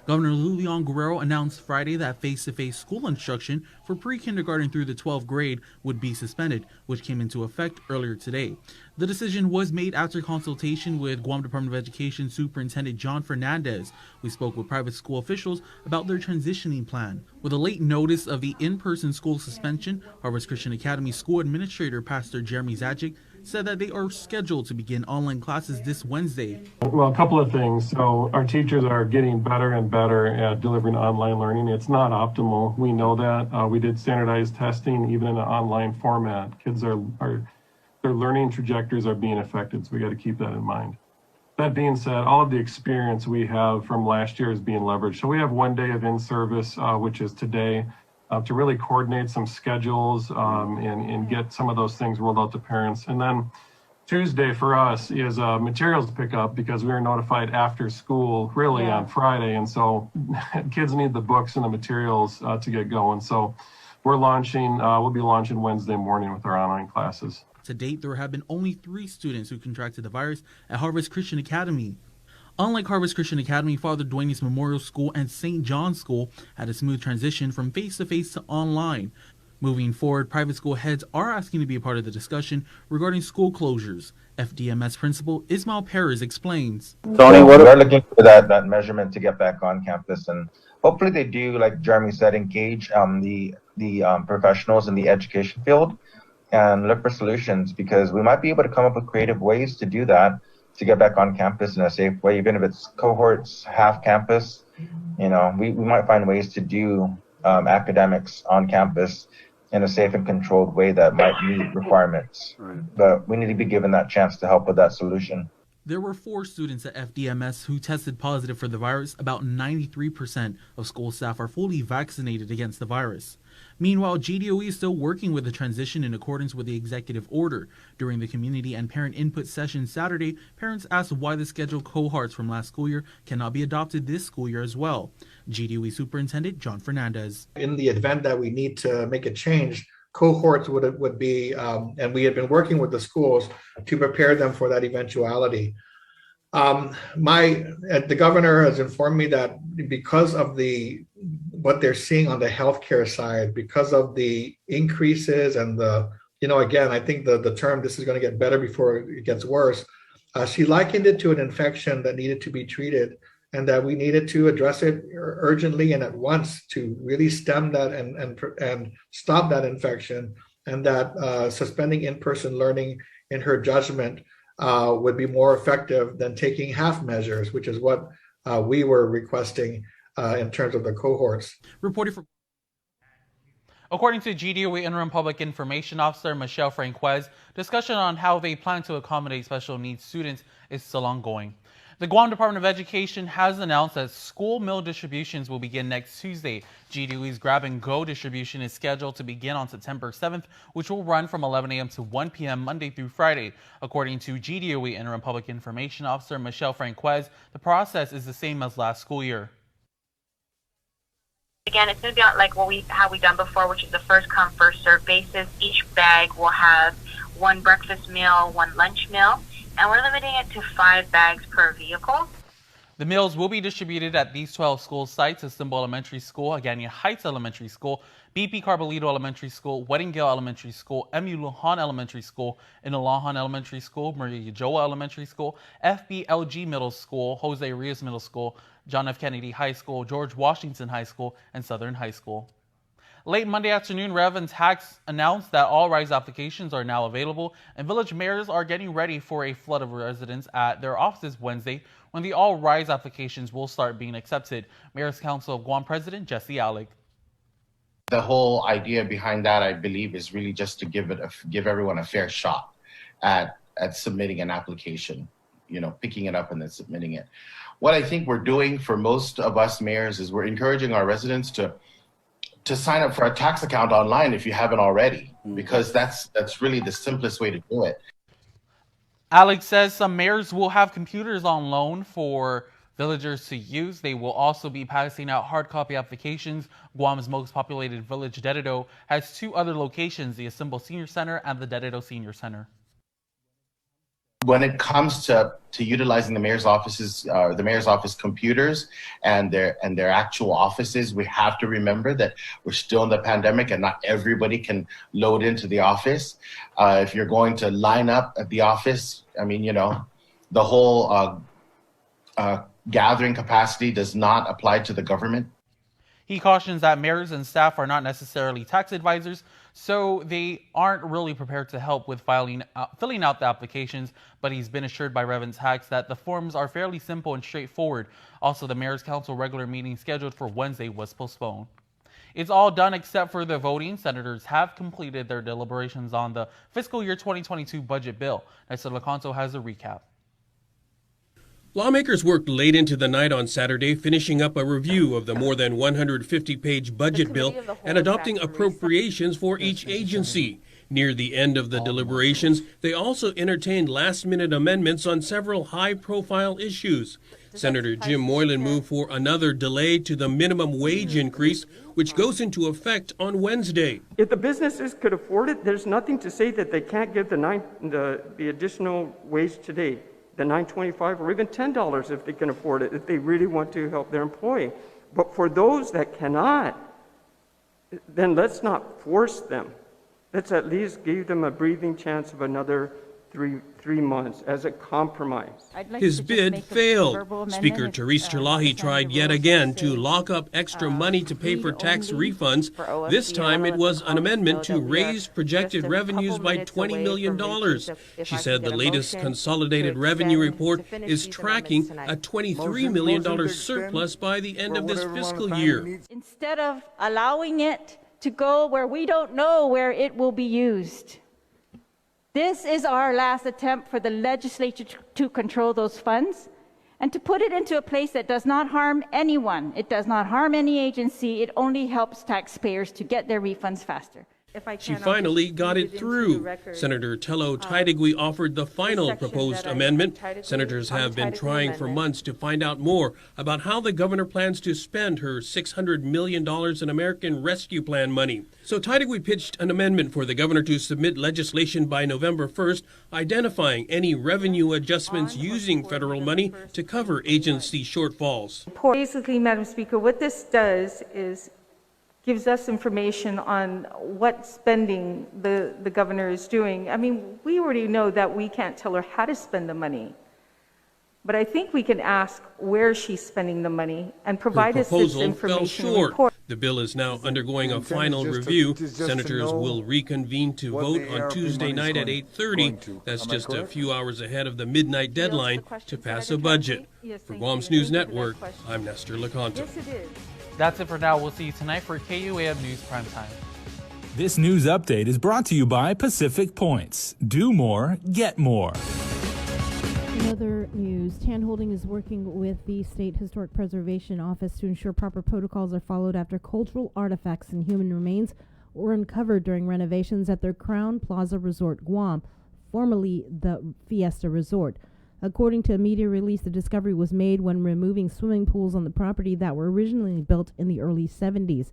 Governor Leon Guerrero announced Friday that face-to-face school instruction for pre-kindergarten through the 12th grade would be suspended, which came into effect earlier today. The decision was made after consultation with Guam Department of Education Superintendent John Fernandez. We spoke with private school officials about their transitioning plan. With a late notice of the in-person school suspension, Harvest Christian Academy School Administrator Pastor Jeremy Zajic said that they are scheduled to begin online classes this Wednesday. Well, a couple of things. So our teachers are getting better and better at delivering online learning. It's not optimal. We know that. We did standardized testing even in an online format. Kids their learning trajectories are being affected, so we got to keep that in mind. That being said, all of the experience we have from last year is being leveraged. So we have 1 day of in-service, which is today, to really coordinate some schedules and get some of those things rolled out to parents. And then Tuesday for us is materials pickup because we were notified after school really on Friday. And so kids need the books and the materials to get going. So we'll be launching Wednesday morning with our online classes. To date, there have been only 3 students who contracted the virus at Harvest Christian Academy. Unlike Harvest Christian Academy, Father Duenas Memorial School and St. John's School had a smooth transition from face-to-face to online. Moving forward, private school heads are asking to be a part of the discussion regarding school closures. FDMS Principal Ismail Perez explains. Tony, we're looking for that measurement to get back on campus, and hopefully they do, like Jeremy said, engage the professionals in the education field and look for solutions, because we might be able to come up with creative ways to do that, to get back on campus in a safe way, even if it's cohorts, half campus. We might find ways to do academics on campus in a safe and controlled way that might meet requirements. But we need to be given that chance to help with that solution. There were 4 students at FDMS who tested positive for the virus. About 93% of school staff are fully vaccinated against the virus. Meanwhile, GDOE is still working with the transition in accordance with the executive order. During the community and parent input session Saturday, parents asked why the scheduled cohorts from last school year cannot be adopted this school year as well. GDOE Superintendent John Fernandez. In the event that we need to make a change, cohorts would be, and we had been working with the schools to prepare them for that eventuality. The governor has informed me that because of what they're seeing on the healthcare side, because of the increases and again, I think the term "this is going to get better before it gets worse," she likened it to an infection that needed to be treated, and that we needed to address it urgently and at once to really stem that and stop that infection, and that suspending in-person learning, in her judgment, would be more effective than taking half measures, which is what we were requesting in terms of the cohorts. According to GDOE Interim Public Information Officer Michelle Franquez, discussion on how they plan to accommodate special needs students is still ongoing. The Guam Department of Education has announced that school meal distributions will begin next Tuesday. GDOE's Grab and Go distribution is scheduled to begin on September 7th, which will run from 11 a.m. to 1 p.m. Monday through Friday. According to GDOE Interim Public Information Officer Michelle Franquez, the process is the same as last school year. Again, it's going to be on like how we done before, which is the first come, first served basis. Each bag will have one breakfast meal, one lunch meal, and we're limiting it to 5 bags per vehicle. The meals will be distributed at these 12 school sites: Estimbo Elementary School, Agania Heights Elementary School, BP Carbolito Elementary School, Weddingale Elementary School, MU Lujan Elementary School, Inalahan Elementary School, Maria Joa Elementary School, FBLG Middle School, Jose Rios Middle School, John F. Kennedy High School, George Washington High School, and Southern High School. Late Monday afternoon, Rev and Tax announced that all RISE applications are now available, and village mayors are getting ready for a flood of residents at their offices Wednesday, when the all RISE applications will start being accepted. Mayor's Council of Guam President Jesse Alec. The whole idea behind that, I believe, is really just to give everyone a fair shot at submitting an application, picking it up and then submitting it. What I think we're doing for most of us mayors is we're encouraging our residents to sign up for a tax account online if you haven't already, because that's really the simplest way to do it. Alex says some mayors will have computers on loan for villagers to use. They will also be passing out hard copy applications. Guam's most populated village, Dededo, has 2 other locations: the Estimbo Senior Center and the Dededo Senior Center. When it comes to utilizing the mayor's offices, the mayor's office computers and their actual offices, we have to remember that we're still in the pandemic and not everybody can load into the office. If you're going to line up at the office, the whole gathering capacity does not apply to the government. He cautions that mayors and staff are not necessarily tax advisors, so they aren't really prepared to help with filling out the applications, but he's been assured by Reverend Tax that the forms are fairly simple and straightforward. Also, the Mayor's Council regular meeting scheduled for Wednesday was postponed. It's all done except for the voting. Senators have completed their deliberations on the fiscal year 2022 budget bill. Nestor Lacanto has a recap. Lawmakers worked late into the night on Saturday, finishing up a review of the more than 150-page budget bill and adopting appropriations for each agency. Near the end of the deliberations, they also entertained last-minute amendments on several high-profile issues. Senator Jim Moylan moved for another delay to the minimum wage increase, which goes into effect on Wednesday. If the businesses could afford it, there's nothing to say that they can't give the additional wage today. The $9.25 or even $10 if they can afford it, if they really want to help their employee. But for those that cannot, then let's not force them. Let's at least give them a breathing chance of another three months as a compromise. His bid failed. Speaker Therese Terlahi tried yet again to lock up extra money to pay for tax refunds. This time it was an amendment to raise projected revenues by $20 million. She said the latest consolidated revenue report is tracking a $23 million surplus by the end of this fiscal year. Instead of allowing it to go where we don't know where it will be used. This is our last attempt for the legislature to control those funds, and to put it into a place that does not harm anyone. It does not harm any agency. It only helps taxpayers to get their refunds faster. She finally got it through. Senator Tello Taitigui offered the final proposed amendment. Senators have been trying for months to find out more about how the governor plans to spend her $600 million in American Rescue Plan money. So Taitigui pitched an amendment for the governor to submit legislation by November 1st, identifying any revenue adjustments using federal money to cover agency shortfalls. Basically, Madam Speaker, what this does is gives us information on what spending the governor is doing. I mean, we already know that we can't tell her how to spend the money, but I think we can ask where she's spending the money and provide us this information. Fell short. The bill is now undergoing a final review. Senators will reconvene to vote on Tuesday night at 8:30. That's just a few hours ahead of the midnight deadline to pass a budget. For Guam's News Network, I'm Nestor Leconte. Yes, it is. That's it for now. We'll see you tonight for KUAM News Primetime. This news update is brought to you by Pacific Points. Do more, get more. In other news, TAN Holding is working with the State Historic Preservation Office to ensure proper protocols are followed after cultural artifacts and human remains were uncovered during renovations at their Crown Plaza Resort Guam, formerly the Fiesta Resort. According to a media release, the discovery was made when removing swimming pools on the property that were originally built in the early 70s.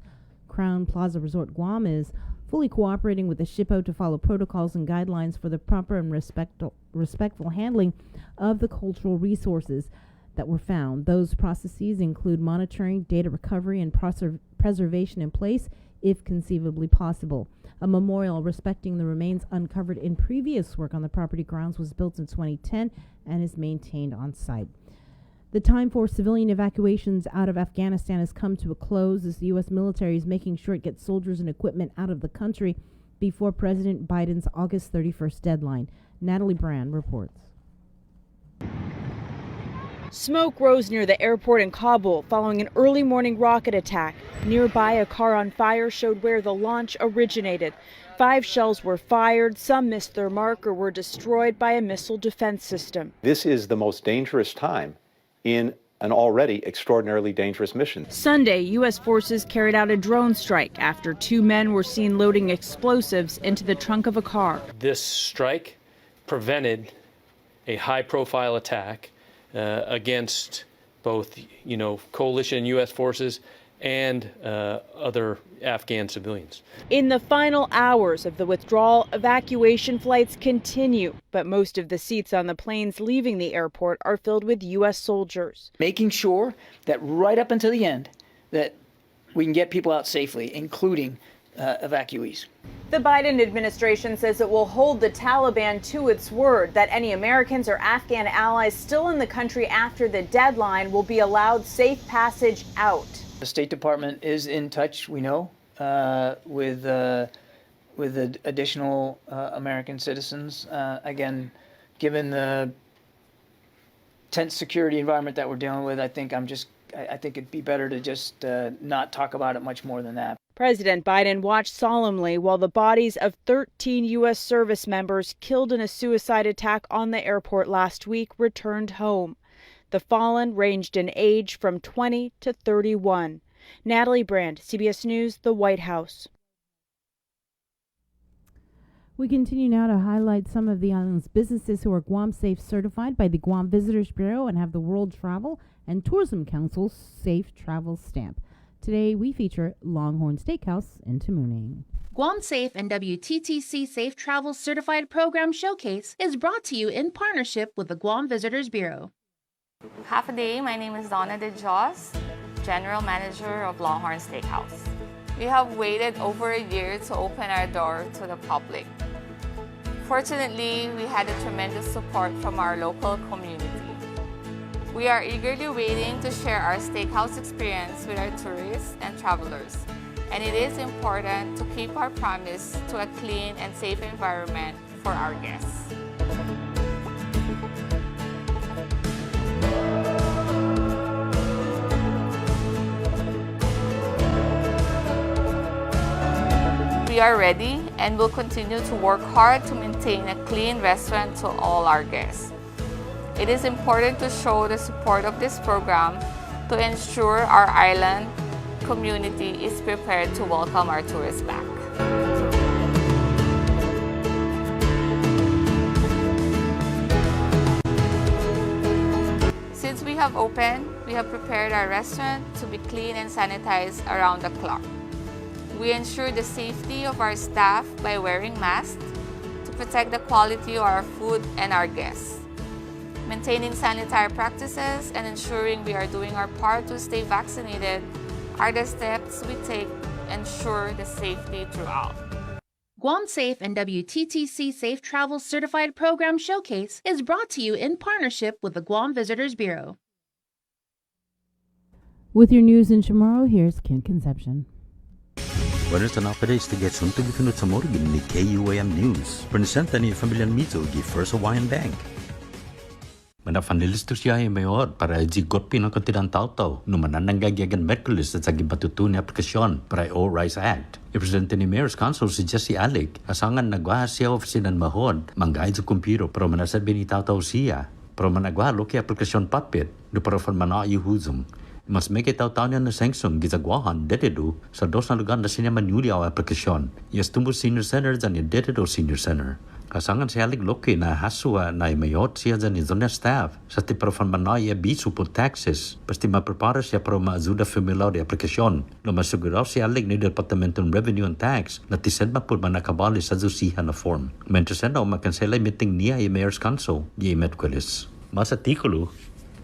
Crown Plaza Resort Guam is fully cooperating with the SHPO to follow protocols and guidelines for the proper and respectful handling of the cultural resources that were found. Those processes include monitoring, data recovery, and preservation in place if conceivably possible. A memorial respecting the remains uncovered in previous work on the property grounds was built in 2010 and is maintained on site. The time for civilian evacuations out of Afghanistan has come to a close as the U.S. military is making sure it gets soldiers and equipment out of the country before President Biden's August 31st deadline. Natalie Brand reports. Smoke rose near the airport in Kabul following an early morning rocket attack. Nearby, a car on fire showed where the launch originated. 5 shells were fired, some missed their mark or were destroyed by a missile defense system. This is the most dangerous time in an already extraordinarily dangerous mission. Sunday, U.S. forces carried out a drone strike after 2 men were seen loading explosives into the trunk of a car. This strike prevented a high-profile attack against both, coalition U.S. forces and other Afghan civilians. In the final hours of the withdrawal, evacuation flights continue, but most of the seats on the planes leaving the airport are filled with U.S. soldiers. Making sure that right up until the end that we can get people out safely, including evacuees. The Biden administration says it will hold the Taliban to its word that any Americans or Afghan allies still in the country after the deadline will be allowed safe passage out. The State Department is in touch, we know, with additional American citizens. Again, given the tense security environment that we're dealing with, I think it'd be better to just not talk about it much more than that. President Biden watched solemnly while the bodies of 13 U.S. service members killed in a suicide attack on the airport last week returned home. The fallen ranged in age from 20 to 31. Natalie Brand, CBS News, the White House. We continue now to highlight some of the island's businesses who are Guam Safe certified by the Guam Visitors Bureau and have the World Travel and Tourism Council's Safe Travel stamp. Today we feature Longhorn Steakhouse in Tamuning. Guam Safe and WTTC Safe Travel Certified Program Showcase is brought to you in partnership with the Guam Visitors Bureau. Half a day, my name is Donna De Jos, General Manager of Longhorn Steakhouse. We have waited over a year to open our door to the public. Fortunately, we had a tremendous support from our local community. We are eagerly waiting to share our steakhouse experience with our tourists and travelers. And it is important to keep our promise to a clean and safe environment for our guests. We are ready and will continue to work hard to maintain a clean restaurant to all our guests. It is important to show the support of this program to ensure our island community is prepared to welcome our tourists back. Since we have opened, we have prepared our restaurant to be clean and sanitized around the clock. We ensure the safety of our staff by wearing masks to protect the quality of our food and our guests. Maintaining sanitary practices and ensuring we are doing our part to stay vaccinated are the steps we take to ensure the safety throughout. Guam Safe and WTTC Safe Travel Certified Program Showcase is brought to you in partnership with the Guam Visitors Bureau. With your news in Chamorro, here's Ken Conception. Buenos updates to get some to gifinut sa morgan ni KUAM News. Presenta ni Familian Mizo gi First Hawaiian Bank. Manafanilis to siya ay mayor para jigot pinakatidan tao-tao numanan ng gagyagan Merkulis at sa gibatutu ni aplikasyon para O-Rise Act. Ipresente ni Mayor's Council si Jesse Alec, asangan nagwahas siya ofisinan mahod, manggay sa kumpiro pero manasabi ni tao-tao siya. Pero managwahalo kay aplikasyon papit, do para fan manayuhuzum. Mas may kitaw-taw niya na sengsong gizagwahan dededo sa dos na lugar na siya manuli ang aplikasyon. Yes, tumbo Senior Center dyan yung dededo Senior Center. Kasangan siya loki na hasua na imayot siya dyan yung staff sa tiparofan manay bisu po taxes. Pasti maprepara siya para maazuda familiar di aplikasyon. No masuguraw siya ni Departamento ng Revenue and Tax na tisend ma po manakabali sa zusihan na form. Mentosan na makansela meeting niya yung Mayor's Council di Metquelis. Mas artikulo,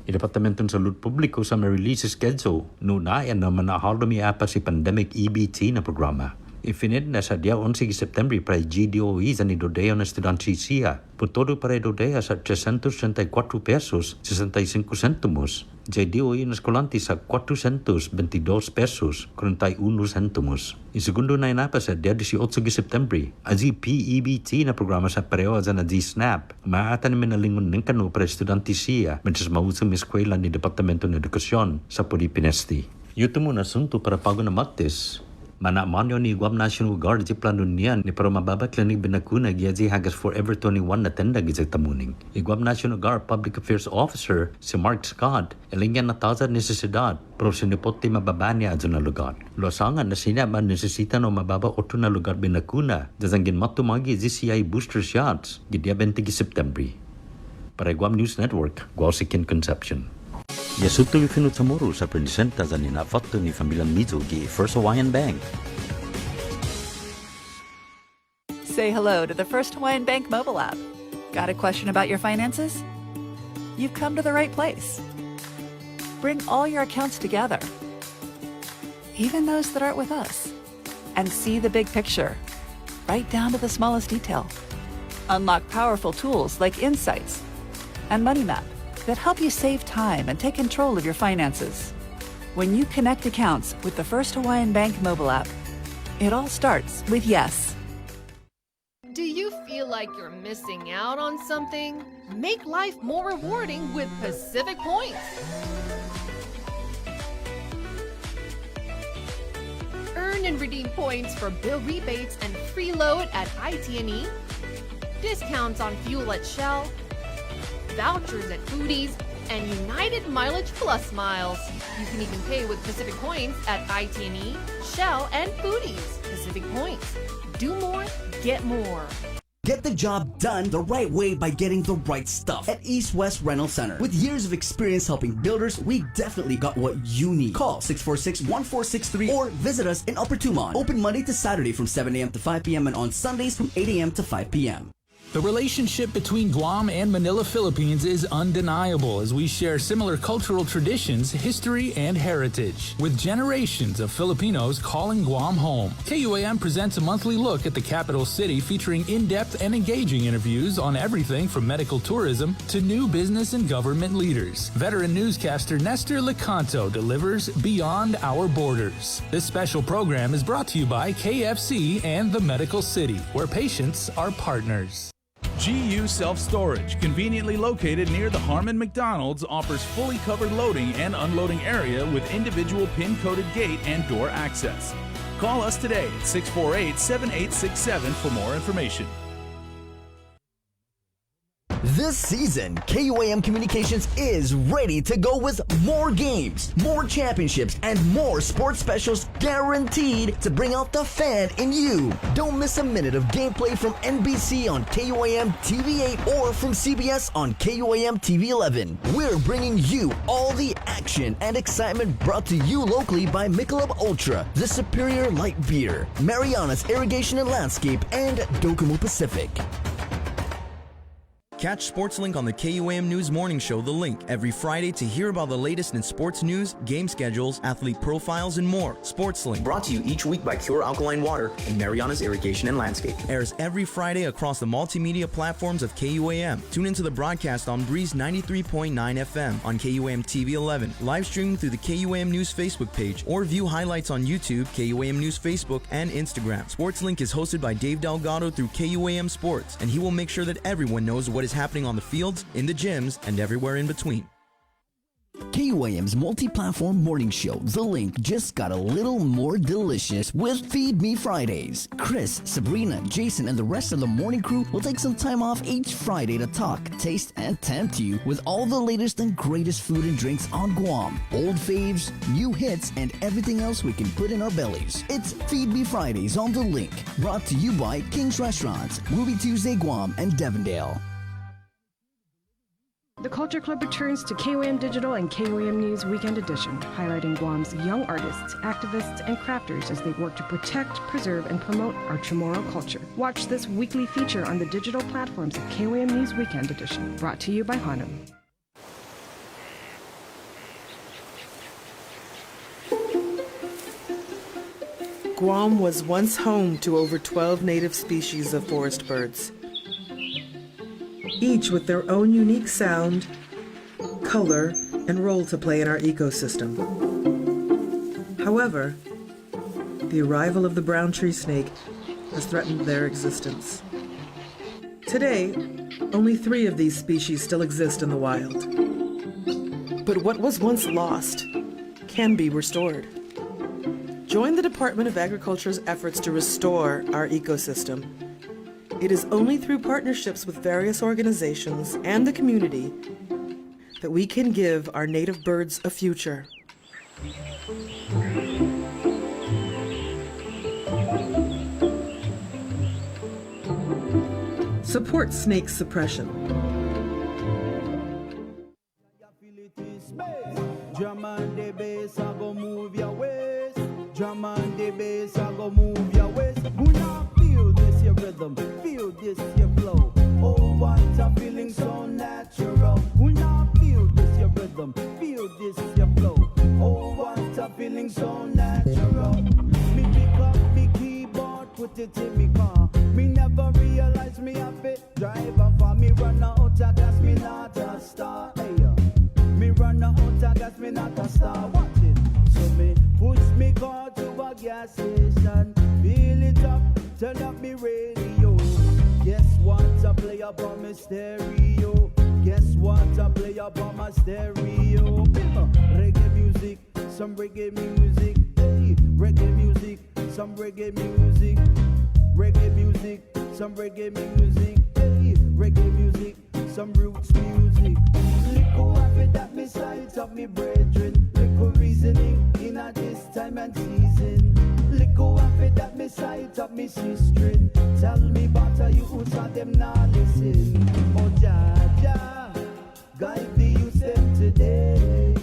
Departamento ng Salud Publiko sa ma-release schedule nunayan na manahalo mi apa si pandemic EBT na programa. Ifinid na sa dia 11 September para GDOE sa ni Dodeo na estudanti siya. Putodo para Dodeo sa 334 pesos 65 centimos. GDOE na eskolante sa 422 pesos 41 centimos. Segundo na inapa sa dia 18 September, azi PEBT na programa sa pareho na G-SNAP. Maatan namin na lingon ng kano para estudanti siya mentas mausang eskwela ni Departamento ng Edukasyon sa Pudipinesti. Yuto mo na sunto para pago na Martes. Manamanyo ni Guam National Guard di plano niyan ni para mababa klinik binakuna giyaji hagas Forever 21 na tenda gizag tamuning. Guam National Guard Public Affairs Officer si Mark Scott elingyan na tazad necesidad pero sinipoti mababa niya adyo na lugar. Losangan na siya man nesesita no mababa 8 na lugar binakuna jazangin matumagi GCI booster shots gidya 20 September. Para Guam News Network, Guam si Ken Conception. Yasuto gifinut sa moro sa presenta sa ninafatto ni Familian Mizo gi First Hawaiian Bank. Say hello to the First Hawaiian Bank mobile app. Got a question about your finances? You've come to the right place. Bring all your accounts together, even those that aren't with us, and see the big picture, right down to the smallest detail. Unlock powerful tools like Insights and Money Map that help you save time and take control of your finances. When you connect accounts with the First Hawaiian Bank mobile app, it all starts with yes. Do you feel like you're missing out on something? Make life more rewarding with Pacific Points. Earn and redeem points for bill rebates and free load at IT&E, discounts on fuel at Shell, vouchers at Foodies, and United Mileage Plus miles. You can even pay with Pacific Points at IT&E, Shell, and Foodies. Pacific Points. Do more, get more. Get the job done the right way by getting the right stuff at East West Rental Center. With years of experience helping builders, we definitely got what you need. Call 646-1463 or visit us in Upper Tumon. Open Monday to Saturday from 7 a.m. to 5 p.m. and on Sundays from 8 a.m. to 5 p.m. The relationship between Guam and Manila, Philippines is undeniable as we share similar cultural traditions, history, and heritage. With generations of Filipinos calling Guam home, KUAM presents a monthly look at the capital city featuring in-depth and engaging interviews on everything from medical tourism to new business and government leaders. Veteran newscaster Nestor Lecanto delivers Beyond Our Borders. This special program is brought to you by KFC and the Medical City, where patients are partners. GU Self-Storage, conveniently located near the Harmon McDonald's, offers fully covered loading and unloading area with individual pin-coded gate and door access. Call us today at 648-7867 for more information. This season, KUAM Communications is ready to go with more games, more championships, and more sports specials guaranteed to bring out the fan in you. Don't miss a minute of gameplay from NBC on KUAM TV8 or from CBS on KUAM TV11. We're bringing you all the action and excitement brought to you locally by Michelob Ultra, the superior light beer, Mariana's Irrigation and Landscape, and Docomo Pacific. Catch SportsLink on the KUAM News Morning Show, The Link, every Friday to hear about the latest in sports news, game schedules, athlete profiles, and more. SportsLink, brought to you each week by Cure Alkaline Water and Mariana's Irrigation and Landscape, airs every Friday across the multimedia platforms of KUAM. Tune into the broadcast on Breeze 93.9 FM on KUAM TV 11, live streaming through the KUAM News Facebook page, or view highlights on YouTube, KUAM News Facebook, and Instagram. SportsLink is hosted by Dave Delgado through KUAM Sports, and he will make sure that everyone knows what is happening on the fields, in the gyms, and everywhere in between. KUAM's multi-platform morning show, The Link, just got a little more delicious with Feed Me Fridays. Chris, Sabrina, Jason, and the rest of the morning crew will take some time off each Friday to talk, taste, and tempt you with all the latest and greatest food and drinks on Guam. Old faves, new hits, and everything else we can put in our bellies. It's Feed Me Fridays on The Link, brought to you by King's Restaurants, Ruby Tuesday Guam, and Devondale. The Culture Club returns to KUAM Digital and KUAM News Weekend Edition, highlighting Guam's young artists, activists, and crafters as they work to protect, preserve, and promote our Chamorro culture. Watch this weekly feature on the digital platforms of KUAM News Weekend Edition, brought to you by Hanum. Guam was once home to over 12 native species of forest birds, each with their own unique sound, color, and role to play in our ecosystem. However, the arrival of the brown tree snake has threatened their existence. Today, only 3 of these species still exist in the wild. But what was once lost can be restored. Join the Department of Agriculture's efforts to restore our ecosystem. It is only through partnerships with various organizations and the community that we can give our native birds a future. Support snake suppression. Drum on the bass, I go move your waist. Drum on the bass, I go move your waist. Who now feel this your rhythm? Feel this your flow. Oh, what a feeling so natural. Who now feel this your rhythm? Feel this your flow. Oh, what a feeling so natural. Me pick up me keyboard, put it in me car. Me never realize me a bit driver for me run out of gas, me not a star. Hey, me run out of gas, me not a star. Watch it. So me push me car to a gas station. Feel it up, turn up me radio. Guess what? I play up on my stereo. Guess what? I play up on my stereo. Reggae music, some reggae music. Hey, reggae music, some reggae music. Reggae music, some reggae music. Hey, reggae music, some roots music. Little happy that me sight up me brethren. Little reasoning in a this time and season. Little happy that me sight up me sister. Tell me about a youth and them not listen. Oh Jah, guide the youth them today.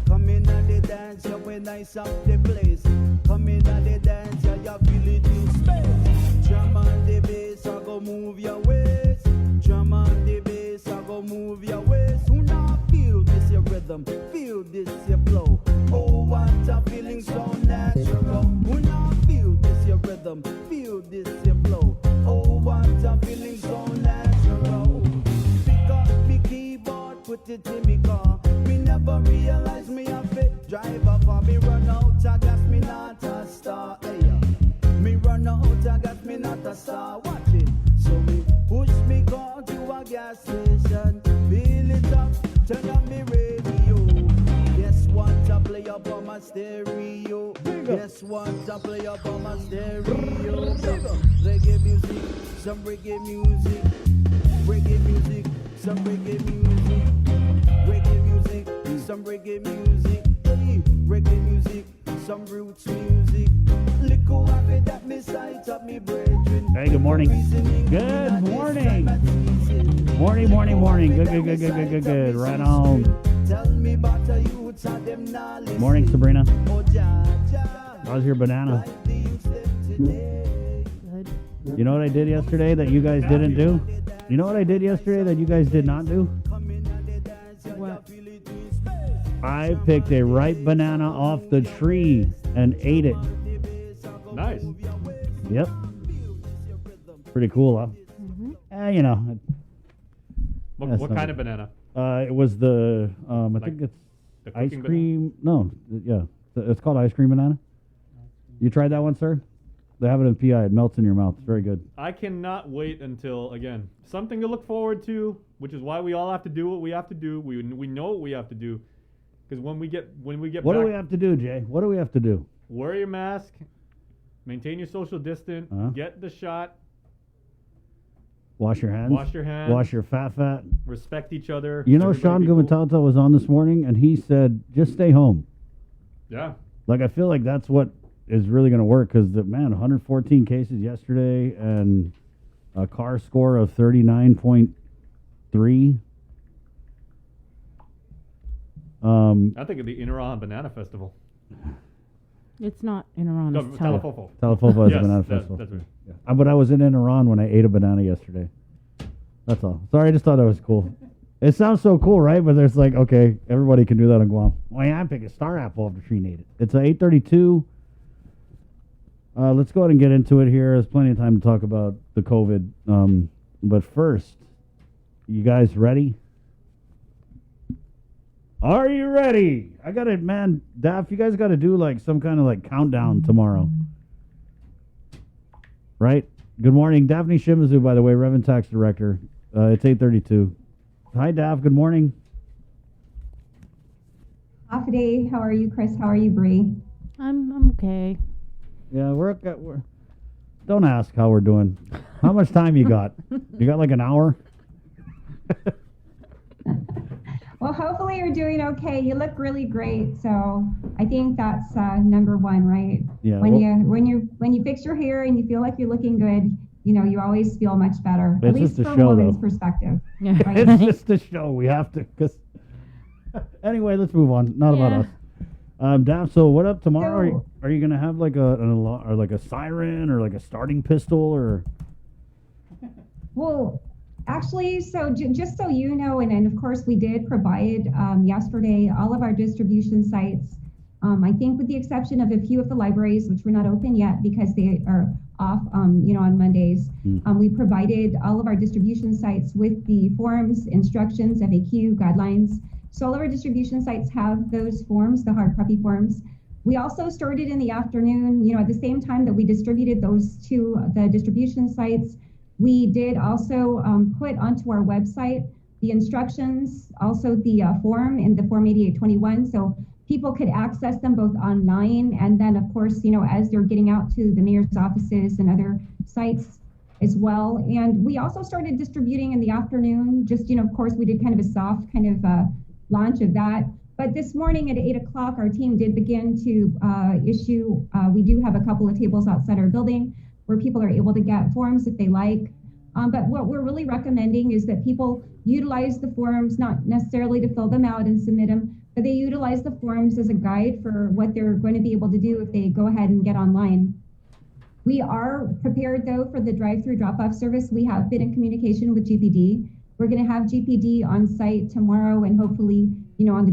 Come in and the dance, you when nice up the place. Come in and the dance, you feel it in space. Drum on the bass, I go move your waist. Drum on the bass, I go move your waist. Who now feel this your rhythm? Feel this your flow. Oh, what a feeling so natural. Who now feel this your rhythm? Feel this your flow. Oh, what a feeling so natural. Pick up me keyboard, put it in me car. Me never realize me a fit driver for me run out of gas, me not a star. Hey, me run out of gas, me not a star. Watch it. So me push me car to a gas station. Feel it up, turn up me radio. Guess what? I play up on my stereo. Guess what? I play up on my stereo. Reggae music, some reggae music. Reggae music, some reggae music. Reggae music, some reggae music. Hey, reggae music, some roots music. Liquor happy that me sight up me brethren. Hey, good morning. Good morning. Morning. Good. Right on. Tell me about the youths of them now listen. Morning, Sabrina. Oh, Jaja. How's your banana? Good. You know what I did yesterday that you guys didn't do? You know what I did yesterday that you guys did not do? What? I picked a ripe banana off the tree and ate it. Nice. Yep. Pretty cool, huh? You know. What kind of banana? It was the, I think it's the ice cooking cream. No, yeah. It's called ice cream banana. You tried that one, sir? They have it in PI. It melts in your mouth. It's very good. I cannot wait until, again, something to look forward to, which is why we all have to do what we have to do. We know what we have to do. Because when we get What back, do we have to do, Jay? What do we have to do? wear your mask, maintain your social distance, get the shot, Wash your hands. Wash your hands. Wash your fat. respect each other. You know, Everybody Sean be cool. Gumatata was on this morning, and he said, just stay home. Yeah. Like, I feel like that's what is really going to work, because, 114 cases yesterday, and a CAR score of 39.3. I think of the Inaran Banana Festival. It's not in Iran. No, It's Talafofo. Talafofo is Yes, a banana that- festival. that's right. Yeah. But I was in Iran when I ate a banana yesterday. That's all. Sorry, I just thought that was cool. It sounds so cool, right? But there's like, okay, everybody can do that on Guam. Well, yeah, I picked a star apple off the tree and ate it. It's 8:32. Let's go ahead and get into it here. There's plenty of time to talk about the COVID. But first, you guys ready? Are you ready? I got it, man. Daff, you guys got to do like some kind of like countdown tomorrow. Right? Good morning. Daphne Shimazu, by the way, Reverend Tax Director. It's 8:32. Hi, Daff. Good morning. Half a day. How are you, Chris? How are you, Bree? I'm okay. Yeah, we're don't ask how we're doing. How much time you got? You got like an hour? Well, hopefully you're doing okay. You look really great, so I think that's number one, right? Yeah, When well- you fix your hair and you feel like you're looking good, you always feel much better. At It's least just a from a show, woman's though. perspective. It's just a show. We have to. Cause anyway, let's move on. Not about us. Daff, so what up tomorrow? Are you gonna have like an alarm or like a siren or like a starting pistol or? Well, actually, so just so you know, and of course we did provide yesterday all of our distribution sites. I think with the exception of a few of the libraries, which were not open yet because they are off, on Mondays. We provided all of our distribution sites with the forms, instructions, FAQ, guidelines. So all of our distribution sites have those forms, the hard copy forms. We also started in the afternoon, at the same time that we distributed those to the distribution sites. We did also put onto our website the instructions, also the form in the Form 8821, so people could access them both online and then, of course, as they're getting out to the mayor's offices and other sites as well. And we also started distributing in the afternoon, just, of course, we did kind of a soft kind of launch of that. But this morning at 8 o'clock, our team did begin to issue, we do have a couple of tables outside our building where people are able to get forms if they like. But what we're really recommending is that people utilize the forms, not necessarily to fill them out and submit them, but they utilize the forms as a guide for what they're going to be able to do if they go ahead and get online. We are prepared, though, for the drive-through drop-off service. We have been in communication with GPD. We're going to have GPD on site tomorrow and hopefully, on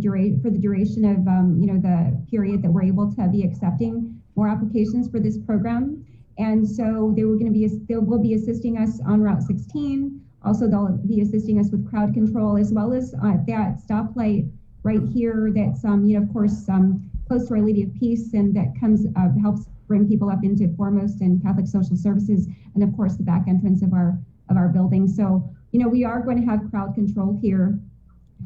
for the duration of, the period that we're able to be accepting more applications for this program. And so they will be assisting us on Route 16. Also, they'll be assisting us with crowd control, as well as that stoplight right here that's, of course, close to Our Lady of Peace, and that comes helps bring people up into Foremost and Catholic Social Services, and of course the back entrance of our building. So, we are going to have crowd control here.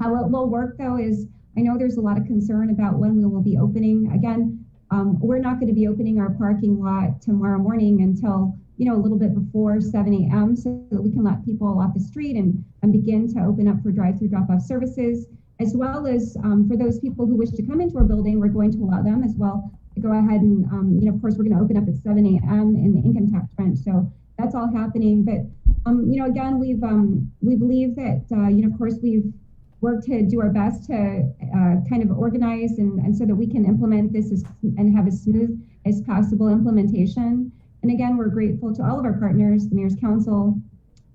How it will work, though, is I know there's a lot of concern about when we will be opening. Again, we're not going to be opening our parking lot tomorrow morning until a little bit before 7 a.m. so that we can let people off the street and begin to open up for drive-through drop-off services, as well as for those people who wish to come into our building, we're going to allow them as well to go ahead and, of course, we're going to open up at 7 a.m. in the income tax branch. So that's all happening. But, again, we believe that, of course, we've worked to do our best to kind of organize and so that we can implement this and have as smooth as possible implementation. And again, we're grateful to all of our partners, the Mayor's Council,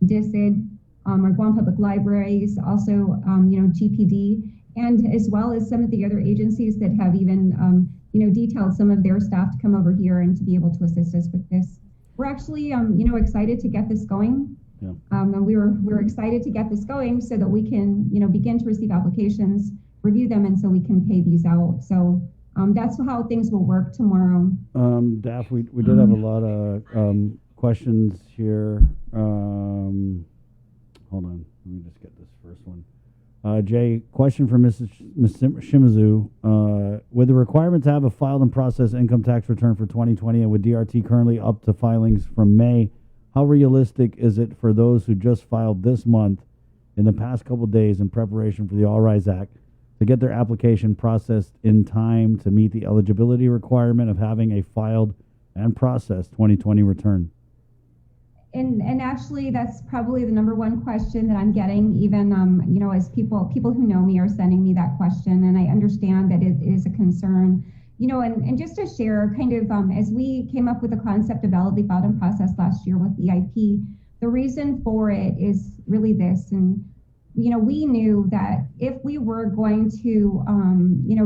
DISID, our Guam Public Libraries, also, GPD, and as well as some of the other agencies that have even, detailed some of their staff to come over here and to be able to assist us with this. We're actually, excited to get this going. Yeah. And we're excited to get this going so that we can, begin to receive applications, review them, and so we can pay these out. So that's how things will work tomorrow. Daph, we did have a lot of questions here. Hold on, let me just get this first one. Jay, question for Ms. Shimizu. With the requirement to have a filed and processed income tax return for 2020 and with DRT currently up to filings from May, how realistic is it for those who just filed this month in the past couple of days in preparation for the All Rise Act to get their application processed in time to meet the eligibility requirement of having a filed and processed 2020 return? And actually, that's probably the number one question that I'm getting, even, as people who know me are sending me that question, and I understand that it is a concern. And just to share, kind of, as we came up with the concept of validly filed and processed last year with EIP, the reason for it is really this. And, we knew that if we were going to,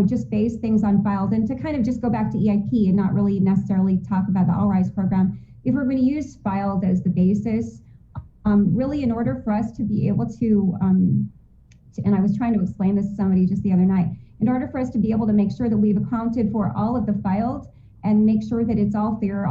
just base things on filed and to kind of just go back to EIP and not really necessarily talk about the All Rise program, if we're going to use filed as the basis, really in order for us to be able to, and I was trying to explain this to somebody just the other night, in order for us to be able to make sure that we've accounted for all of the filed and make sure that it's all fair,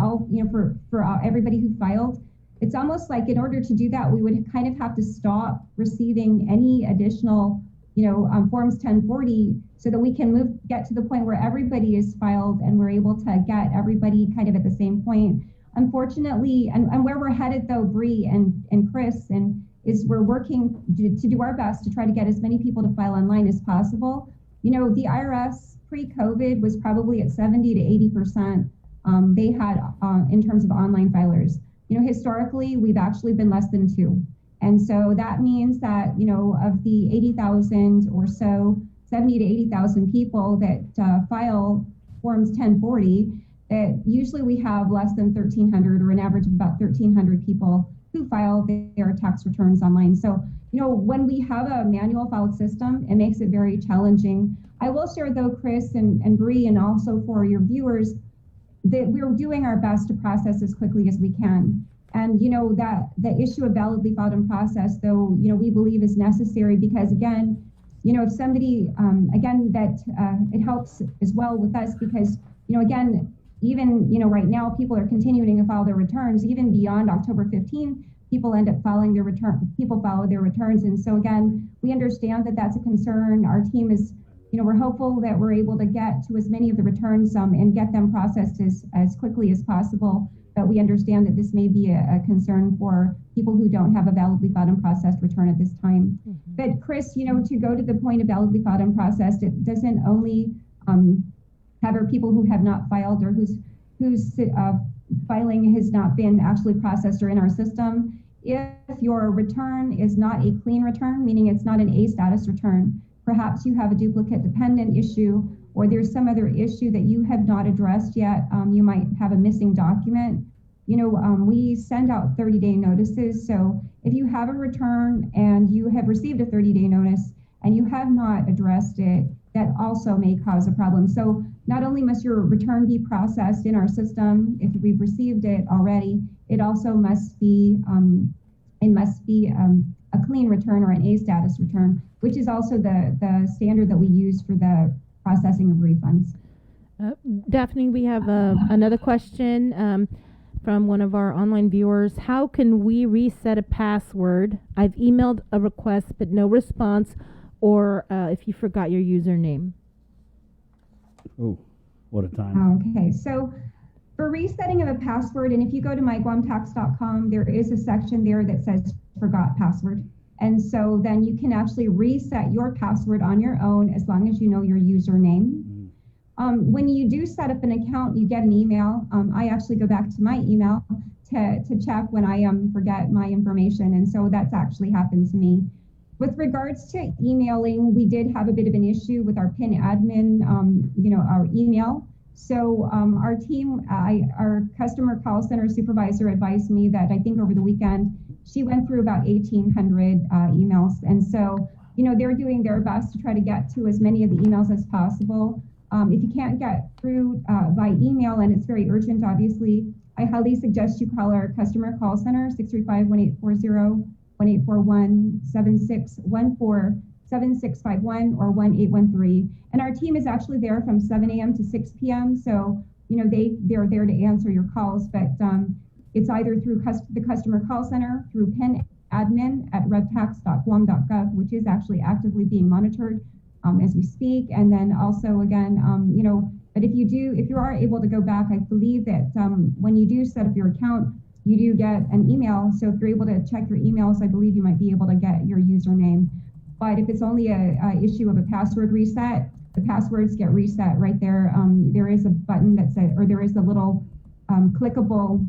for everybody who filed, it's almost like in order to do that, we would kind of have to stop receiving any additional, Forms 1040 so that we can get to the point where everybody is filed and we're able to get everybody kind of at the same point. Unfortunately, and where we're headed though, Bree and Chris, is we're working to do our best to try to get as many people to file online as possible. The IRS pre-COVID was probably at 70 to 80%. They had in terms of online filers. Historically, we've actually been less than 2. And so that means that, of the 80,000 or so, 70 to 80,000 people that file Forms 1040, that usually we have less than 1,300 or an average of about 1,300 people who file their tax returns online. So, when we have a manual filed system, it makes it very challenging. I will share though, Chris and Bree, and also for your viewers, that we're doing our best to process as quickly as we can. And, that the issue of validly filed and processed, though, we believe is necessary because, again, if somebody, it helps as well with us because, again, even, right now, people are continuing to file their returns. Even beyond October 15, people end up filing their return. People follow their returns. And so, again, we understand that that's a concern. Our team is, we're hopeful that we're able to get to as many of the returns and get them processed as quickly as possible. But we understand that this may be a concern for people who don't have a validly filed and processed return at this time. Mm-hmm. But Chris, to go to the point of validly filed and processed, it doesn't only cover people who have not filed or whose filing has not been actually processed or in our system. If your return is not a clean return, meaning it's not an A status return, perhaps you have a duplicate dependent issue, or there's some other issue that you have not addressed yet. You might have a missing document. We send out 30-day notices. So if you have a return and you have received a 30-day notice and you have not addressed it, that also may cause a problem. So not only must your return be processed in our system if we've received it already, it also must be a clean return or an A status return, which is also the standard that we use for the processing of refunds. Daphne, we have another question from one of our online viewers. How can we reset a password? I've emailed a request, but no response, or if you forgot your username. Oh, what a time. Okay, so For resetting of a password, and if you go to myguamtax.com, there is a section there that says forgot password. And so then you can actually reset your password on your own as long as you know your username. When you do set up an account, you get an email. I actually go back to my email to check when I forget my information. And so that's actually happened to me. With regards to emailing, we did have a bit of an issue with our PIN admin, our email. So our team, our customer call center supervisor advised me that I think over the weekend, she went through about 1,800 emails. And so, they're doing their best to try to get to as many of the emails as possible. If you can't get through by email, and it's very urgent, obviously, I highly suggest you call our customer call center, 635-1840, 1-841-7614, 7651 or 1-813. And our team is actually there from 7 a.m. to 6 p.m. So, they're there to answer your calls, but it's either through the customer call center, through PIN admin at revtax.guam.gov, which is actually actively being monitored as we speak. And then also again, but if you are able to go back, I believe that when you do set up your account, you do get an email. So if you're able to check your emails, I believe you might be able to get your username. But if it's only a issue of a password reset, the passwords get reset right there. There is a button that says, or there is a little clickable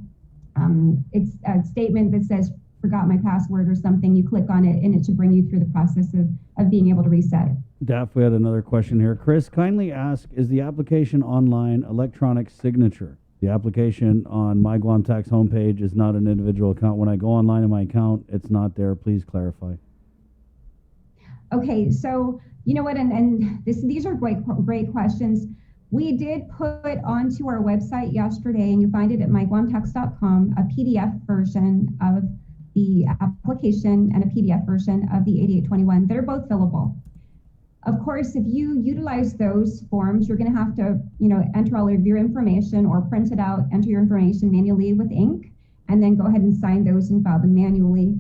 it's a statement that says, forgot my password or something. You click on it and it should bring you through the process of being able to reset it. Daff, we had another question here. Chris, kindly ask, is the application online electronic signature? The application on My Guam Tax homepage is not an individual account. When I go online in my account, it's not there. Please clarify. Okay, so you know what, and these are great questions. We did put onto our website yesterday, and you find it at myguamtax.com, a PDF version of the application and a PDF version of the 8821. They're both fillable. Of course, if you utilize those forms, you're going to have to, enter all of your information or print it out, enter your information manually with ink, and then go ahead and sign those and file them manually.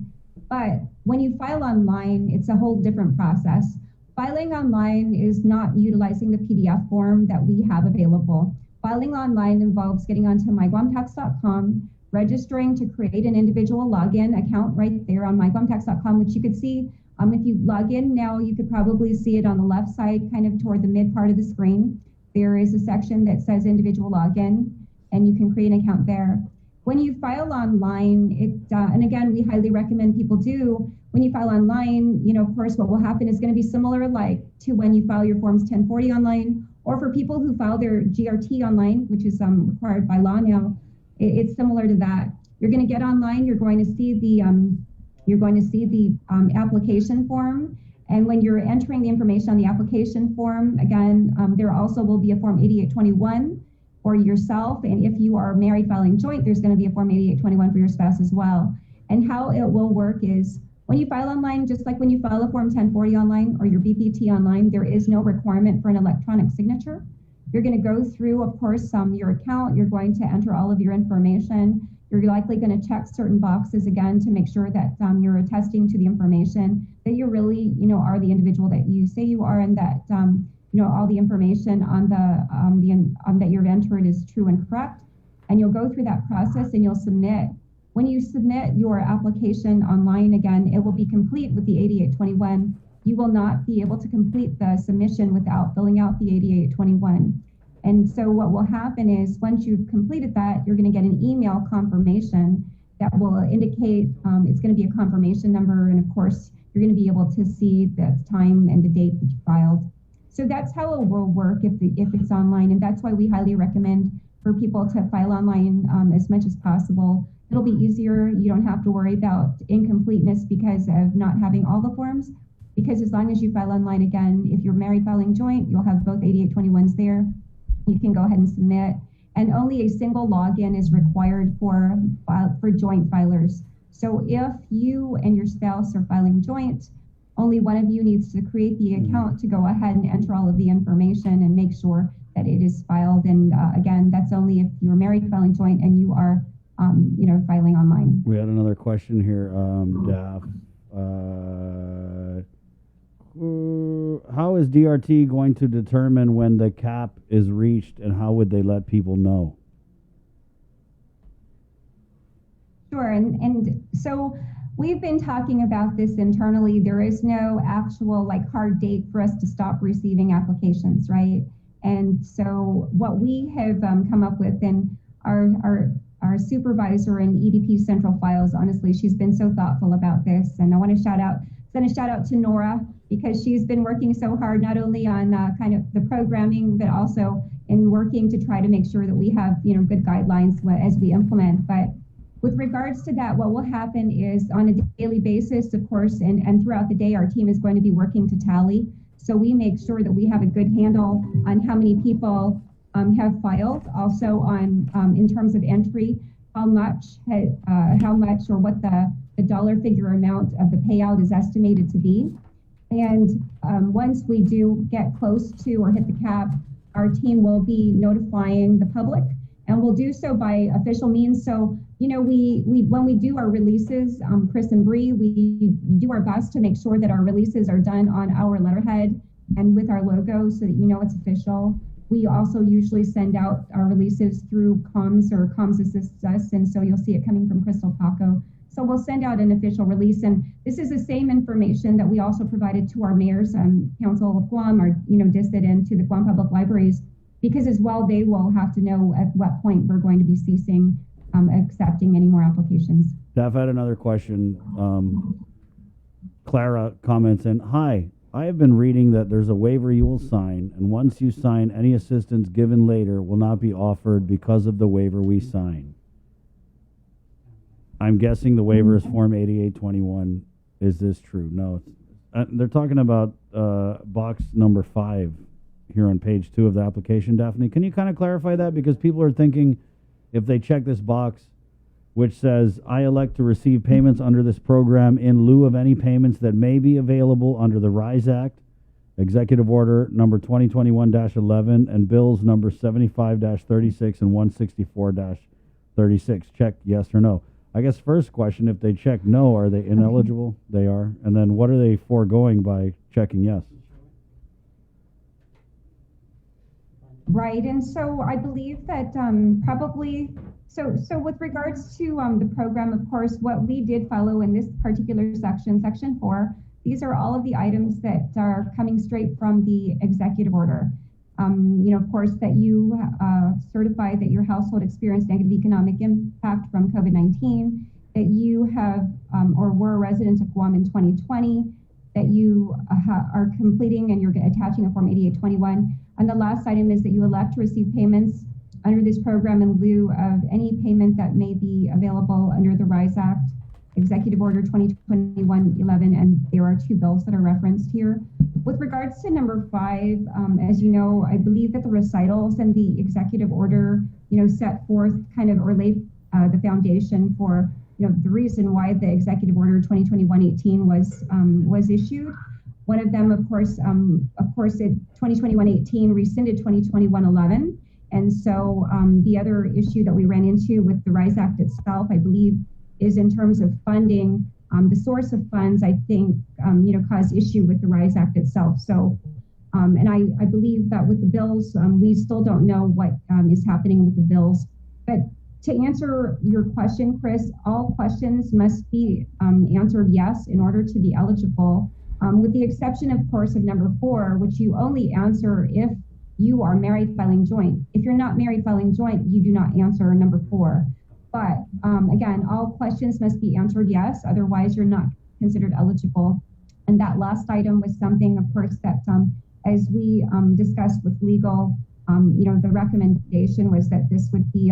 But when you file online, it's a whole different process. Filing online is not utilizing the PDF form that we have available. Filing online involves getting onto myguamtax.com, registering to create an individual login account right there on myguamtax.com, which you could see. If you log in now, you could probably see it on the left side, kind of toward the mid part of the screen. There is a section that says individual login, and you can create an account there. When you file online, and again, we highly recommend people do, when you file online, of course, what will happen is going to be similar to when you file your Forms 1040 online, or for people who file their GRT online, which is required by law now, it's similar to that. You're going to get online, you're going to see the application form. And when you're entering the information on the application form, again, there also will be a Form 8821 for yourself. And if you are married filing joint, there's going to be a Form 8821 for your spouse as well. And how it will work is when you file online, just like when you file a Form 1040 online or your BPT online, there is no requirement for an electronic signature. You're going to go through, of course, your account. You're going to enter all of your information. You're likely going to check certain boxes again to make sure that you're attesting to the information, that you really, are the individual that you say you are, and that all the information on that you've entered is true and correct. And you'll go through that process and you'll submit. When you submit your application online, again, it will be complete with the 8821. You will not be able to complete the submission without filling out the 8821. And so what will happen is once you've completed that, you're going to get an email confirmation that will indicate it's going to be a confirmation number. And of course, you're going to be able to see the time and the date that you filed. So that's how it will work if it's online. And that's why we highly recommend for people to file online as much as possible. It'll be easier. You don't have to worry about incompleteness because of not having all the forms. Because as long as you file online, again, if you're married filing joint, you'll have both 8821s there. You can go ahead and submit. And only a single login is required for joint filers. So if you and your spouse are filing joint, only one of you needs to create the account to go ahead and enter all of the information and make sure that it is filed. And again, that's only if you're married filing joint and you are, filing online. We had another question here, Daff. How is DRT going to determine when the cap is reached, and how would they let people know? Sure, and so we've been talking about this internally. There is no actual like hard date for us to stop receiving applications, right? And so what we have come up with, and our supervisor in EDP Central Files, honestly, she's been so thoughtful about this, and I want to send a shout out to Nora, because she's been working so hard, not only on kind of the programming, but also in working to try to make sure that we have, good guidelines as we implement. But with regards to that, what will happen is on a daily basis, of course, and throughout the day, our team is going to be working to tally. So we make sure that we have a good handle on how many people have filed, also on in terms of entry, how much or what the dollar figure amount of the payout is estimated to be. And once we do get close to or hit the cap, our team will be notifying the public, and we'll do so by official means. So, we when we do our releases, Chris and Bree, we do our best to make sure that our releases are done on our letterhead and with our logo so that it's official. We also usually send out our releases through comms, or comms assists us, and so you'll see it coming from Crystal Paco. So we'll send out an official release, and this is the same information that we also provided to our mayors, Council of Guam, our DISIT, and to the Guam Public Libraries, because as well they will have to know at what point we're going to be ceasing accepting any more applications. Steph had another question. Clara comments in, hi, I have been reading that there's a waiver you will sign, and once you sign, any assistance given later will not be offered because of the waiver we sign. I'm guessing the waiver is Form 8821. Is this true? No. They're talking about box number 5 here on page 2 of the application, Daphne. Can you kind of clarify that? Because people are thinking if they check this box, which says, I elect to receive payments under this program in lieu of any payments that may be available under the RISE Act, Executive Order number 2021-11, and bills number 75-36 and 164-36. Check yes or no. I guess first question, if they check no, are they ineligible? They are. And then what are they foregoing by checking yes? Right, and so I believe that probably, so with regards to the program, of course, what we did follow in this particular section, Section 4, these are all of the items that are coming straight from the executive order. Of course, that you certify that your household experienced negative economic impact from COVID-19, that you have or were a resident of Guam in 2020, that you are completing and you're attaching a Form 8821. And the last item is that you elect to receive payments under this program in lieu of any payment that may be available under the RISE Act, Executive Order 2021-11, and there are 2 bills that are referenced here. With regards to number 5, as you know, I believe that the recitals and the executive order, set forth kind of or lay the foundation for, the reason why the Executive Order 2021-18 was issued. One of them, of course, 2021-18 rescinded 2021-11. And so the other issue that we ran into with the RISE Act itself, I believe, is in terms of funding. The source of funds, I think, caused issue with the RISE Act itself. So, and I believe that with the bills, we still don't know what is happening with the bills. But to answer your question, Chris, all questions must be answered yes in order to be eligible, with the exception, of course, of number 4, which you only answer if you are married filing joint. If you're not married filing joint, you do not answer number 4. But again, all questions must be answered yes, otherwise you're not considered eligible. And that last item was something, of course, that as we discussed with legal, the recommendation was that this would be,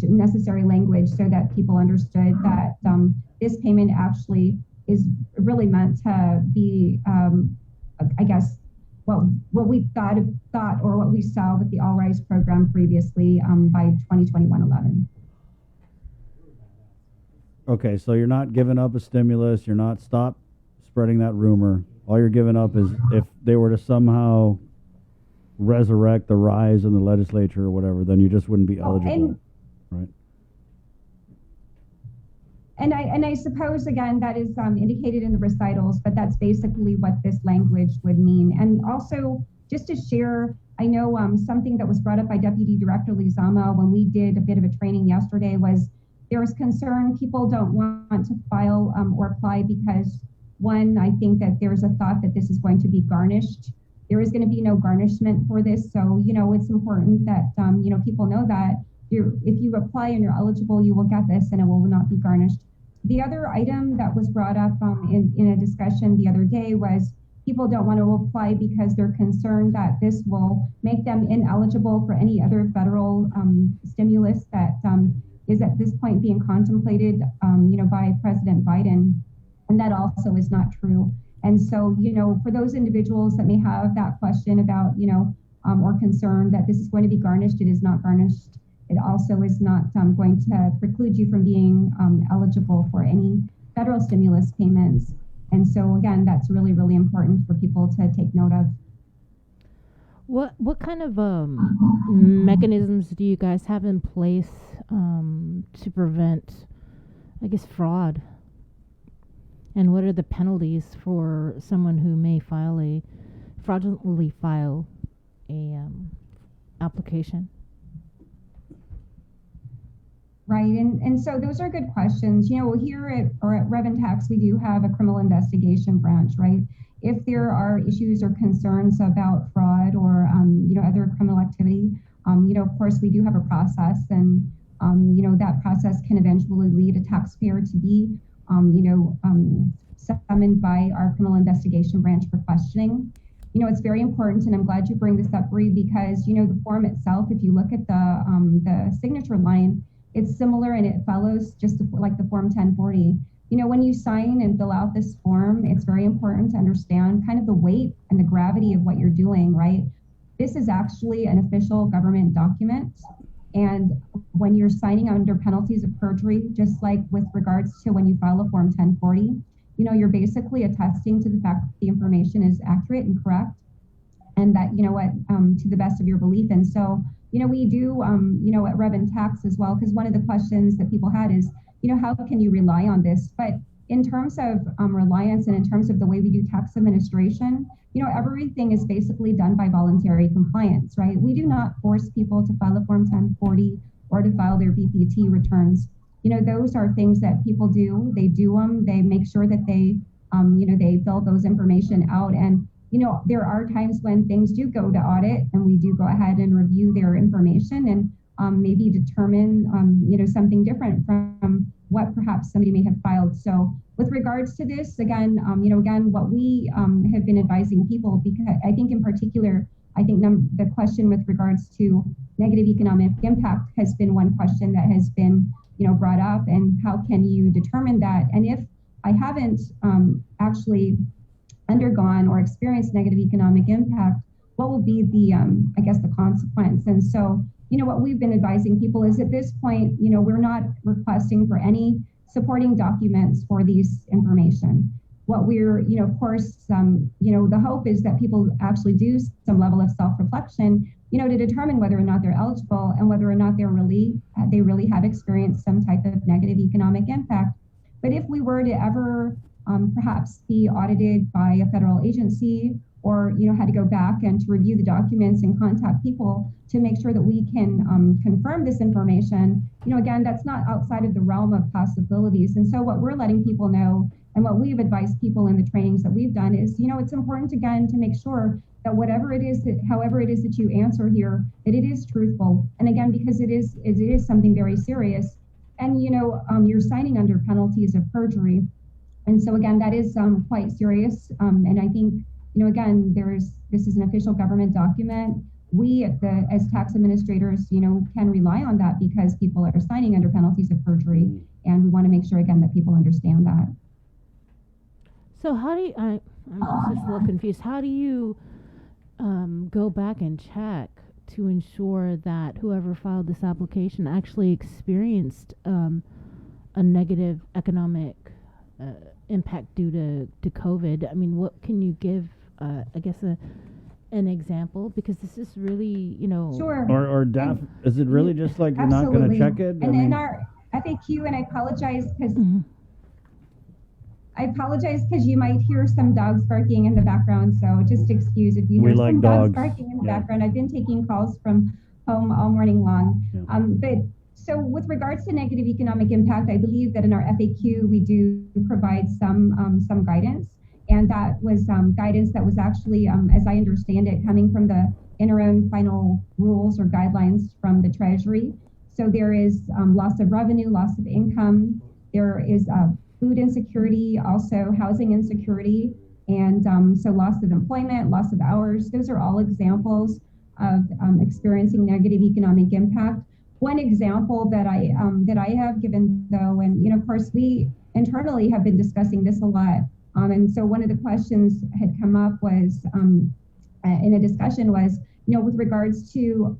necessary language so that people understood that this payment actually is really meant to be, I guess, what we thought or what we saw with the All Rise program previously by 2021-11. Okay, so you're not giving up a stimulus. You're not spreading that rumor. All you're giving up is if they were to somehow resurrect the rise in the legislature or whatever, then you just wouldn't be eligible, right? And I suppose, again, that is indicated in the recitals, but that's basically what this language would mean. And also, just to share, I know something that was brought up by Deputy Director Lizama when we did a bit of a training yesterday was there was concern people don't want to file or apply because, one, I think that there's a thought that this is going to be garnished. There is going to be no garnishment for this. So, it's important that, people know that if you apply and you're eligible, you will get this and it will not be garnished. The other item that was brought up in a discussion the other day was people don't want to apply because they're concerned that this will make them ineligible for any other federal stimulus that is at this point being contemplated, by President Biden. And that also is not true. And so, for those individuals that may have that question about, or concern that this is going to be garnished, it is not garnished. It also is not going to preclude you from being eligible for any federal stimulus payments. And so, again, that's really, really important for people to take note of. What kind of mechanisms do you guys have in place to prevent, I guess, fraud? And what are the penalties for someone who may fraudulently file a application? Right, and so those are good questions. Here at Reventax, we do have a criminal investigation branch, right? If there are issues or concerns about fraud or, other criminal activity, of course, we do have a process, and, that process can eventually lead a taxpayer to be, summoned by our criminal investigation branch for questioning. It's very important, and I'm glad you bring this up, Bree, because, the form itself, if you look at the signature line, it's similar and it follows just like the Form 1040. When you sign and fill out this form, it's very important to understand kind of the weight and the gravity of what you're doing, right? This is actually an official government document. And when you're signing under penalties of perjury, just like with regards to when you file a Form 1040, you're basically attesting to the fact that the information is accurate and correct, and that, to the best of your belief. And so, we do, at Reventax as well, because one of the questions that people had is, how can you rely on this? But in terms of reliance and in terms of the way we do tax administration, everything is basically done by voluntary compliance, right? We do not force people to file a Form 1040 or to file their BPT returns. Those are things that people do. They do them. They make sure that they, they fill those information out. And there are times when things do go to audit and we do go ahead and review their information and maybe determine, something different from what perhaps somebody may have filed. So with regards to this, again, what we have been advising people, because I think in particular, the question with regards to negative economic impact has been one question that has been, brought up, and how can you determine that? And if I haven't actually undergone or experienced negative economic impact, what will be the, the consequence? And so, what we've been advising people is at this point, we're not requesting for any supporting documents for these information. What we're, of course, the hope is that people actually do some level of self-reflection, to determine whether or not they're eligible and whether or not they really have experienced some type of negative economic impact. But if we were to ever perhaps be audited by a federal agency, or had to go back and to review the documents and contact people to make sure that we can confirm this information, again, that's not outside of the realm of possibilities. And so what we're letting people know, and what we've advised people in the trainings that we've done is, it's important, again, to make sure that however it is that you answer here, that it is truthful. And again, because it is something very serious, and you're signing under penalties of perjury. And so again, that is quite serious. And I think, again, this is an official government document. We as tax administrators, can rely on that because people are signing under penalties of perjury. And we want to make sure, again, that people understand that. So how do you, I'm just a little confused. How do you go back and check to ensure that whoever filed this application actually experienced a negative economic impact due to COVID? I mean, what can you give, an example? Because this is really, Sure. Or DAF, is it really just like you're not going to check it? And in our FAQ, and I apologize because I apologize because you might hear some dogs barking in the background, so just excuse if you hear some dogs barking in the background. I've been taking calls from home all morning long. But so with regards to negative economic impact, I believe that in our FAQ, we do provide some guidance. And that was guidance that was actually, as I understand it, coming from the interim final rules or guidelines from the Treasury. So there is loss of revenue, loss of income. There is food insecurity, also housing insecurity, and so loss of employment, loss of hours. Those are all examples of experiencing negative economic impact. One example that I have given, though, and of course we internally have been discussing this a lot, and so one of the questions had come up was in a discussion was, with regards to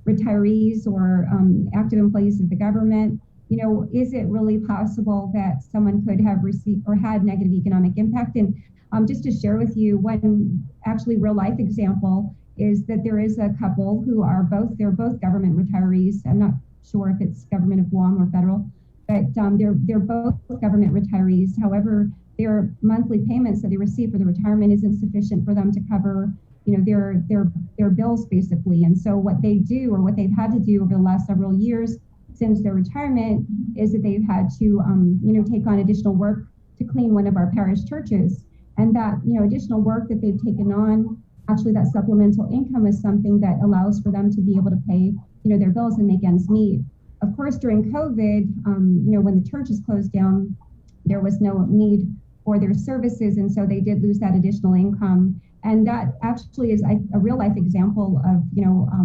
retirees or active employees of the government, is it really possible that someone could have received or had negative economic impact? And just to share with you, one actually real life example is that there is a couple who they're both government retirees. I'm not sure if it's government of Guam or federal, but they're both government retirees. However, their monthly payments that they receive for the retirement isn't sufficient for them to cover their bills basically. And so what they do, or what they've had to do over the last several years since their retirement, is that they've had to take on additional work to clean one of our parish churches. And that additional work that they've taken on, actually that supplemental income is something that allows for them to be able to pay their bills and make ends meet. Of course, during COVID, when the churches closed down, there was no need for their services, and so they did lose that additional income. And that actually is a real life example of,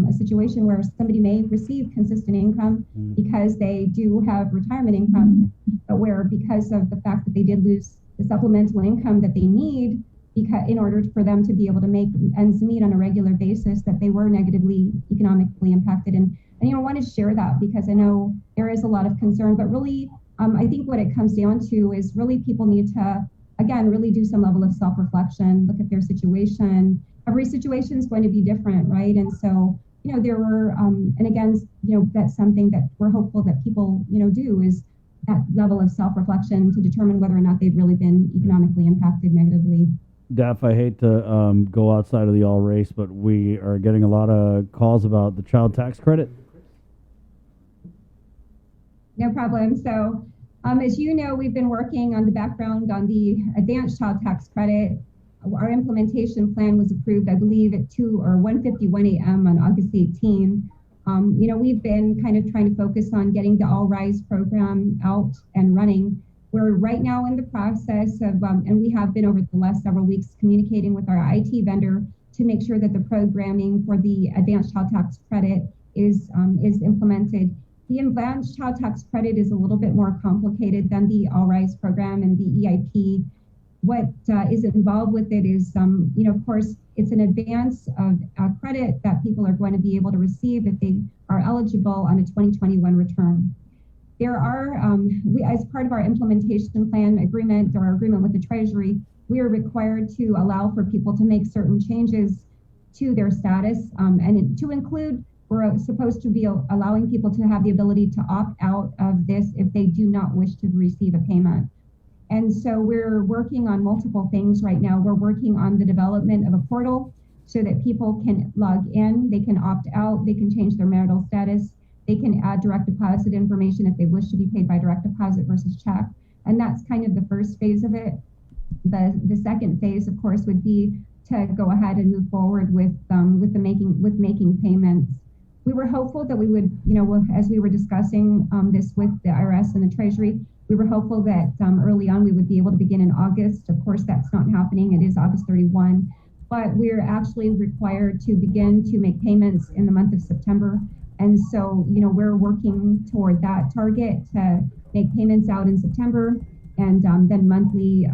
a situation where somebody may receive consistent income because they do have retirement income, but where because of the fact that they did lose the supplemental income that they need in order for them to be able to make ends meet on a regular basis, that they were negatively economically impacted. And I want to share that because I know there is a lot of concern, but really, I think what it comes down to is really people need to, again, really do some level of self-reflection, look at their situation. Every situation is going to be different, right? And so, there were, and again, that's something that we're hopeful that people, do is that level of self-reflection to determine whether or not they've really been economically impacted negatively. Daph, I hate to go outside of the all race, but we are getting a lot of calls about the child tax credit. No problem. So, as you know, we've been working on the background on the advanced child tax credit. Our implementation plan was approved, I believe, at 1:51 a.m. on August 18. We've been kind of trying to focus on getting the All Rise program out and running. We're right now in the process of, and we have been over the last several weeks communicating with our IT vendor to make sure that the programming for the advanced child tax credit is implemented. The advanced child tax credit is a little bit more complicated than the All Rise program and the EIP. What is involved with it is, of course, it's an advance of credit that people are going to be able to receive if they are eligible on a 2021 return. There are, as part of our implementation plan agreement or agreement with the Treasury, we are required to allow for people to make certain changes to their status, and to include, we're supposed to be allowing people to have the ability to opt out of this if they do not wish to receive a payment. And so we're working on multiple things right now. We're working on the development of a portal so that people can log in, they can opt out, they can change their marital status, they can add direct deposit information if they wish to be paid by direct deposit versus check. And that's kind of the first phase of it. The second phase, of course, would be to go ahead and move forward with making payments. We were hopeful that we would, as we were discussing this with the IRS and the Treasury, we were hopeful that early on we would be able to begin in August. Of course, that's not happening. It is August 31, but we're actually required to begin to make payments in the month of September. And so, we're working toward that target to make payments out in September and then monthly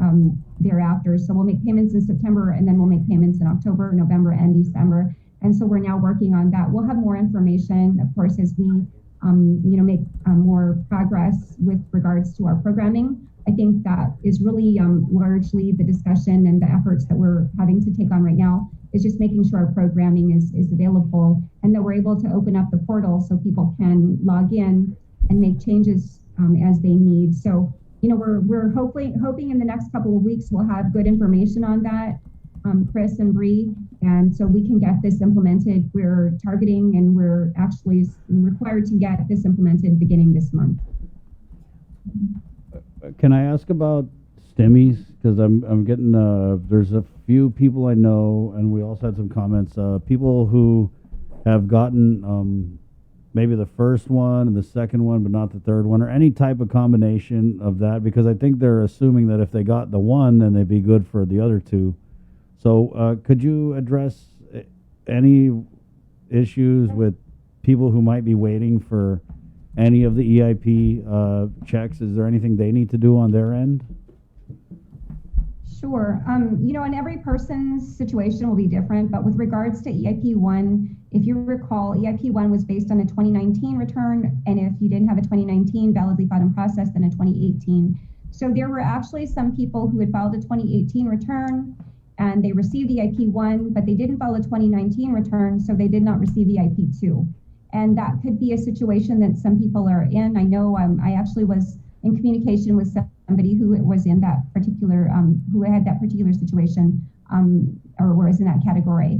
thereafter. So we'll make payments in September and then we'll make payments in October, November, and December. And so we're now working on that. We'll have more information, of course, as we make more progress with regards to our programming. I think that is really largely the discussion and the efforts that we're having to take on right now is just making sure our programming is available and that we're able to open up the portal so people can log in and make changes as they need. So we're hoping in the next couple of weeks we'll have good information on that, Chris and Bree, and so we can get this implemented. We're targeting and we're actually required to get this implemented beginning this month. Can I ask about STEMIs? Because I'm getting there's a few people I know, and we also had some comments. People who have gotten maybe the first one and the second one, but not the third one, or any type of combination of that, because I think they're assuming that if they got the one, then they'd be good for the other two. So could you address any issues with people who might be waiting for any of the EIP checks? Is there anything they need to do on their end? Sure. And every person's situation will be different, but with regards to EIP1, if you recall, EIP1 was based on a 2019 return, and if you didn't have a 2019 validly filed and processed, then a 2018. So there were actually some people who had filed a 2018 return, and they received EIP1, but they didn't file a 2019 return, so they did not receive EIP2. And that could be a situation that some people are in. I know I actually was in communication with somebody who was in that particular, who had that particular situation, or was in that category.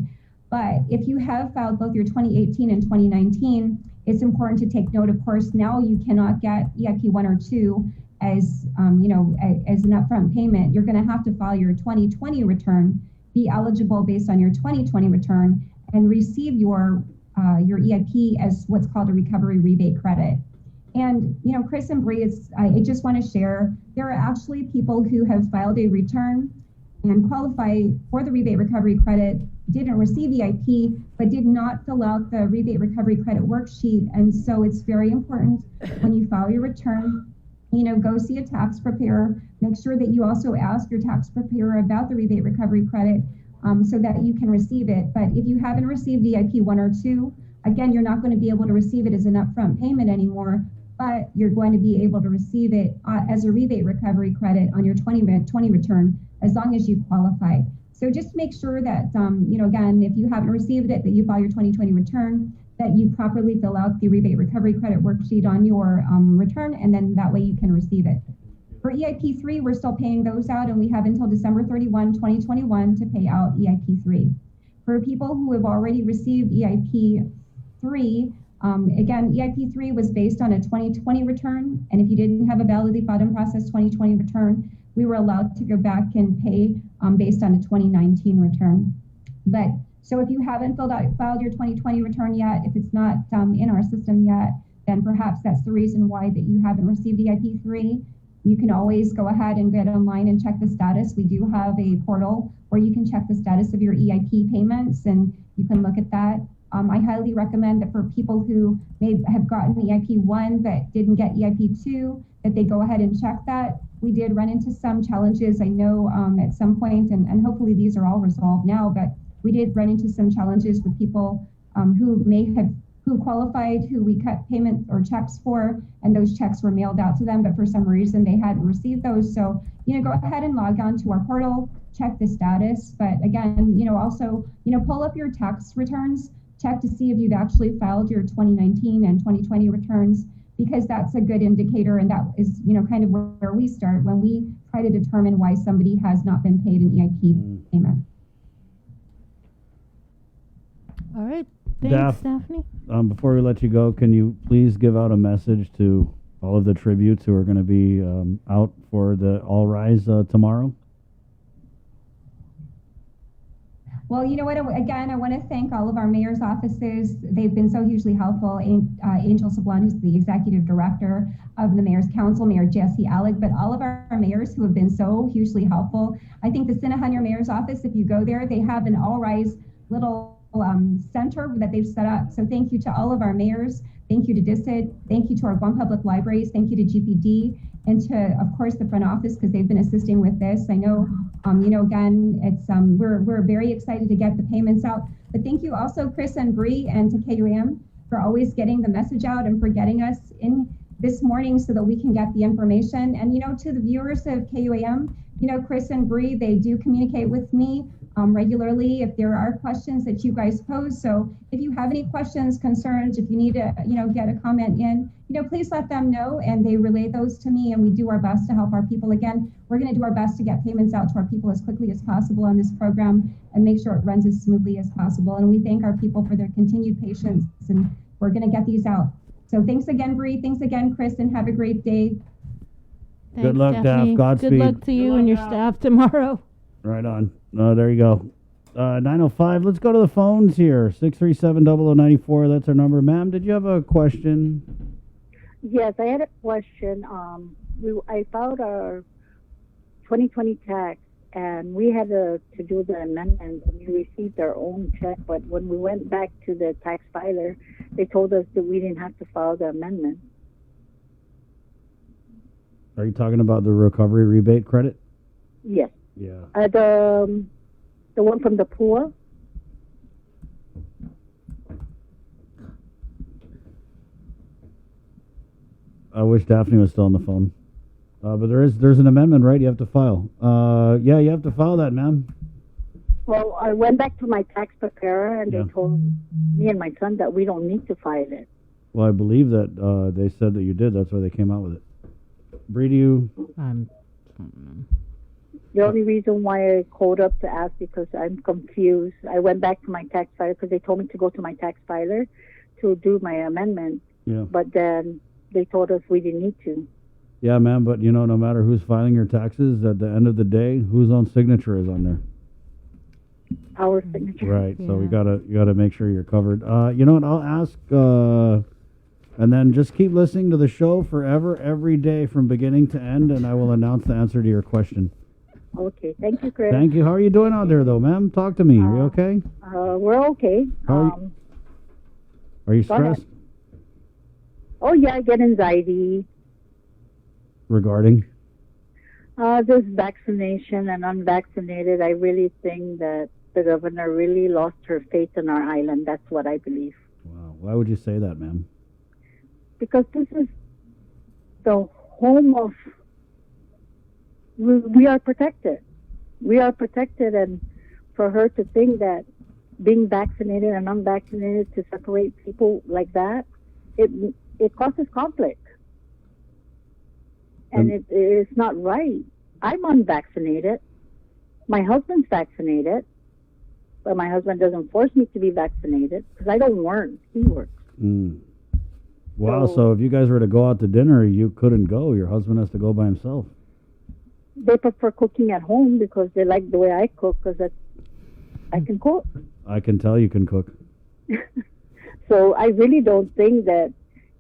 But if you have filed both your 2018 and 2019, it's important to take note, of course, now you cannot get EIP 1 or 2 as, as an upfront payment. You're gonna have to file your 2020 return, be eligible based on your 2020 return, and receive your EIP as what's called a recovery rebate credit. And, Chris and Bree, I just want to share, there are actually people who have filed a return and qualify for the rebate recovery credit, didn't receive EIP, but did not fill out the rebate recovery credit worksheet. And so it's very important when you file your return, go see a tax preparer, make sure that you also ask your tax preparer about the rebate recovery credit so that you can receive it. But if you haven't received EIP 1 or 2, again, you're not going to be able to receive it as an upfront payment anymore, but you're going to be able to receive it as a rebate recovery credit on your 2020 return, as long as you qualify. So just make sure that, again, if you haven't received it, that you file your 2020 return, that you properly fill out the rebate recovery credit worksheet on your return, and then that way you can receive it. For EIP3, we're still paying those out, and we have until December 31, 2021 to pay out EIP3. For people who have already received EIP3, again, EIP3 was based on a 2020 return, and if you didn't have a validly filed and processed 2020 return, we were allowed to go back and pay based on a 2019 return. But so if you haven't filed your 2020 return yet, if it's not in our system yet, then perhaps that's the reason why that you haven't received EIP3. You can always go ahead and get online and check the status. We do have a portal where you can check the status of your EIP payments, and you can look at that. I highly recommend that for people who may have gotten EIP 1 but didn't get EIP 2, that they go ahead and check that. We did run into some challenges, I know, at some point, and hopefully these are all resolved now, but we did run into some challenges with people who qualified, who we cut payment or checks for, and those checks were mailed out to them, but for some reason they hadn't received those. So, go ahead and log on to our portal, check the status, but again, also, pull up your tax returns, check to see if you've actually filed your 2019 and 2020 returns, because that's a good indicator, and that is, kind of where we start when we try to determine why somebody has not been paid an EIP payment. All right. Thanks, Daphne. Before we let you go, can you please give out a message to all of the tributes who are going to be out for the All Rise tomorrow? Well, you know what? Again, I want to thank all of our mayor's offices. They've been so hugely helpful. Angel Sablon, who's the executive director of the Mayor's Council, Mayor Jesse Alec, but all of our mayors who have been so hugely helpful. I think the Sinahunter Mayor's Office, if you go there, they have an All Rise little center that they've set up. So thank you to all of our mayors. Thank you to DISID. Thank you to our Guam Public Libraries. Thank you to GPD. And to, of course, the front office, because they've been assisting with this. I know, again, it's we're very excited to get the payments out. But thank you also, Chris and Bree, and to KUAM for always getting the message out and for getting us in this morning so that we can get the information. And, to the viewers of KUAM, Chris and Bree, they do communicate with me regularly if there are questions that you guys pose. So if you have any questions, concerns, if you need to, get a comment in, please let them know, and they relay those to me, and we do our best to help our people. Again, we're going to do our best to get payments out to our people as quickly as possible on this program and make sure it runs as smoothly as possible. And we thank our people for their continued patience, and we're going to get these out. So thanks again, Bree. Thanks again, Chris, and have a great day. Good luck, Stephanie. Daph. Godspeed. Good luck to you and your staff tomorrow. Right on. There you go. 905. Let's go to the phones here. 637-0094. That's our number. Ma'am, did you have a question? Yes, I had a question. I filed our 2020 tax, and we had to do the amendment. We received our own check, but when we went back to the tax filer, they told us that we didn't have to file the amendment. Are you talking about the recovery rebate credit? Yes. Yeah. The one from the poor. I wish Daphne was still on the phone. But there's an amendment, right? You have to file. Yeah, you have to file that, ma'am. Well, I went back to my tax preparer, and they told me and my son that we don't need to file it. Well, I believe that they said that you did. That's why they came out with it. Bree, do you? The only reason why I called up to ask because I'm confused. I went back to my tax filer because they told me to go to my tax filer to do my amendment. Yeah. But then they told us we didn't need to. Yeah, ma'am. But no matter who's filing your taxes, at the end of the day, whose own signature is on there? Our signature. Right. So you gotta make sure you're covered. You know what? I'll ask, and then just keep listening to the show forever, every day from beginning to end, and I will announce the answer to your question. Okay. Thank you, Chris. Thank you. How are you doing out there, though, ma'am? Talk to me. Are you okay? We're okay. Are you go ahead. stressed Oh, yeah, I get anxiety. regarding? This vaccination and unvaccinated, I really think that the governor really lost her faith in our island. That's what I believe. Wow. Why would you say that, ma'am? Because this is the home of, we are protected. We are protected, and for her to think that being vaccinated and unvaccinated to separate people like that, it causes conflict. And it's not right. I'm unvaccinated. My husband's vaccinated, but my husband doesn't force me to be vaccinated because I don't work. He works. Wow. So if you guys were to go out to dinner, you couldn't go. Your husband has to go by himself. They prefer cooking at home because they like the way I cook because I can cook. I can tell you can cook. So I really don't think that,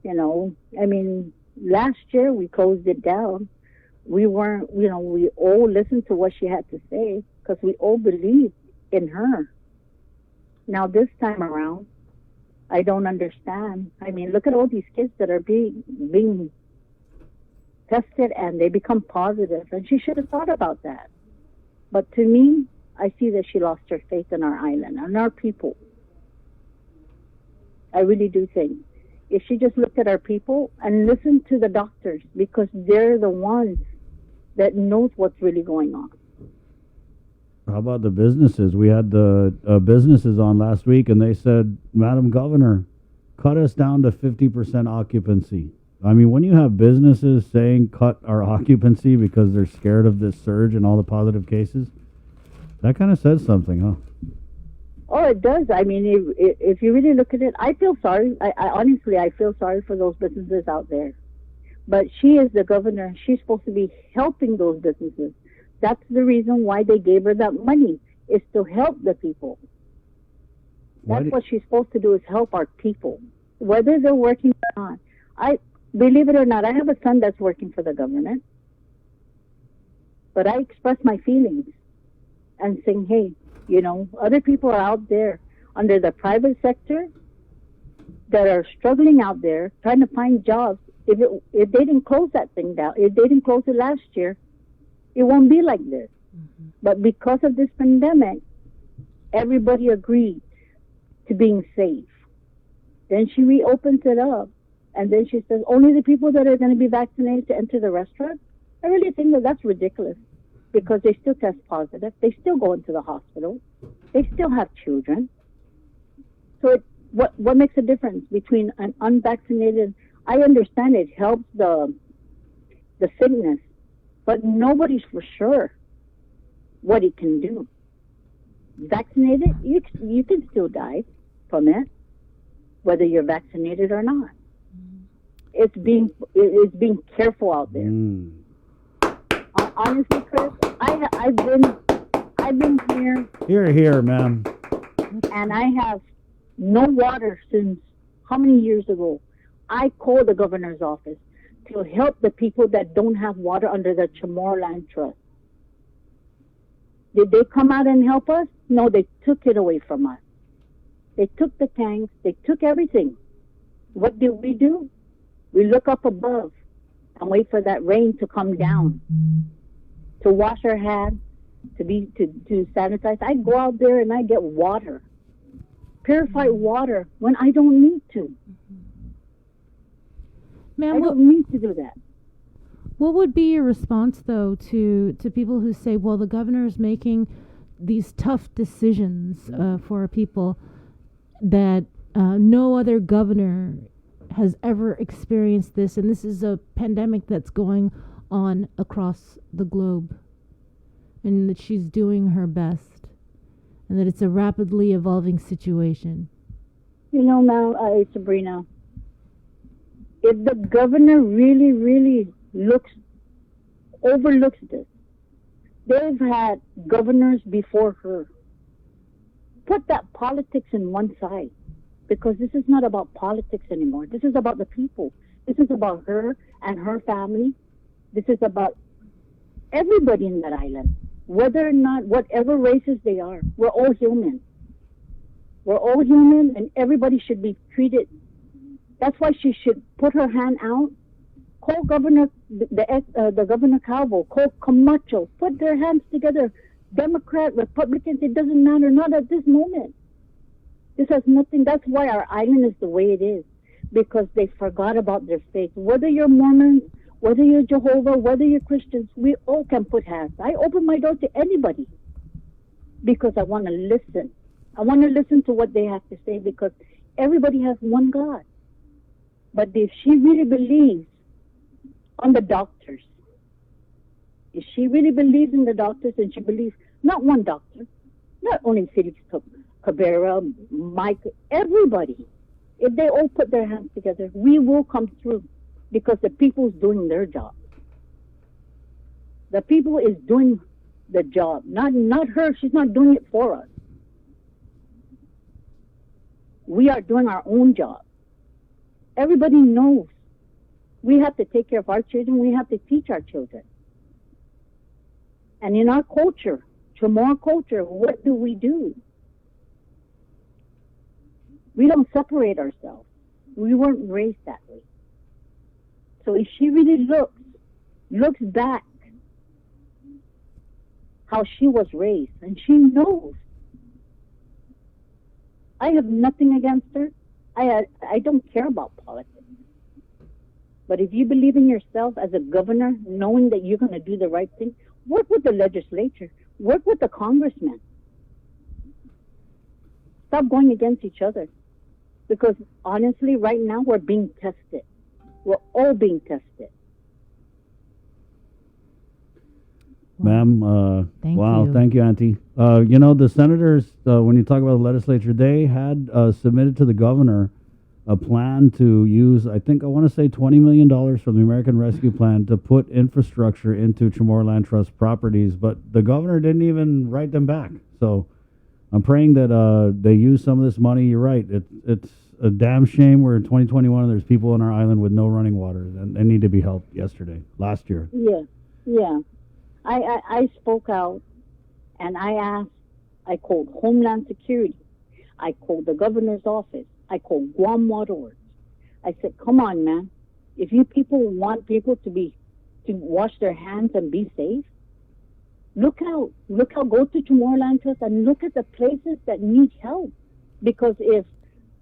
I mean, last year we closed it down. We weren't, we all listened to what she had to say because we all believed in her. Now this time around, I don't understand. I mean, look at all these kids that are being tested and they become positive, and she should have thought about that. But to me, I see that she lost her faith in our island and our people. I really do think. If she just looked at our people and listened to the doctors, because they're the ones that knows what's really going on. How about the businesses? We had the businesses on last week, and they said, Madam Governor, cut us down to 50% occupancy. I mean, when you have businesses saying cut our occupancy because they're scared of this surge and all the positive cases, that kind of says something, huh? Oh, it does. I mean, if you really look at it, I feel sorry. I honestly, I feel sorry for those businesses out there. But she is the governor. She's supposed to be helping those businesses. That's the reason why they gave her that money, is to help the people. That's what she's supposed to do, is help our people, whether they're working or not. I believe it or not, I have a son that's working for the government. But I express my feelings and saying, hey, other people are out there under the private sector that are struggling out there trying to find jobs. If they didn't close that thing down, if they didn't close it last year, it won't be like this. But because of this pandemic, everybody agreed to being safe. Then she reopens it up, and then she says only the people that are going to be vaccinated to enter the restaurant. I really think that that's ridiculous, because they still test positive. They still go into the hospital. They still have children. So what makes a difference between an unvaccinated? I understand it helps the sickness, but nobody's for sure what it can do. Vaccinated, you can still die from it, whether you're vaccinated or not. It's being careful out there. Honestly, Chris, I've been here. Here, ma'am. And I have no water since how many years ago? I called the governor's office to help the people that don't have water under the Chamorro Land Trust. Did they come out and help us? No, they took it away from us. They took the tanks. They took everything. What did we do? We look up above and wait for that rain to come down, to wash our hands, to sanitize. I go out there and I get water, purified water, when I don't need to. Ma'am, I don't need to do that. What would be your response, though, to people who say, well, the governor is making these tough decisions for our people that no other governor has ever experienced this, and this is a pandemic that's going on across the globe, and that she's doing her best, and that it's a rapidly evolving situation? You know, now, Sabrina, if the governor really, really overlooks this, they've had governors before her. Put that politics in one side, because this is not about politics anymore. This is about the people. This is about her and her family. This is about everybody in that island, whether or not, whatever races they are. We're all human. We're all human, and everybody should be treated. That's why she should put her hand out. Call Governor, the Governor Calvo, call Camacho, put their hands together. Democrat, Republicans, it doesn't matter, not at this moment. This has nothing, that's why our island is the way it is, because they forgot about their faith. Whether you're Mormons, whether you're Jehovah, whether you're Christians, we all can put hands. I open my door to anybody because I want to listen. I want to listen to what they have to say, because everybody has one God. But if she really believes on the doctors, if she really believes in the doctors, and she believes not one doctor, not only Felix Cabrera, Mike, everybody, if they all put their hands together, we will come through, because the people's doing their job. The people is doing the job, not her. She's not doing it for us. We are doing our own job. Everybody knows we have to take care of our children. We have to teach our children. And in our culture, Chamorro culture, what do? We don't separate ourselves. We weren't raised that way. So if she really looks back how she was raised, and she knows. I have nothing against her. I don't care about politics. But if you believe in yourself as a governor, knowing that you're going to do the right thing, work with the legislature. Work with the congressmen. Stop going against each other. Because honestly, right now, we're being tested. We're all being tested. Ma'am, Thank wow, you. thank you, Auntie. You know, the senators, when you talk about the legislature, they had submitted to the governor a plan to use, I want to say $20 million from the American Rescue Plan to put infrastructure into Chamorro Land Trust properties, but the governor didn't even write them back. So I'm praying that they use some of this money. You're right. It's a damn shame we're in 2021 and there's people on our island with no running water, and they need to be helped last year. Yeah. I spoke out, and I called Homeland Security. I called the governor's office. I called Guam Water Works. I said, come on, man. If you people want people to wash their hands and be safe, look out. Go to Chamorro Land Trust and look at the places that need help. Because if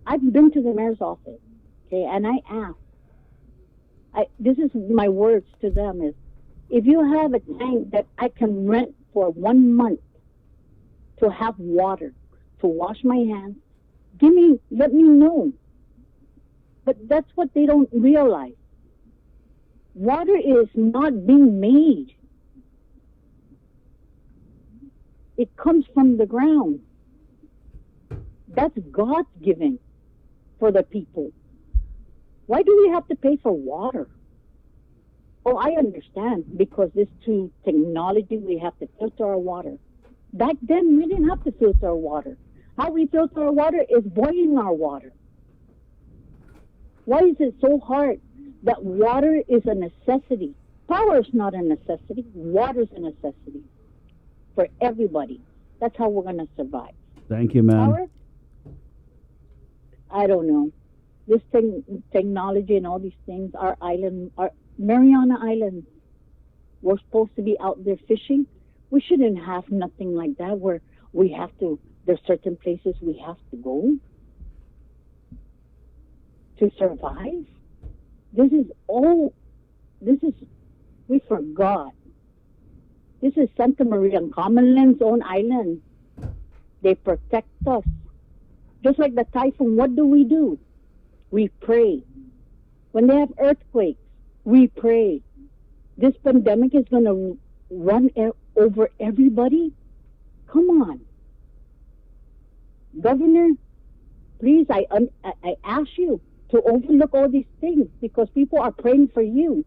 I've been to the mayor's office, okay, and I asked, this is my words to them is, if you have a tank that I can rent for 1 month to have water, to wash my hands, let me know. But that's what they don't realize. Water is not being made. It comes from the ground. That's God's giving for the people. Why do we have to pay for water? Oh, I understand, because this through technology we have to filter our water. Back then we didn't have to filter our water. How we filter our water is boiling our water. Why is it so hard that water is a necessity? Power is not a necessity. Water is a necessity for everybody. That's how we're going to survive. Thank you, ma'am. Power? I don't know. This technology and all these things, our island, our Mariana Islands, we're supposed to be out there fishing. We shouldn't have nothing like that where we have to, there's certain places we have to go to survive. We forgot. This is Santa Maria and Commonland's own island. They protect us. Just like the typhoon, what do? We pray. When they have earthquakes, we pray. This pandemic is going to run over everybody? Come on. Governor, please, I ask you to overlook all these things because people are praying for you.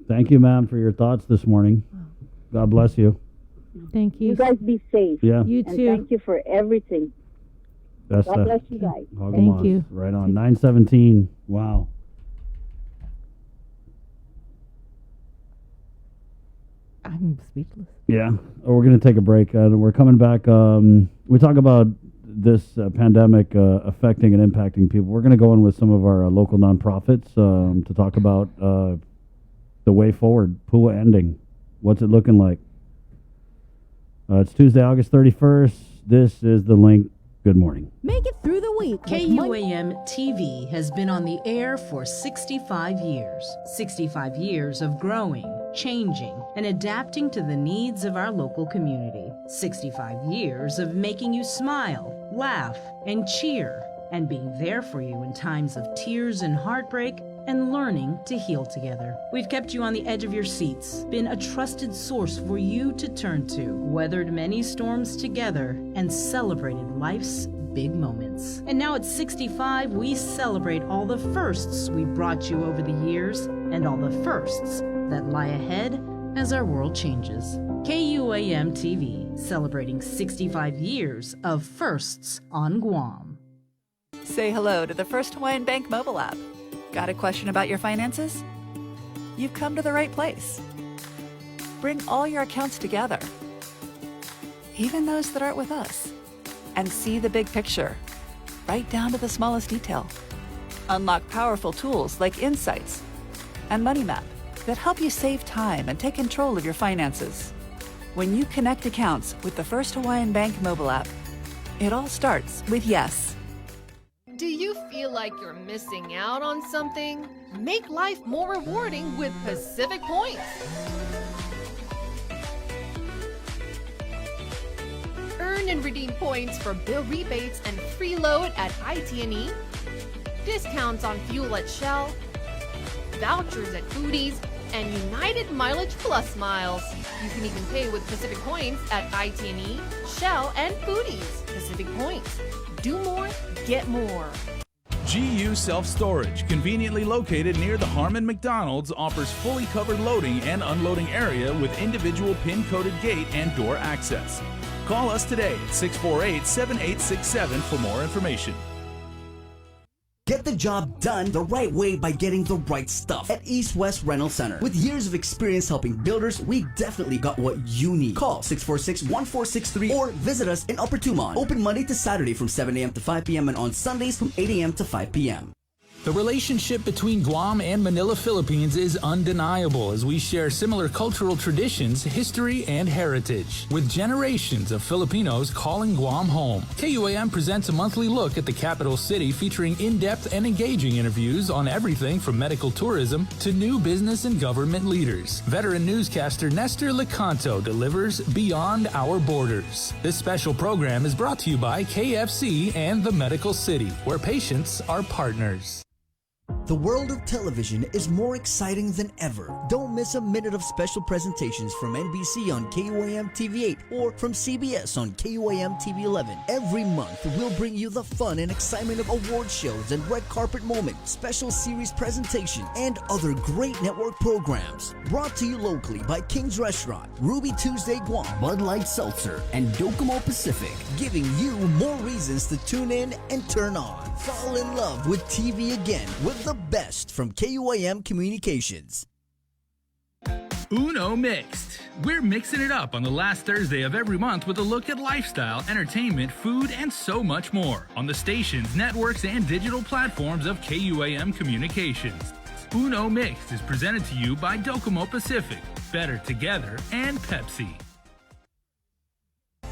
Thank you, ma'am, for your thoughts this morning. God bless you. Thank you. You guys be safe. Yeah. You And too. thank you for everything. That's God bless you guys. Hogamos. Thank you. Right on. 917. Wow. I'm speechless. Yeah. We're going to take a break. We're coming back. We talk about this pandemic affecting and impacting people. We're going to go in with some of our local nonprofits to talk about the way forward. PUA ending. What's it looking like? It's Tuesday, August 31st. This is The Link. Good morning. Make it through the week. KUAM TV has been on the air for 65 years. 65 years of growing, changing, and adapting to the needs of our local community. 65 years of making you smile, laugh, and cheer, and being there for you in times of tears and heartbreak, and learning to heal together. We've kept you on the edge of your seats, been a trusted source for you to turn to, weathered many storms together, and celebrated life's big moments. And now at 65, we celebrate all the firsts we brought you over the years, and all the firsts that lie ahead as our world changes. KUAM TV, celebrating 65 years of firsts on Guam. Say hello to the First Hawaiian Bank mobile app. Got a question about your finances? You've come to the right place. Bring all your accounts together, even those that aren't with us, and see the big picture, right down to the smallest detail. Unlock powerful tools like Insights and Money Map that help you save time and take control of your finances. When you connect accounts with the First Hawaiian Bank mobile app, it all starts with yes. Do you feel like you're missing out on something? Make life more rewarding with Pacific Points. Earn and redeem points for bill rebates and free load at IT&E, discounts on fuel at Shell, vouchers at Foodies, and United Mileage Plus miles. You can even pay with Pacific Points at IT&E, Shell, and Foodies. Pacific Points. Do more, get more. GU Self Storage, conveniently located near the Harmon McDonald's, offers fully covered loading and unloading area with individual pin-coded gate and door access. Call us today at 648-7867 for more information. Get the job done the right way by getting the right stuff at East West Rental Center. With years of experience helping builders, we definitely got what you need. Call 646-1463 or visit us in Upper Tumon. Open Monday to Saturday from 7 a.m. to 5 p.m. and on Sundays from 8 a.m. to 5 p.m. The relationship between Guam and Manila, Philippines is undeniable as we share similar cultural traditions, history, and heritage, with generations of Filipinos calling Guam home. KUAM presents a monthly look at the capital city featuring in-depth and engaging interviews on everything from medical tourism to new business and government leaders. Veteran newscaster Nestor Lecanto delivers Beyond Our Borders. This special program is brought to you by KFC and the Medical City, where patients are partners. The world of television is more exciting than ever. Don't miss a minute of special presentations from NBC on KUAM TV8 or from CBS on KUAM TV11. Every month, we'll bring you the fun and excitement of award shows and red carpet moments, special series presentations, and other great network programs. Brought to you locally by King's Restaurant, Ruby Tuesday Guam, Bud Light Seltzer, and Docomo Pacific, giving you more reasons to tune in and turn on. Fall in love with TV again with the best from KUAM Communications. Uno Mixed. We're mixing it up on the last Thursday of every month with a look at lifestyle, entertainment, food, and so much more on the stations, networks, and digital platforms of KUAM Communications. Uno Mixed is presented to you by Docomo Pacific, Better Together, and Pepsi.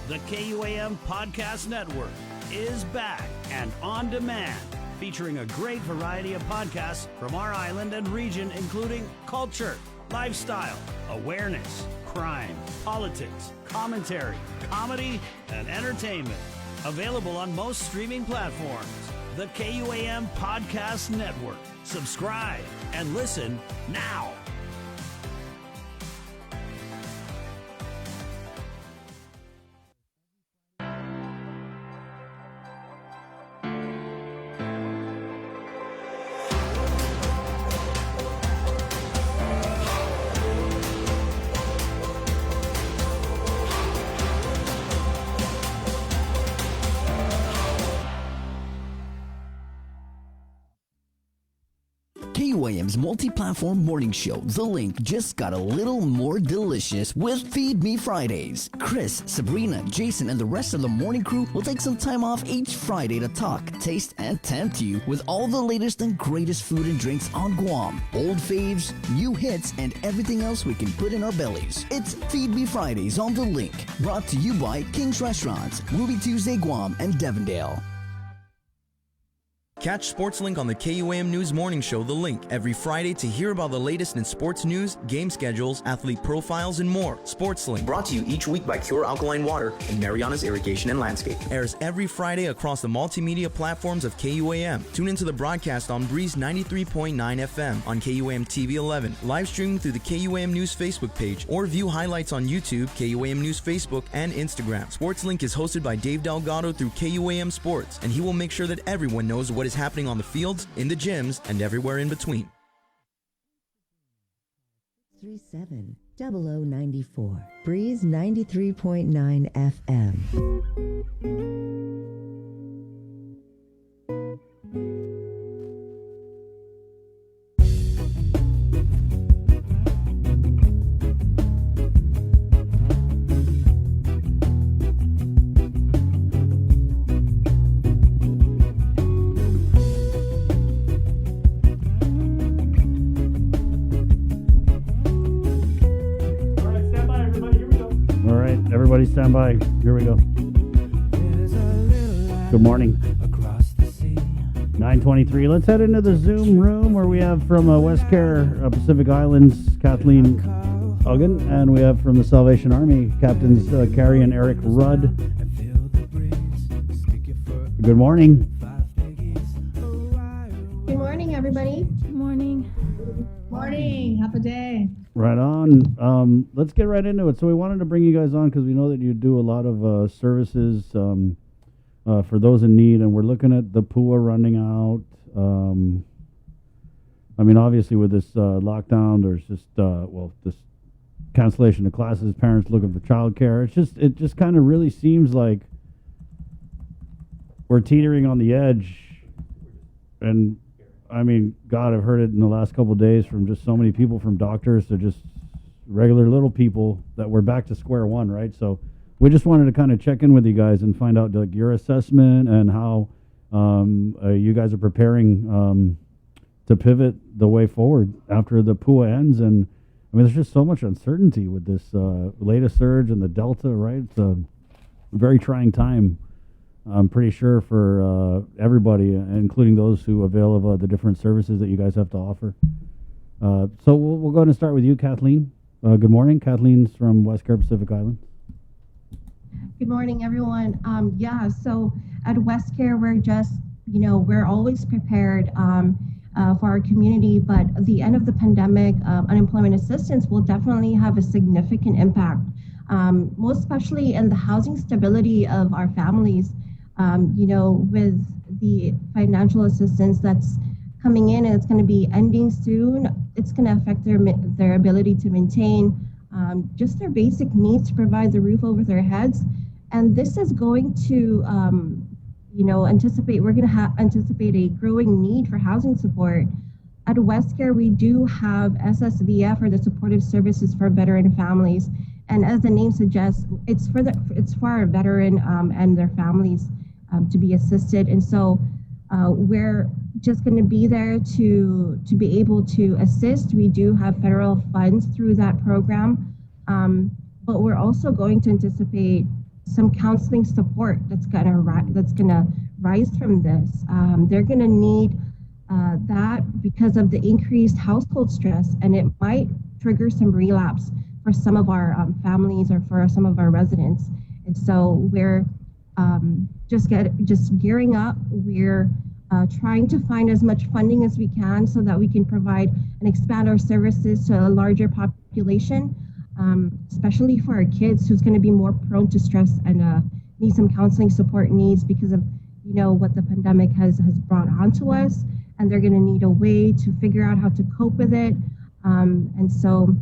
The KUAM Podcast Network is back and on demand, featuring a great variety of podcasts from our island and region, including culture, lifestyle, awareness, crime, politics, commentary, comedy, and entertainment. Available on most streaming platforms. The KUAM Podcast Network. Subscribe and listen now. KUAM's multi-platform morning show, The Link, just got a little more delicious with Feed Me Fridays. Chris, Sabrina, Jason, and the rest of the morning crew will take some time off each Friday to talk, taste, and tempt you with all the latest and greatest food and drinks on Guam. Old faves, new hits, and everything else we can put in our bellies. It's Feed Me Fridays on The Link, brought to you by King's Restaurants, Ruby Tuesday Guam, and Devondale. Catch SportsLink on the KUAM News Morning Show, The Link, every Friday to hear about the latest in sports news, game schedules, athlete profiles, and more. SportsLink, brought to you each week by Pure Alkaline Water and Mariana's Irrigation and Landscape, airs every Friday across the multimedia platforms of KUAM. Tune into the broadcast on Breeze 93.9 FM on KUAM TV 11, live streaming through the KUAM News Facebook page, or view highlights on YouTube, KUAM News Facebook, and Instagram. SportsLink is hosted by Dave Delgado through KUAM Sports, and he will make sure that everyone knows what is happening on the fields, in the gyms, and everywhere in between. 37-0094, Breeze 93.9 FM. Everybody stand by. Here we go. Good morning. 9:23. Let's head into the Zoom room where we have from West Care, Pacific Islands, Kathleen Uggan, and we have from the Salvation Army, Captains Carrie and Eric Rudd. Good morning. Good morning, everybody. Good morning. Morning. Half a day. Right on. Let's get right into it. So we wanted to bring you guys on because we know that you do a lot of services for those in need, and we're looking at the PUA running out. I mean, obviously with this lockdown, there's just this cancellation of classes, parents looking for childcare. It just kind of really seems like we're teetering on the edge, and I mean, God, I've heard it in the last couple of days from just so many people, from doctors to just regular little people, that we're back to square one, right? So we just wanted to kind of check in with you guys and find out like your assessment and how you guys are preparing to pivot the way forward after the PUA ends. And I mean, there's just so much uncertainty with this latest surge and the Delta, right? It's a very trying time, I'm pretty sure, for everybody, including those who avail of the different services that you guys have to offer. So we'll go ahead and start with you, Kathleen. Good morning. Kathleen's from West Care Pacific Islands. Good morning, everyone. So at West Care, we're just, we're always prepared for our community, but at the end of the pandemic, unemployment assistance will definitely have a significant impact, most especially in the housing stability of our families. With the financial assistance that's coming in and it's going to be ending soon, it's going to affect their ability to maintain just their basic needs to provide the roof over their heads. And this is going to, we're going to anticipate a growing need for housing support. At West Care, we do have SSVF, or the Supportive Services for Veteran Families. And as the name suggests, it's for our veteran and their families to be assisted. And so we're just going to be there to be able to assist. We do have federal funds through that program, but we're also going to anticipate some counseling support that's gonna rise from this. They're gonna need that because of the increased household stress, and it might trigger some relapse for some of our families or for some of our residents. And so we're just gearing up. We're trying to find as much funding as we can so that we can provide and expand our services to a larger population, especially for our kids who's going to be more prone to stress and need some counseling support needs because of what the pandemic has brought onto us, and they're going to need a way to figure out how to cope with it. And so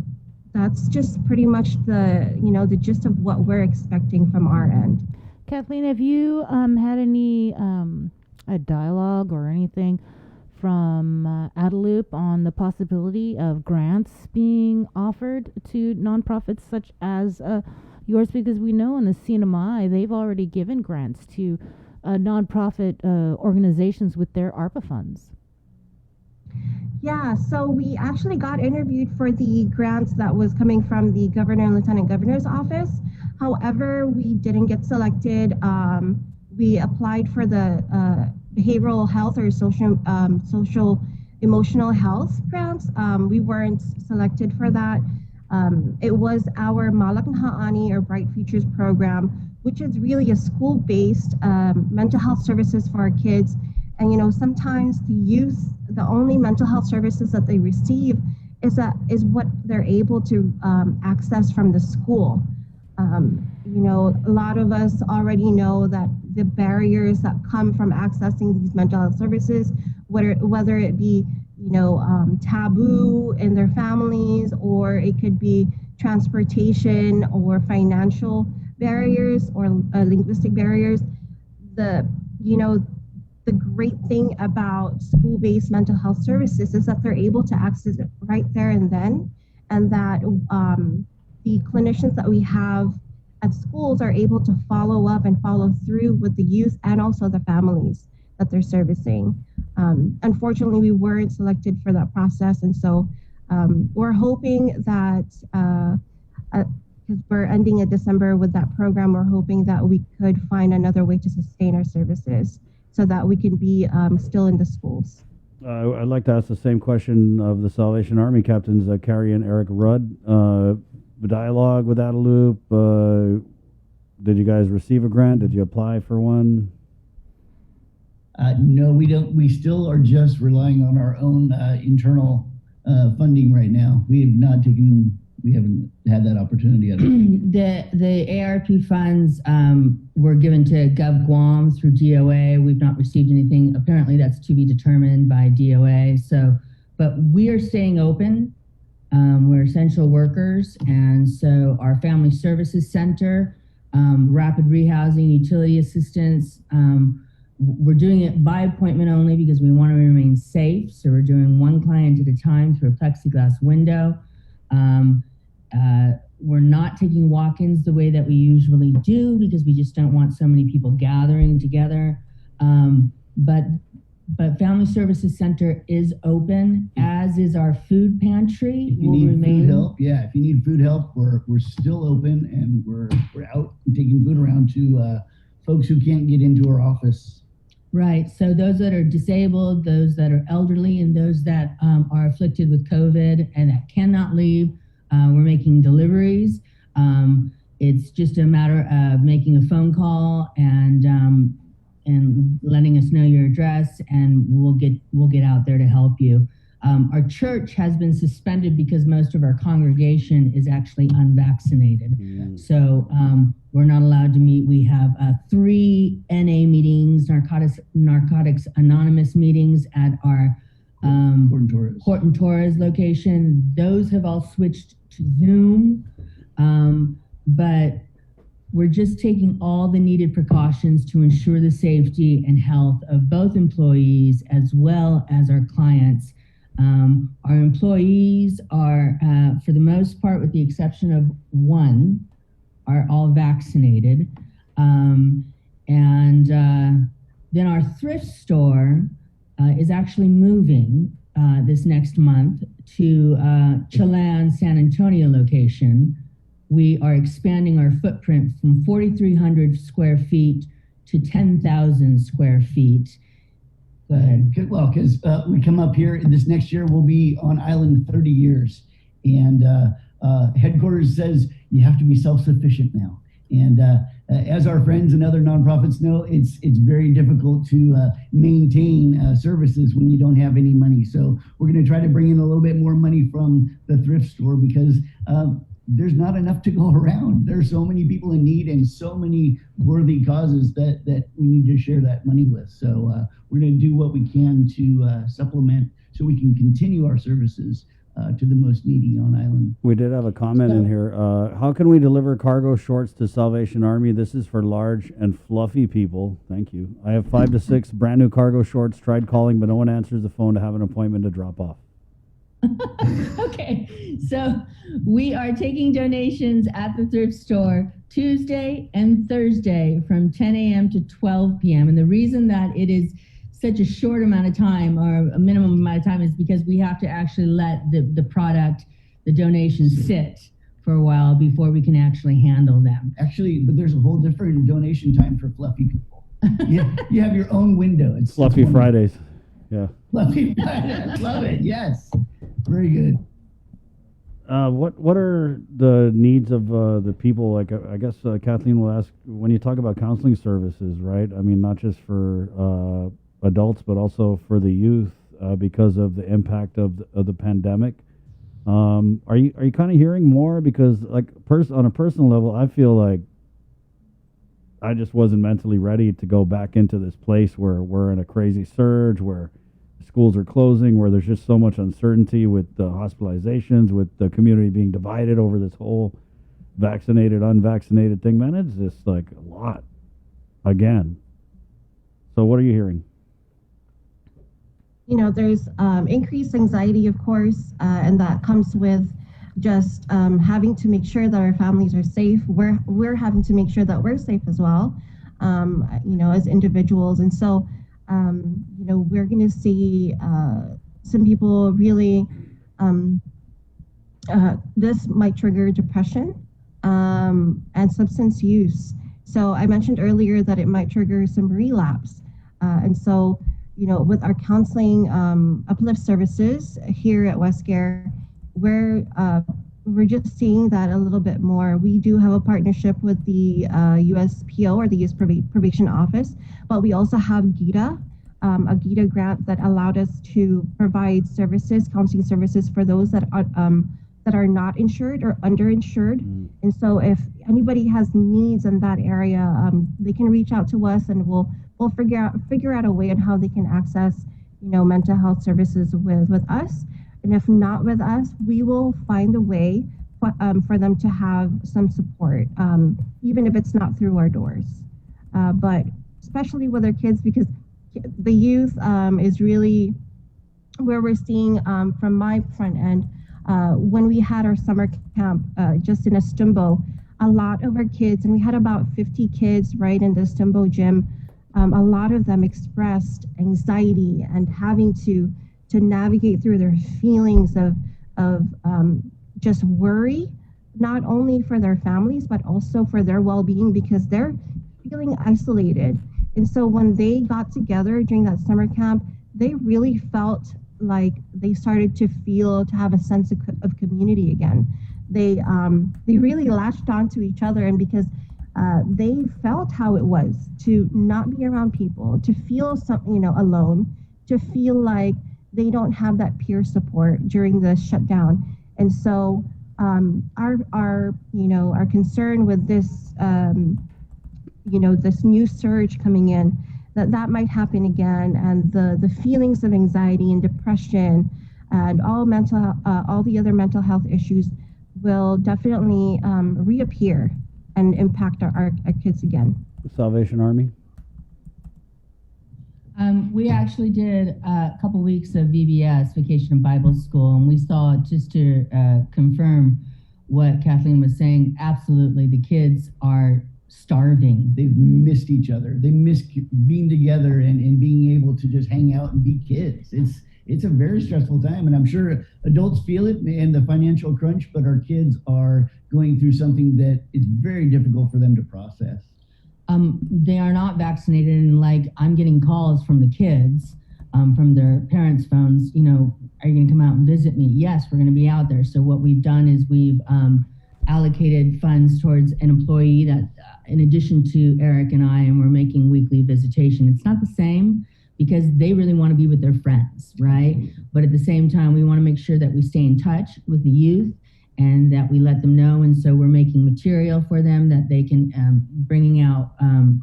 that's just pretty much the gist of what we're expecting from our end. Kathleen, have you had any a dialogue or anything from Adelup on the possibility of grants being offered to nonprofits such as yours? Because we know in the CNMI they've already given grants to nonprofit organizations with their ARPA funds. Yeah, so we actually got interviewed for the grants that was coming from the Governor and Lieutenant Governor's office. However, we didn't get selected. We applied for the behavioral health or social emotional health grants. We weren't selected for that. It was our Malaknaha'ani or Bright Futures program, which is really a school-based mental health services for our kids. And sometimes the youth, the only mental health services that they receive is what they're able to access from the school. A lot of us already know that the barriers that come from accessing these mental health services, whether it be, taboo in their families, or it could be transportation or financial barriers or linguistic barriers. The great thing about school-based mental health services is that they're able to access it right there and then, and that the clinicians that we have at schools are able to follow up and follow through with the youth and also the families that they're servicing. Unfortunately, we weren't selected for that process, and so we're hoping that, because we're ending in December with that program, we're hoping that we could find another way to sustain our services so that we can be still in the schools. I'd like to ask the same question of the Salvation Army captains, Carrie and Eric Rudd. The dialogue with Adelup, did you guys receive a grant? Did you apply for one? No, we don't. We still are just relying on our own internal funding right now. We haven't had that opportunity yet. The ARP funds were given to Gov Guam through DOA. We've not received anything. Apparently that's to be determined by DOA. But we are staying open. We're essential workers, and so our Family Services Center, rapid rehousing, utility assistance, we're doing it by appointment only because we want to remain safe. So we're doing one client at a time through a plexiglass window. We're not taking walk-ins the way that we usually do because we just don't want so many people gathering together. But but Family Services Center is open, as is our food pantry. If you need food help, if you need food help, we're still open, and we're out taking food around to folks who can't get into our office. Right. So those that are disabled, those that are elderly, and those that are afflicted with COVID and that cannot leave, we're making deliveries. It's just a matter of making a phone call and letting us know your address, and we'll get out there to help you. Our church has been suspended because most of our congregation is actually unvaccinated. So we're not allowed to meet. We have 3 NA meetings, Narcotics Anonymous meetings at our Horton Torres location. Those have all switched to Zoom, but we're just taking all the needed precautions to ensure the safety and health of both employees as well as our clients. Our employees are, for the most part, with the exception of one, are all vaccinated. And then our thrift store is actually moving this next month to Chelan San Antonio location. We are expanding our footprint from 4,300 square feet to 10,000 square feet. Go ahead. Well, because we come up here this next year, we'll be on island 30 years. And headquarters says you have to be self-sufficient now. And as our friends and other nonprofits know, it's very difficult to maintain services when you don't have any money. So we're going to try to bring in a little bit more money from the thrift store, because there's not enough to go around. There's so many people in need and so many worthy causes that we need to share that money with. So we're going to do what we can to supplement so we can continue our services to the most needy on island. We did have a comment in here. How can we deliver cargo shorts to Salvation Army? This is for large and fluffy people. Thank you. I have 5 to 6 brand new cargo shorts. Tried calling, but no one answers the phone to have an appointment to drop off. Okay, so we are taking donations at the thrift store Tuesday and Thursday from 10 a.m. to 12 p.m. And the reason that it is such a short amount of time, or a minimum amount of time, is because we have to actually let the product, the donations sit for a while before we can actually handle them. Actually, but there's a whole different donation time for fluffy people. You have your own window. It's Fluffy Fridays. Yeah. Fluffy Fridays. Love it. Yes. Very good. What are the needs of the people? Like, I guess Kathleen will ask, when you talk about counseling services, right? I mean, not just for adults, but also for the youth, because of the impact of the pandemic. Are you kind of hearing more? Because like on a personal level, I feel like I just wasn't mentally ready to go back into this place where we're in a crazy surge, where schools are closing, where there's just so much uncertainty with the hospitalizations, with the community being divided over this whole vaccinated, unvaccinated thing. Man, it's just like a lot again. So what are you hearing? You know, there's increased anxiety, of course, and that comes with just having to make sure that our families are safe. We're having to make sure that we're safe as well, you know, as individuals. And so, you know, we're going to see some people really, this might trigger depression and substance use. So I mentioned earlier that it might trigger some relapse. And so, you know, with our counseling uplift services here at WestCare, we're just seeing that a little bit more. We do have a partnership with the USPO, or the Youth Probation Office, but we also have GITA, a GITA grant that allowed us to provide services, counseling services for those that are not insured or underinsured. And so if anybody has needs in that area, they can reach out to us, and we'll figure out a way on how they can access, you know, mental health services with us. And if not with us, we will find a way for them to have some support, even if it's not through our doors. But especially with our kids, because the youth is really where we're seeing from my front end. When we had our summer camp just in Estumbo, a lot of our kids, and we had about 50 kids right in the Estumbo gym, a lot of them expressed anxiety and having to navigate through their feelings of just worry, not only for their families, but also for their well-being, because they're feeling isolated. And so when they got together during that summer camp, they really felt like they started to have a sense of community again. They really latched onto each other, and because they felt how it was to not be around people, to feel alone, to feel like they don't have that peer support during the shutdown. And so our concern with this this new surge coming in, that might happen again, and the feelings of anxiety and depression and all the other mental health issues will definitely reappear and impact our kids again. Salvation Army. We actually did a couple weeks of VBS, Vacation Bible School, and we saw, just to confirm what Kathleen was saying, absolutely, the kids are starving. They've missed each other. They miss being together and being able to just hang out and be kids. It's a very stressful time, and I'm sure adults feel it and the financial crunch, but our kids are going through something that is very difficult for them to process. They are not vaccinated, and I'm getting calls from the kids, from their parents' phones, are you going to come out and visit me? Yes, we're going to be out there. So what we've done is we've allocated funds towards an employee that, in addition to Eric and I, and we're making weekly visitation. It's not the same because they really want to be with their friends, right? But at the same time, we want to make sure that we stay in touch with the youth and that we let them know. And so we're making material for them that they can, bringing out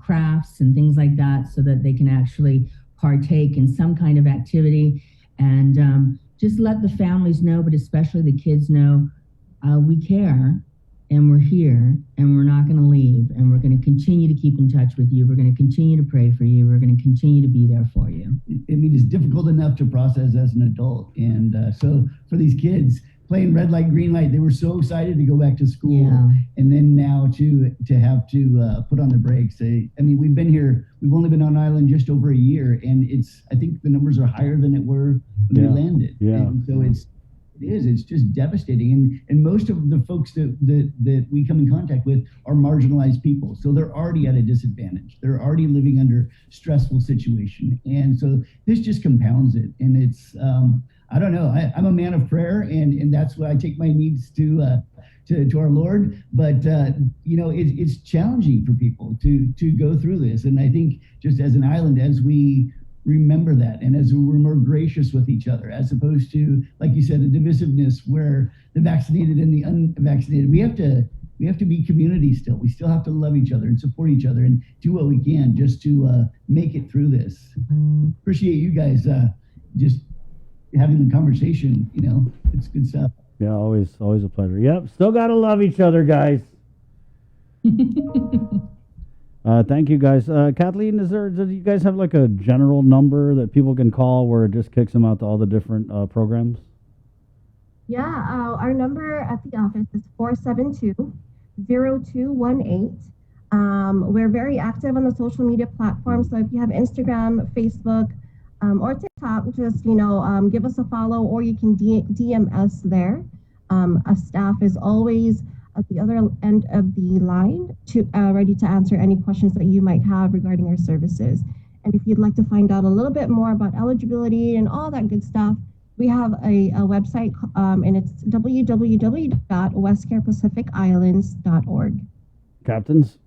crafts and things like that so that they can actually partake in some kind of activity, and just let the families know, but especially the kids know, we care and we're here and we're not going to leave, and we're going to continue to keep in touch with you. We're going to continue to pray for you. We're going to continue to be there for you. I mean, it's difficult enough to process as an adult. And so for these kids, playing red light, green light, they were so excited to go back to school. Yeah. And then now to have to put on the brakes. We've only been on island just over a year, and I think the numbers are higher than it were when we landed. Yeah. And so it's just devastating. And most of the folks that we come in contact with are marginalized people. So they're already at a disadvantage. They're already living under stressful situation. And so this just compounds it. And it's, I don't know, I'm a man of prayer, and that's why I take my needs to our Lord. But, it's challenging for people to go through this. And I think just as an island, as we remember that, and as we're more gracious with each other, as opposed to, like you said, the divisiveness where the vaccinated and the unvaccinated, we have to be community still. We still have to love each other and support each other and do what we can just to make it through this. Appreciate you guys just having the conversation. It's good stuff. Yeah, always a pleasure. Yep, still gotta love each other, guys. Thank you, guys. Kathleen, do you guys have like a general number that people can call where it just kicks them out to all the different programs? Yeah, our number at the office is 472-0218. We're very active on the social media platforms, so if you have Instagram, Facebook, or TikTok, just give us a follow, or you can DM us there. A staff is always at the other end of the line ready to answer any questions that you might have regarding our services. And if you'd like to find out a little bit more about eligibility and all that good stuff, we have a website, and it's www.westcarepacificislands.org. Captains?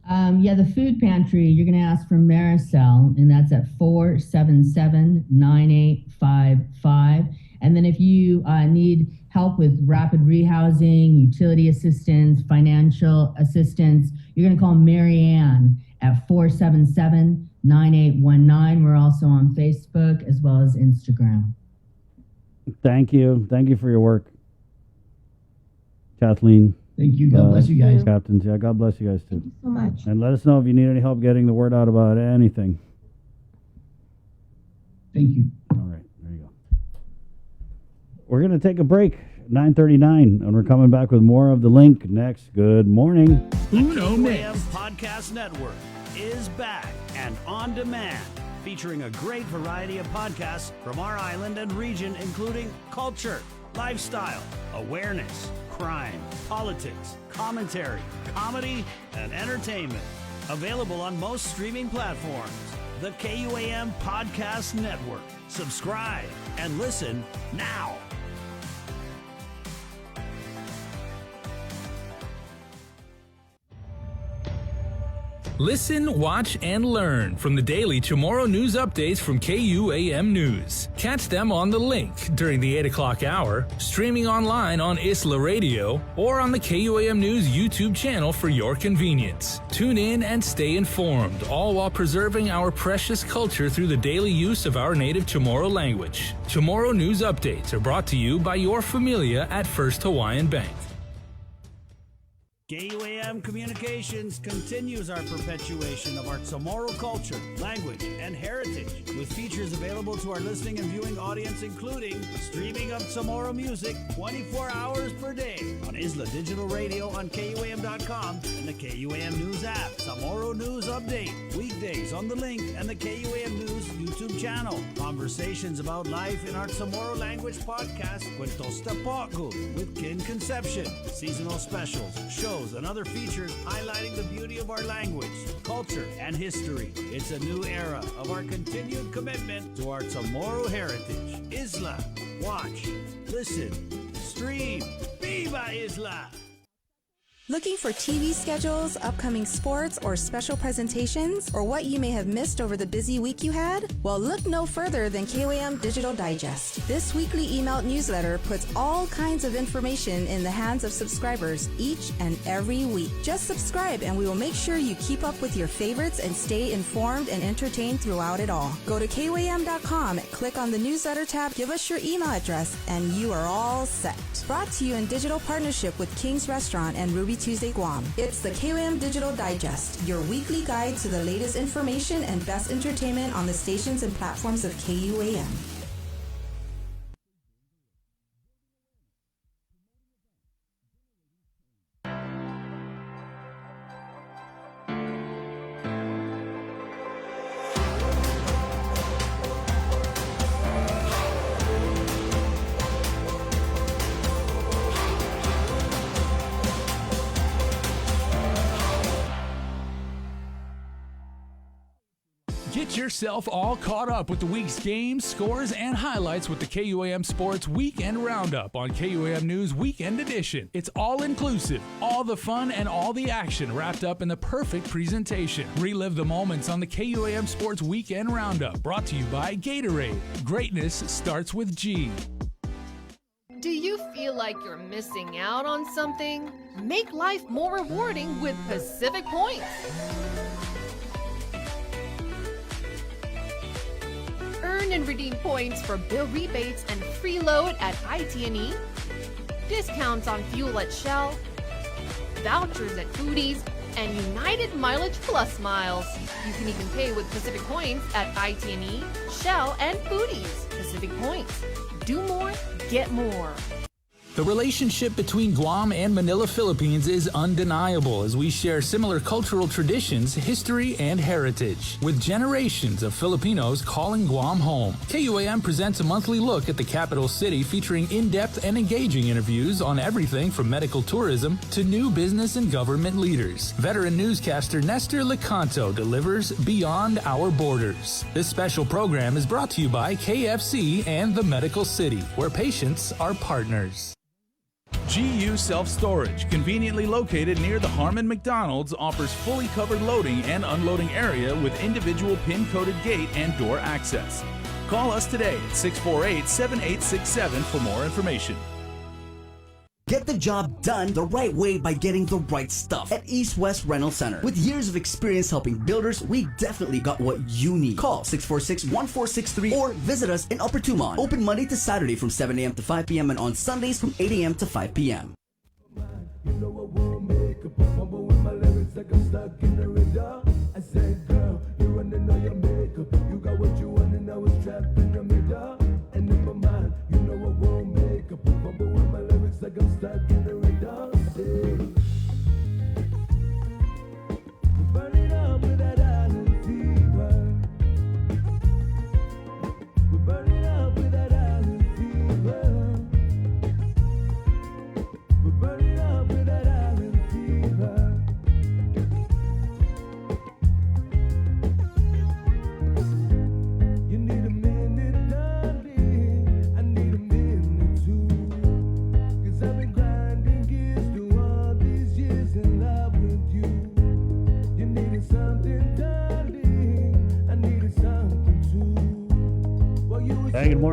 The food pantry, you're going to ask for Maricel, and that's at 477-9855. And then if you need help with rapid rehousing, utility assistance, financial assistance, you're going to call Marianne at 477-9819. We're also on Facebook as well as Instagram. Thank you. Thank you for your work, Kathleen. Thank you. God bless you guys. Captains. Yeah, God bless you guys too. Thank you so much. And let us know if you need any help getting the word out about anything. Thank you. All right, there you go. We're going to take a break. 9:39, and we're coming back with more of The Link next. Good morning. Uno KUAM Mix. Podcast Network is back and on demand, featuring a great variety of podcasts from our island and region, including culture, lifestyle, awareness, crime, politics, commentary, comedy, and entertainment. Available on most streaming platforms. The KUAM Podcast Network. Subscribe and listen now. Listen, watch, and learn from the daily Chamorro news updates from KUAM News. Catch them on The Link during the 8 o'clock hour, streaming online on Isla Radio, or on the KUAM News YouTube channel for your convenience. Tune in and stay informed, all while preserving our precious culture through the daily use of our native Chamorro language. Chamorro news updates are brought to you by your familia at First Hawaiian Bank. KUAM Communications continues our perpetuation of our Chamorro culture, language, and heritage, with features available to our listening and viewing audience, including streaming of Chamorro music 24 hours per day on Isla Digital Radio on KUAM.com and the KUAM News app. Chamorro News Update, weekdays on The Link and the KUAM News YouTube channel. Conversations about life in our Chamorro language podcast, Cuentos Tapaku, with Kin Conception. Seasonal specials, shows, and other features highlighting the beauty of our language, culture, and history. It's a new era of our continued commitment to our Chamorro heritage. Isla, watch, listen, stream. Viva Isla! Looking for TV schedules, upcoming sports, or special presentations, or what you may have missed over the busy week you had? Well, look no further than KUAM Digital Digest. This weekly email newsletter puts all kinds of information in the hands of subscribers each and every week. Just subscribe and we will make sure you keep up with your favorites and stay informed and entertained throughout it all. Go to KUAM.com, click on the newsletter tab, give us your email address, and you are all set. Brought to you in digital partnership with King's Restaurant and Ruby Tuesday Guam. It's the KUAM Digital Digest, your weekly guide to the latest information and best entertainment on the stations and platforms of KUAM. Get yourself all caught up with the week's games, scores, and highlights with the KUAM Sports Weekend Roundup on KUAM News Weekend Edition. It's all inclusive, all the fun and all the action wrapped up in the perfect presentation. Relive the moments on the KUAM Sports Weekend Roundup, brought to you by Gatorade. Greatness starts with G. Do you feel like you're missing out on something? Make life more rewarding with Pacific Points. Earn and redeem points for bill rebates and free load at IT&E, discounts on fuel at Shell, vouchers at Foodies, and United Mileage Plus miles. You can even pay with Pacific Points at IT&E, Shell, and Foodies. Pacific Points. Do more, get more. The relationship between Guam and Manila, Philippines is undeniable as we share similar cultural traditions, history, and heritage. With generations of Filipinos calling Guam home, KUAM presents a monthly look at the capital city featuring in-depth and engaging interviews on everything from medical tourism to new business and government leaders. Veteran newscaster Nestor Lecanto delivers Beyond Our Borders. This special program is brought to you by KFC and the Medical City, where patients are partners. GU Self-Storage, conveniently located near the Harmon McDonald's, offers fully covered loading and unloading area with individual pin-coded gate and door access. Call us today at 648-7867 for more information. Get the job done the right way by getting the right stuff at East West Rental Center. With years of experience helping builders, we definitely got what you need. Call 646-1463 or visit us in Upper Tumon. Open Monday to Saturday from 7 a.m. to 5 p.m. and on Sundays from 8 a.m. to 5 p.m. You know I won't make a fumble with my lyrics like I'm stuck in the radar. I said, girl, you're running all your makeup. You got what you want and I was trapped in the middle. And in my mind, you know I won't make a fumble with my lyrics.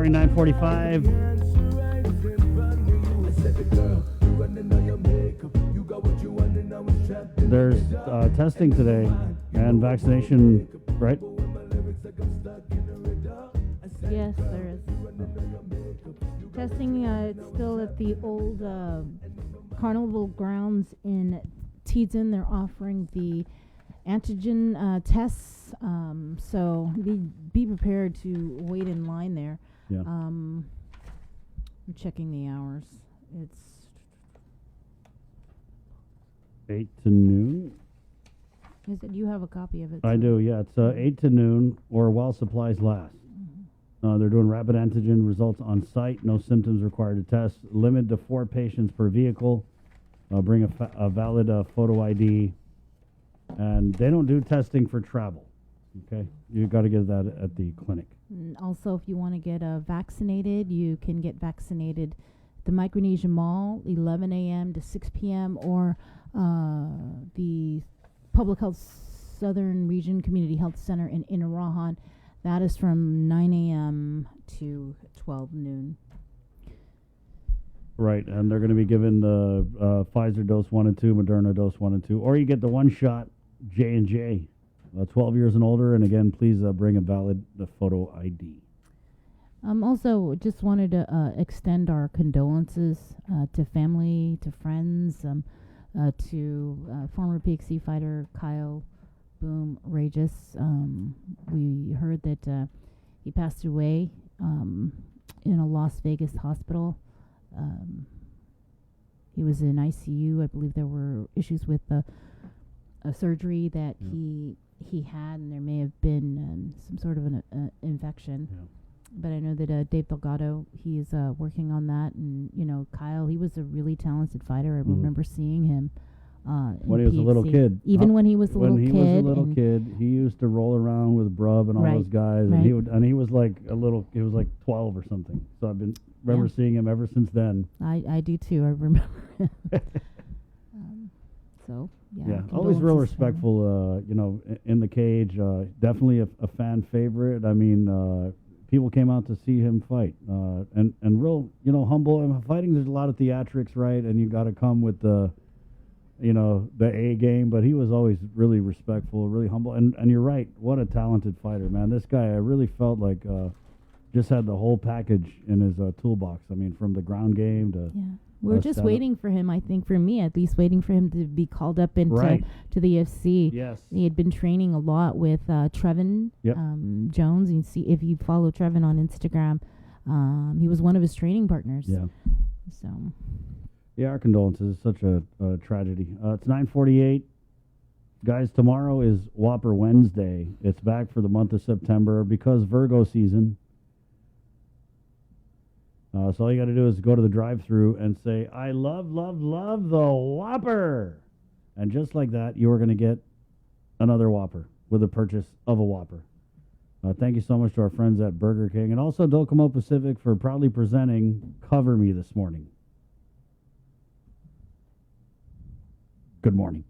Starting 9:45. There's testing today and vaccination, right? Yes, there is. Testing, it's still at the old carnival grounds in Teedzon. They're offering the antigen tests, so be prepared to wait in line there. Yeah. I'm checking the hours. It's 8 to noon. Is it? You have a copy of it? I do, yeah. It's 8 to noon or while supplies last. They're doing rapid antigen results on site. No symptoms required to test. Limit to 4 patients per vehicle. Bring a valid photo ID. And they don't do testing for travel. Okay? You got to get that at the clinic. Also, if you want to get vaccinated, you can get vaccinated at the Micronesia Mall, 11 a.m. to 6 p.m., or the Public Health Southern Region Community Health Center in Inarahan. That is from 9 a.m. to 12 noon. Right, and they're going to be given the Pfizer dose 1 and 2, Moderna dose 1 and 2, or you get the one-shot J&J, 12 years and older. And again, please bring a valid photo ID. Also, just wanted to extend our condolences to family, to friends, to former PXC fighter Kyle Boom Regis. We heard that he passed away in a Las Vegas hospital. He was in ICU. I believe there were issues with a surgery that he had, and there may have been some sort of an infection. Yeah. But I know that Dave Delgado, he is working on that. And, you know, Kyle, he was a really talented fighter. I remember seeing him when he was a little kid. Even when he was a little kid. When he was a little kid, he used to roll around with Brub and all those guys. And he was like he was like 12 or something. So I've been remember seeing him ever since then. I do too. I remember him. So, yeah. Always real respectful, you know, in the cage. Definitely a fan favorite. I mean, people came out to see him fight. And real, you know, humble. And fighting, there's a lot of theatrics, right? And you got to come with the, you know, the A game. But he was always really respectful, really humble. And you're right. What a talented fighter, man. This guy, I really felt like just had the whole package in his toolbox. I mean, from the ground game to... Yeah. We're just waiting for him, I think, for me at least, waiting for him to be called up into to the UFC. Yes. He had been training a lot with Trevin Jones. You can see, if you follow Trevin on Instagram, he was one of his training partners. Yeah. So. Yeah, our condolences. It's such a tragedy. It's 9:48. Guys, tomorrow is Whopper Wednesday. It's back for the month of September because Virgo season. So all you got to do is go to the drive-thru and say, I love, love, love the Whopper. And just like that, you are going to get another Whopper with the purchase of a Whopper. Thank you so much to our friends at Burger King. And also Docomo Pacific for proudly presenting Cover Me this morning. Good morning.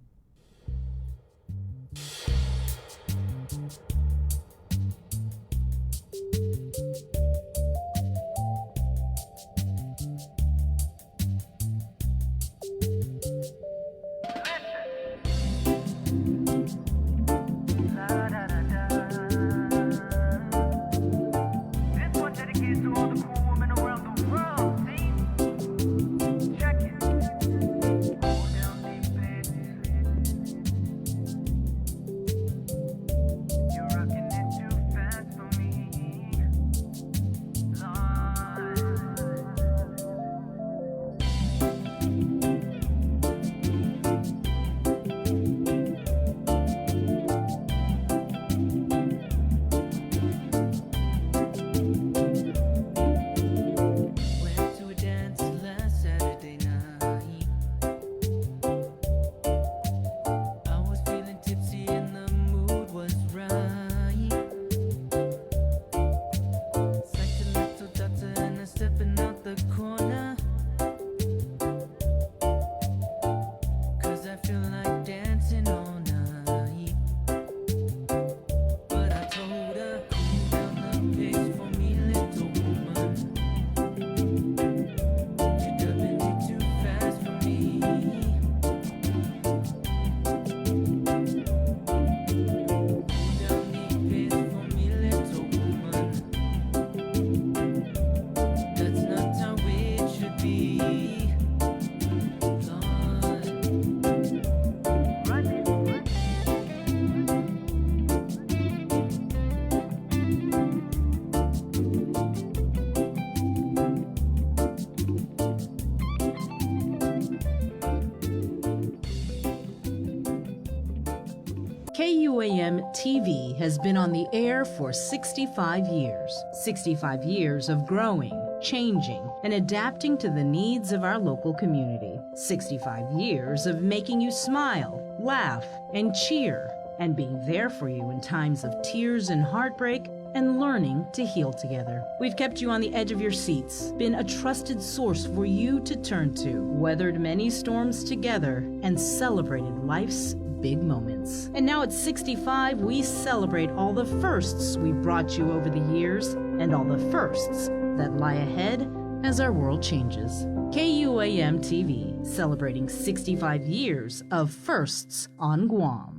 KUAM TV has been on the air for 65 years. 65 years of growing, changing, and adapting to the needs of our local community. 65 years of making you smile, laugh, and cheer, and being there for you in times of tears and heartbreak, and learning to heal together. We've kept you on the edge of your seats, been a trusted source for you to turn to, weathered many storms together, and celebrated life's big moments. And now at 65, we celebrate all the firsts we brought you over the years, and all the firsts that lie ahead as our world changes. KUAM TV, celebrating 65 years of firsts on Guam.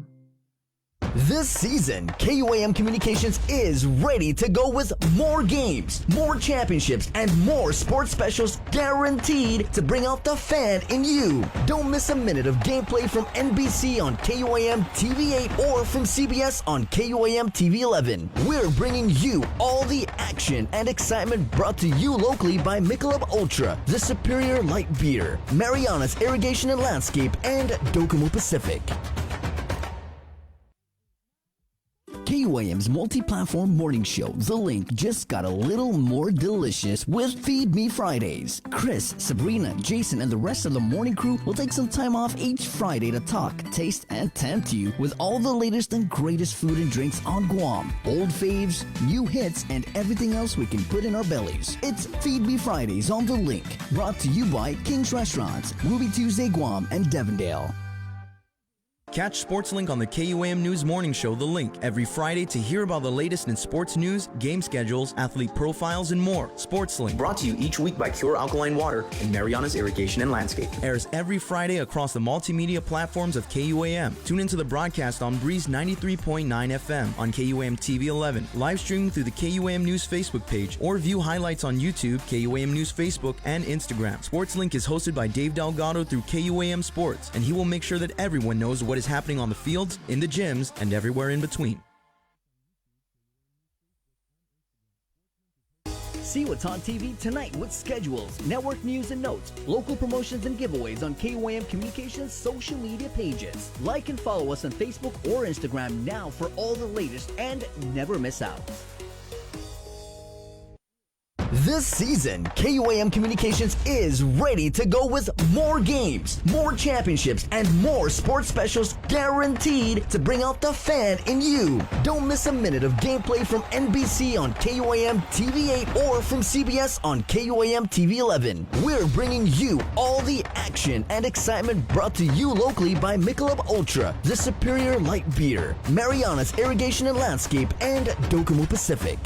This season, KUAM Communications is ready to go with more games, more championships, and more sports specials guaranteed to bring out the fan in you. Don't miss a minute of gameplay from NBC on KUAM TV8 or from CBS on KUAM TV11. We're bringing you all the action and excitement brought to you locally by Michelob Ultra, the superior light beer, Mariana's Irrigation and Landscape, and Docomo Pacific. KUAM's multi-platform morning show, The Link, just got a little more delicious with Feed Me Fridays. Chris, Sabrina, Jason, and the rest of the morning crew will take some time off each Friday to talk, taste, and tempt you with all the latest and greatest food and drinks on Guam. Old faves, new hits, and everything else we can put in our bellies. It's Feed Me Fridays on The Link, brought to you by King's Restaurants, Ruby Tuesday Guam, and Devondale. Catch SportsLink on the KUAM News Morning Show, The Link, every Friday to hear about the latest in sports news, game schedules, athlete profiles, and more. SportsLink, brought to you each week by Pure Alkaline Water and Mariana's Irrigation and Landscape, airs every Friday across the multimedia platforms of KUAM. Tune into the broadcast on Breeze 93.9 FM on KUAM TV 11, live streaming through the KUAM News Facebook page, or view highlights on YouTube, KUAM News Facebook, and Instagram. SportsLink is hosted by Dave Delgado through KUAM Sports, and he will make sure that everyone knows what is happening on the fields, in the gyms, and everywhere in between. See what's on TV tonight with schedules, network news and notes, local promotions and giveaways on KUAM Communications social media pages. Like and follow us on Facebook or Instagram now for all the latest and never miss out. This season, KUAM Communications is ready to go with more games, more championships, and more sports specials guaranteed to bring out the fan in you. Don't miss a minute of gameplay from NBC on KUAM TV8 or from CBS on KUAM TV11. We're bringing you all the action and excitement brought to you locally by Michelob Ultra, the superior light beer, Mariana's Irrigation and Landscape, and Docomo Pacific.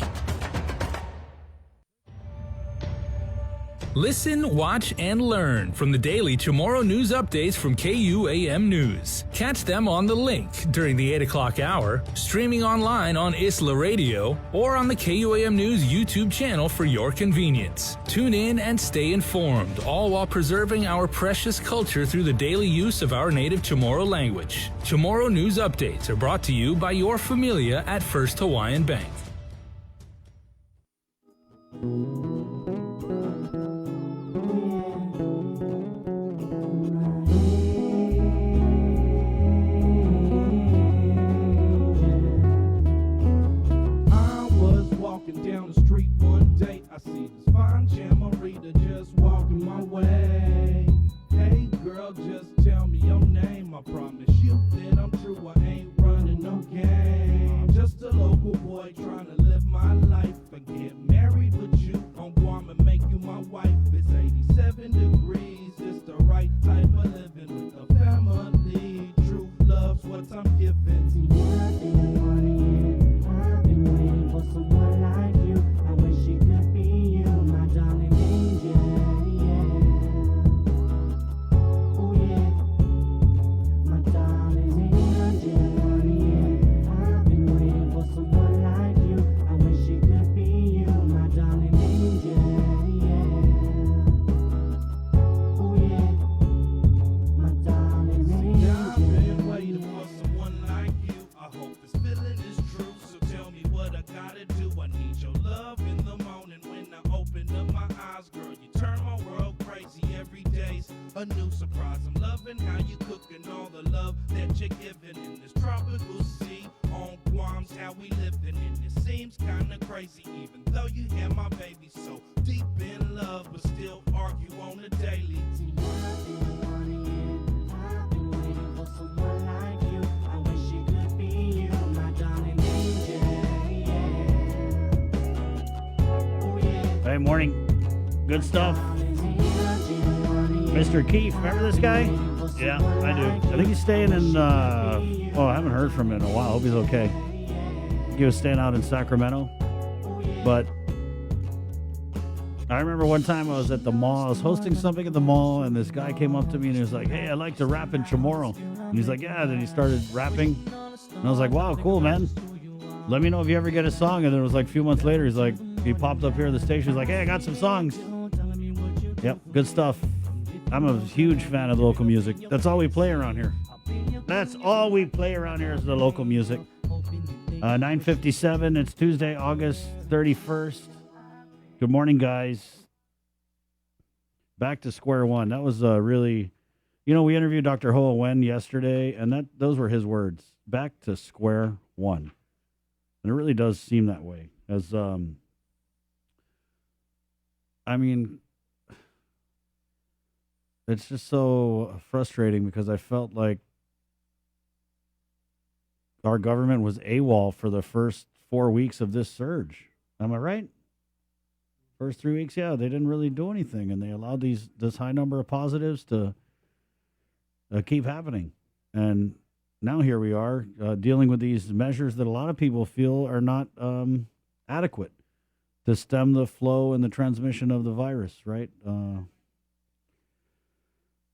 Listen, watch, and learn from the daily Chamorro News updates from KUAM News. Catch them on The Link during the 8 o'clock hour, streaming online on Isla Radio, or on the KUAM News YouTube channel for your convenience. Tune in and stay informed, all while preserving our precious culture through the daily use of our native Chamorro language. Chamorro News updates are brought to you by your familia at First Hawaiian Bank. Down the street one day, I see this fine Jamarita just walking my way. Hey girl, just tell me your name. I promise you that I'm true, I ain't running no game. I'm just a local boy trying to live my life and get married with you on Guam and make you my wife. It's 87 degrees, it's the right type of living with a family. True love's what I'm giving to you. I've been waiting for someone like you. I wish it could be you, my darling angel, yeah. Oh yeah, my darling angel, yeah. I've been waiting for someone like you. I wish it could be days, a new surprise. I'm loving how you cooking, all the love that you're giving in this tropical sea. On Guam's how we living, and it seems kinda crazy, even though you have my baby so deep in love, but still argue on the daily. Hey, morning. Good stuff. Mr. Keefe, remember this guy? Yeah, I do. I think he's staying in, I haven't heard from him in a while. Hope he's okay. He was staying out in Sacramento. But I remember one time I was at the mall. I was hosting something at the mall, and this guy came up to me and he was like, hey, I like to rap in Chamorro. And he's like, yeah. Then he started rapping. And I was like, wow, cool, man. Let me know if you ever get a song. And then it was like a few months later, he popped up here at the station. He's like, hey, I got some songs. Yep, good stuff. I'm a huge fan of local music. That's all we play around here. That's all we play around here is the local music. 9:57. It's Tuesday, August 31st. Good morning, guys. Back to square one. That was really, we interviewed Dr. Hoa Nguyen yesterday, and those were his words. Back to square one. And it really does seem that way. As it's just so frustrating because I felt like our government was AWOL for the first 4 weeks of this surge. Am I right? First 3 weeks, yeah, they didn't really do anything, and they allowed this high number of positives to keep happening. And now here we are dealing with these measures that a lot of people feel are not adequate to stem the flow and the transmission of the virus, right?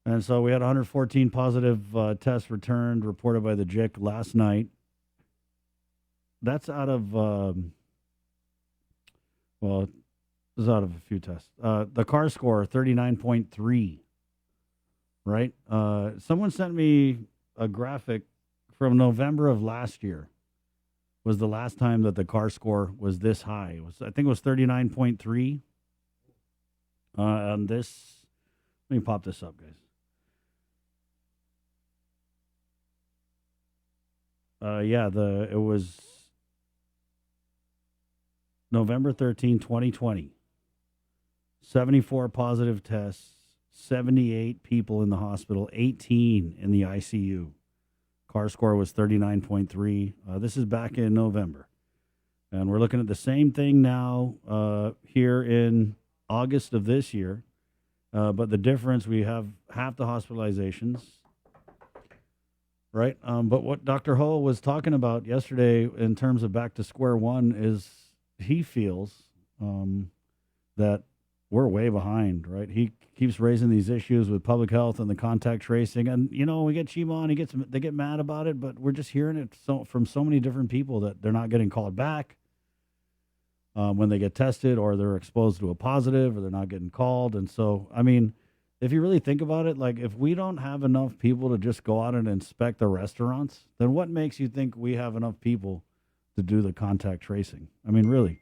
And so we had 114 positive tests returned, reported by the JIC last night. That's out of, it was out of a few tests. The CAR score, 39.3, right? Someone sent me a graphic from November of last year. Was the last time that the CAR score was this high. I think it was 39.3. And this, let me pop this up, guys. It was November 13, 2020. 74 positive tests, 78 people in the hospital, 18 in the ICU. CAR score was 39.3. This is back in November. And we're looking at the same thing now here in August of this year. But the difference, we have half the hospitalizations. Right. But what Dr. Ho was talking about yesterday in terms of back to square one is he feels that we're way behind. Right. He keeps raising these issues with public health and the contact tracing. And, we get Chima on, they get mad about it. But we're just hearing it from so many different people that they're not getting called back when they get tested, or they're exposed to a positive, or they're not getting called. And so, if you really think about it, like if we don't have enough people to just go out and inspect the restaurants, then what makes you think we have enough people to do the contact tracing? Really,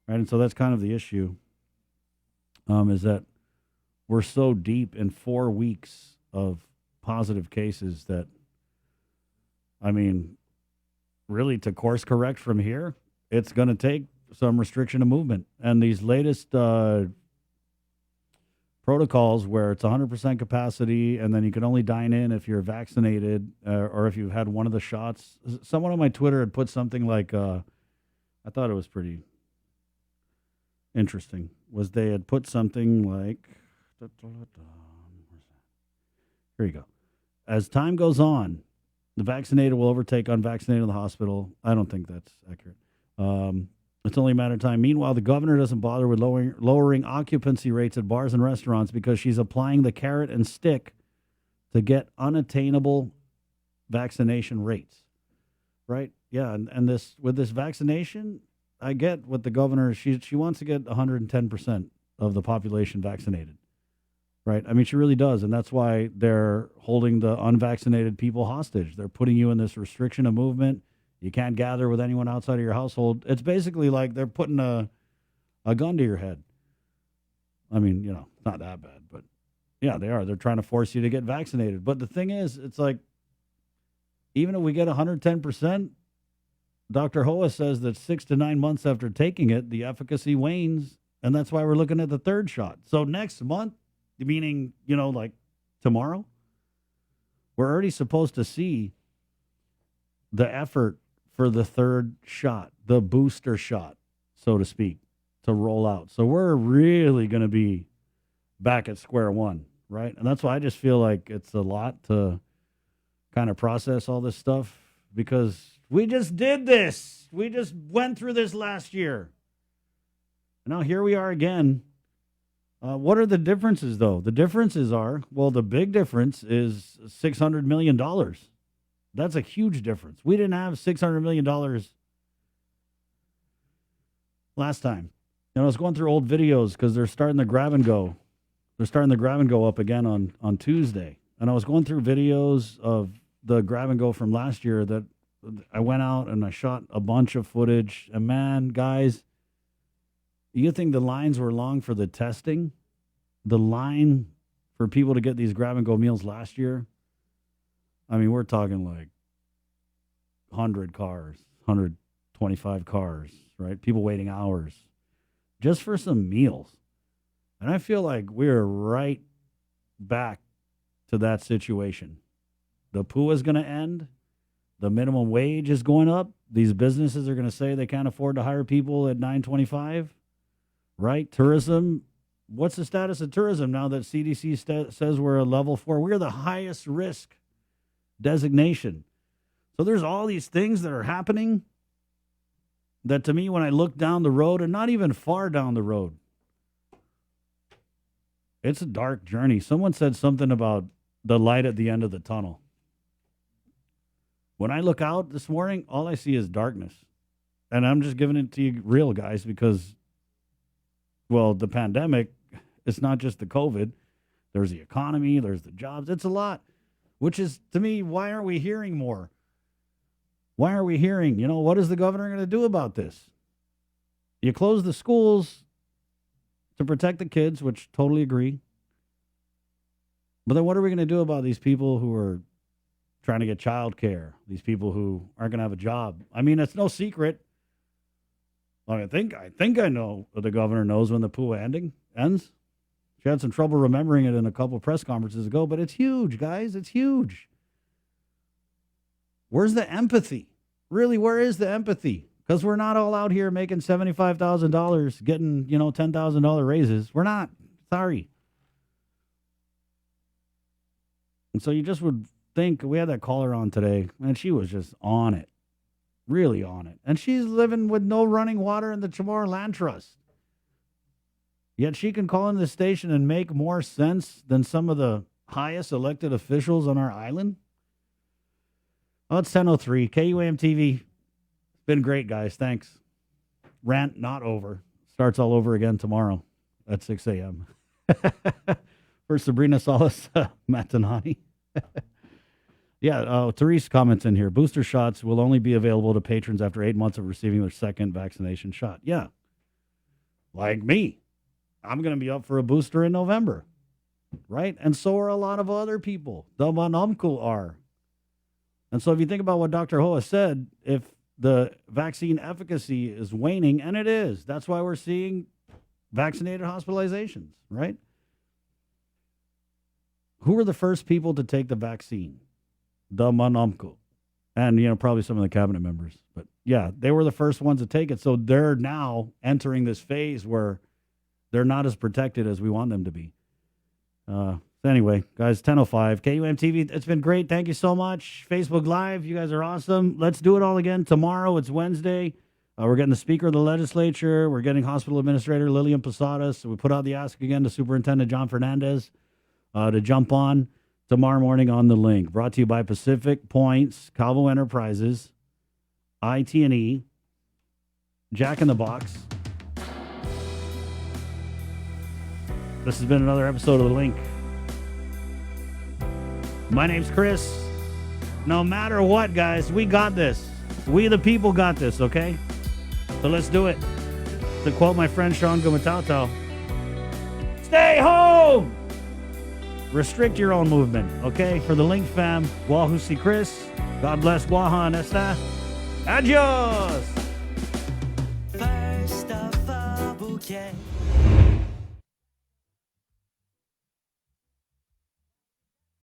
right? And so that's kind of the issue, is that we're so deep in 4 weeks of positive cases that, really to course correct from here, it's going to take some restriction of movement. And these latest protocols where it's 100% capacity, and then you can only dine in if you're vaccinated or if you've had one of the shots. Someone on my Twitter had put something like, I thought it was pretty interesting, was they had put something like, here you go. As time goes on, the vaccinated will overtake unvaccinated in the hospital. I don't think that's accurate. It's only a matter of time. Meanwhile, the governor doesn't bother with lowering occupancy rates at bars and restaurants because she's applying the carrot and stick to get unattainable vaccination rates. Right? Yeah, and this with this vaccination, I get what the governor, she wants to get 110% of the population vaccinated. Right? She really does, and that's why they're holding the unvaccinated people hostage. They're putting you in this restriction of movement. You can't gather with anyone outside of your household. It's basically like they're putting a gun to your head. It's not that bad, but Yeah, they are. They're trying to force you to get vaccinated. But the thing is, it's like, even if we get 110%, Dr. Hoa says that 6 to 9 months after taking it, the efficacy wanes. And that's why we're looking at the third shot. So next month, meaning, like tomorrow, we're already supposed to see the effort for the third shot, the booster shot, so to speak, to roll out. So we're really going to be back at square one, right? And that's why I just feel like it's a lot to kind of process all this stuff, because we just did this. We just went through this last year. Now here we are again. What are the differences, though? The differences are, well, the big difference is $600 million. That's a huge difference. We didn't have $600 million last time. I was going through old videos because they're starting the grab and go. They're starting the grab and go up again on Tuesday. And I was going through videos of the grab and go from last year that I went out and I shot a bunch of footage. And man, guys, you think the lines were long for the testing? The line for people to get these grab and go meals last year? I mean, we're talking like 100 cars, 125 cars, right? People waiting hours just for some meals. And I feel like we're right back to that situation. The PUA is going to end. The minimum wage is going up. These businesses are going to say they can't afford to hire people at $9.25, right? Tourism. What's the status of tourism now that CDC says we're a level 4? We're the highest risk designation. So there's all these things that are happening that, to me, when I look down the road, and not even far down the road, it's a dark journey. Someone said something about the light at the end of the tunnel. When I look out this morning, all I see is darkness. And I'm just giving it to you real, guys, because, well, the pandemic, it's not just the COVID. There's the economy, there's the jobs. It's a lot, which is, to me, why aren't we hearing more? Why aren't we hearing, what is the governor going to do about this? You close the schools to protect the kids, which totally agree. But then what are we going to do about these people who are trying to get child care, these people who aren't going to have a job? I mean, it's no secret. I think I know that the governor knows when the PUA ends. She had some trouble remembering it in a couple of press conferences ago, but it's huge, guys. It's huge. Where's the empathy? Really, where is the empathy? Because we're not all out here making $75,000, getting, $10,000 raises. We're not. Sorry. And so you just would think, we had that caller on today, and she was just on it. Really on it. And she's living with no running water in the Chamorro Land Trust. Yet she can call into the station and make more sense than some of the highest elected officials on our island. Oh, it's 10:03. KUAM TV. It's been great, guys. Thanks. Rant not over. Starts all over again tomorrow at 6 a.m. For Sabrina Salas Matanani. Yeah, Therese comments in here. Booster shots will only be available to patrons after 8 months of receiving their second vaccination shot. Yeah. Like me. I'm going to be up for a booster in November. Right? And so are a lot of other people. The Manamku are. And so if you think about what Dr. Hoa said, if the vaccine efficacy is waning, and it is, that's why we're seeing vaccinated hospitalizations, right? Who were the first people to take the vaccine? The Manamku. And, probably some of the cabinet members. But, yeah, they were the first ones to take it. So they're now entering this phase where they're not as protected as we want them to be. Anyway, guys, 10:05. KUAM TV, it's been great. Thank you so much. Facebook Live, you guys are awesome. Let's do it all again tomorrow. It's Wednesday. We're getting the Speaker of the Legislature. We're getting Hospital Administrator Lillian Posadas. So we put out the ask again to Superintendent John Fernandez to jump on tomorrow morning on the link. Brought to you by Pacific Points, Calvo Enterprises, IT&E, Jack in the Box. This has been another episode of The Link. My name's Chris. No matter what, guys, we got this. We the people got this, okay? So let's do it. To quote my friend Sean Gumatauto, stay home! restrict your own movement, okay? For the Link fam, Wahusi Chris, God bless Wahan Esta. Adios! First of a bouquet.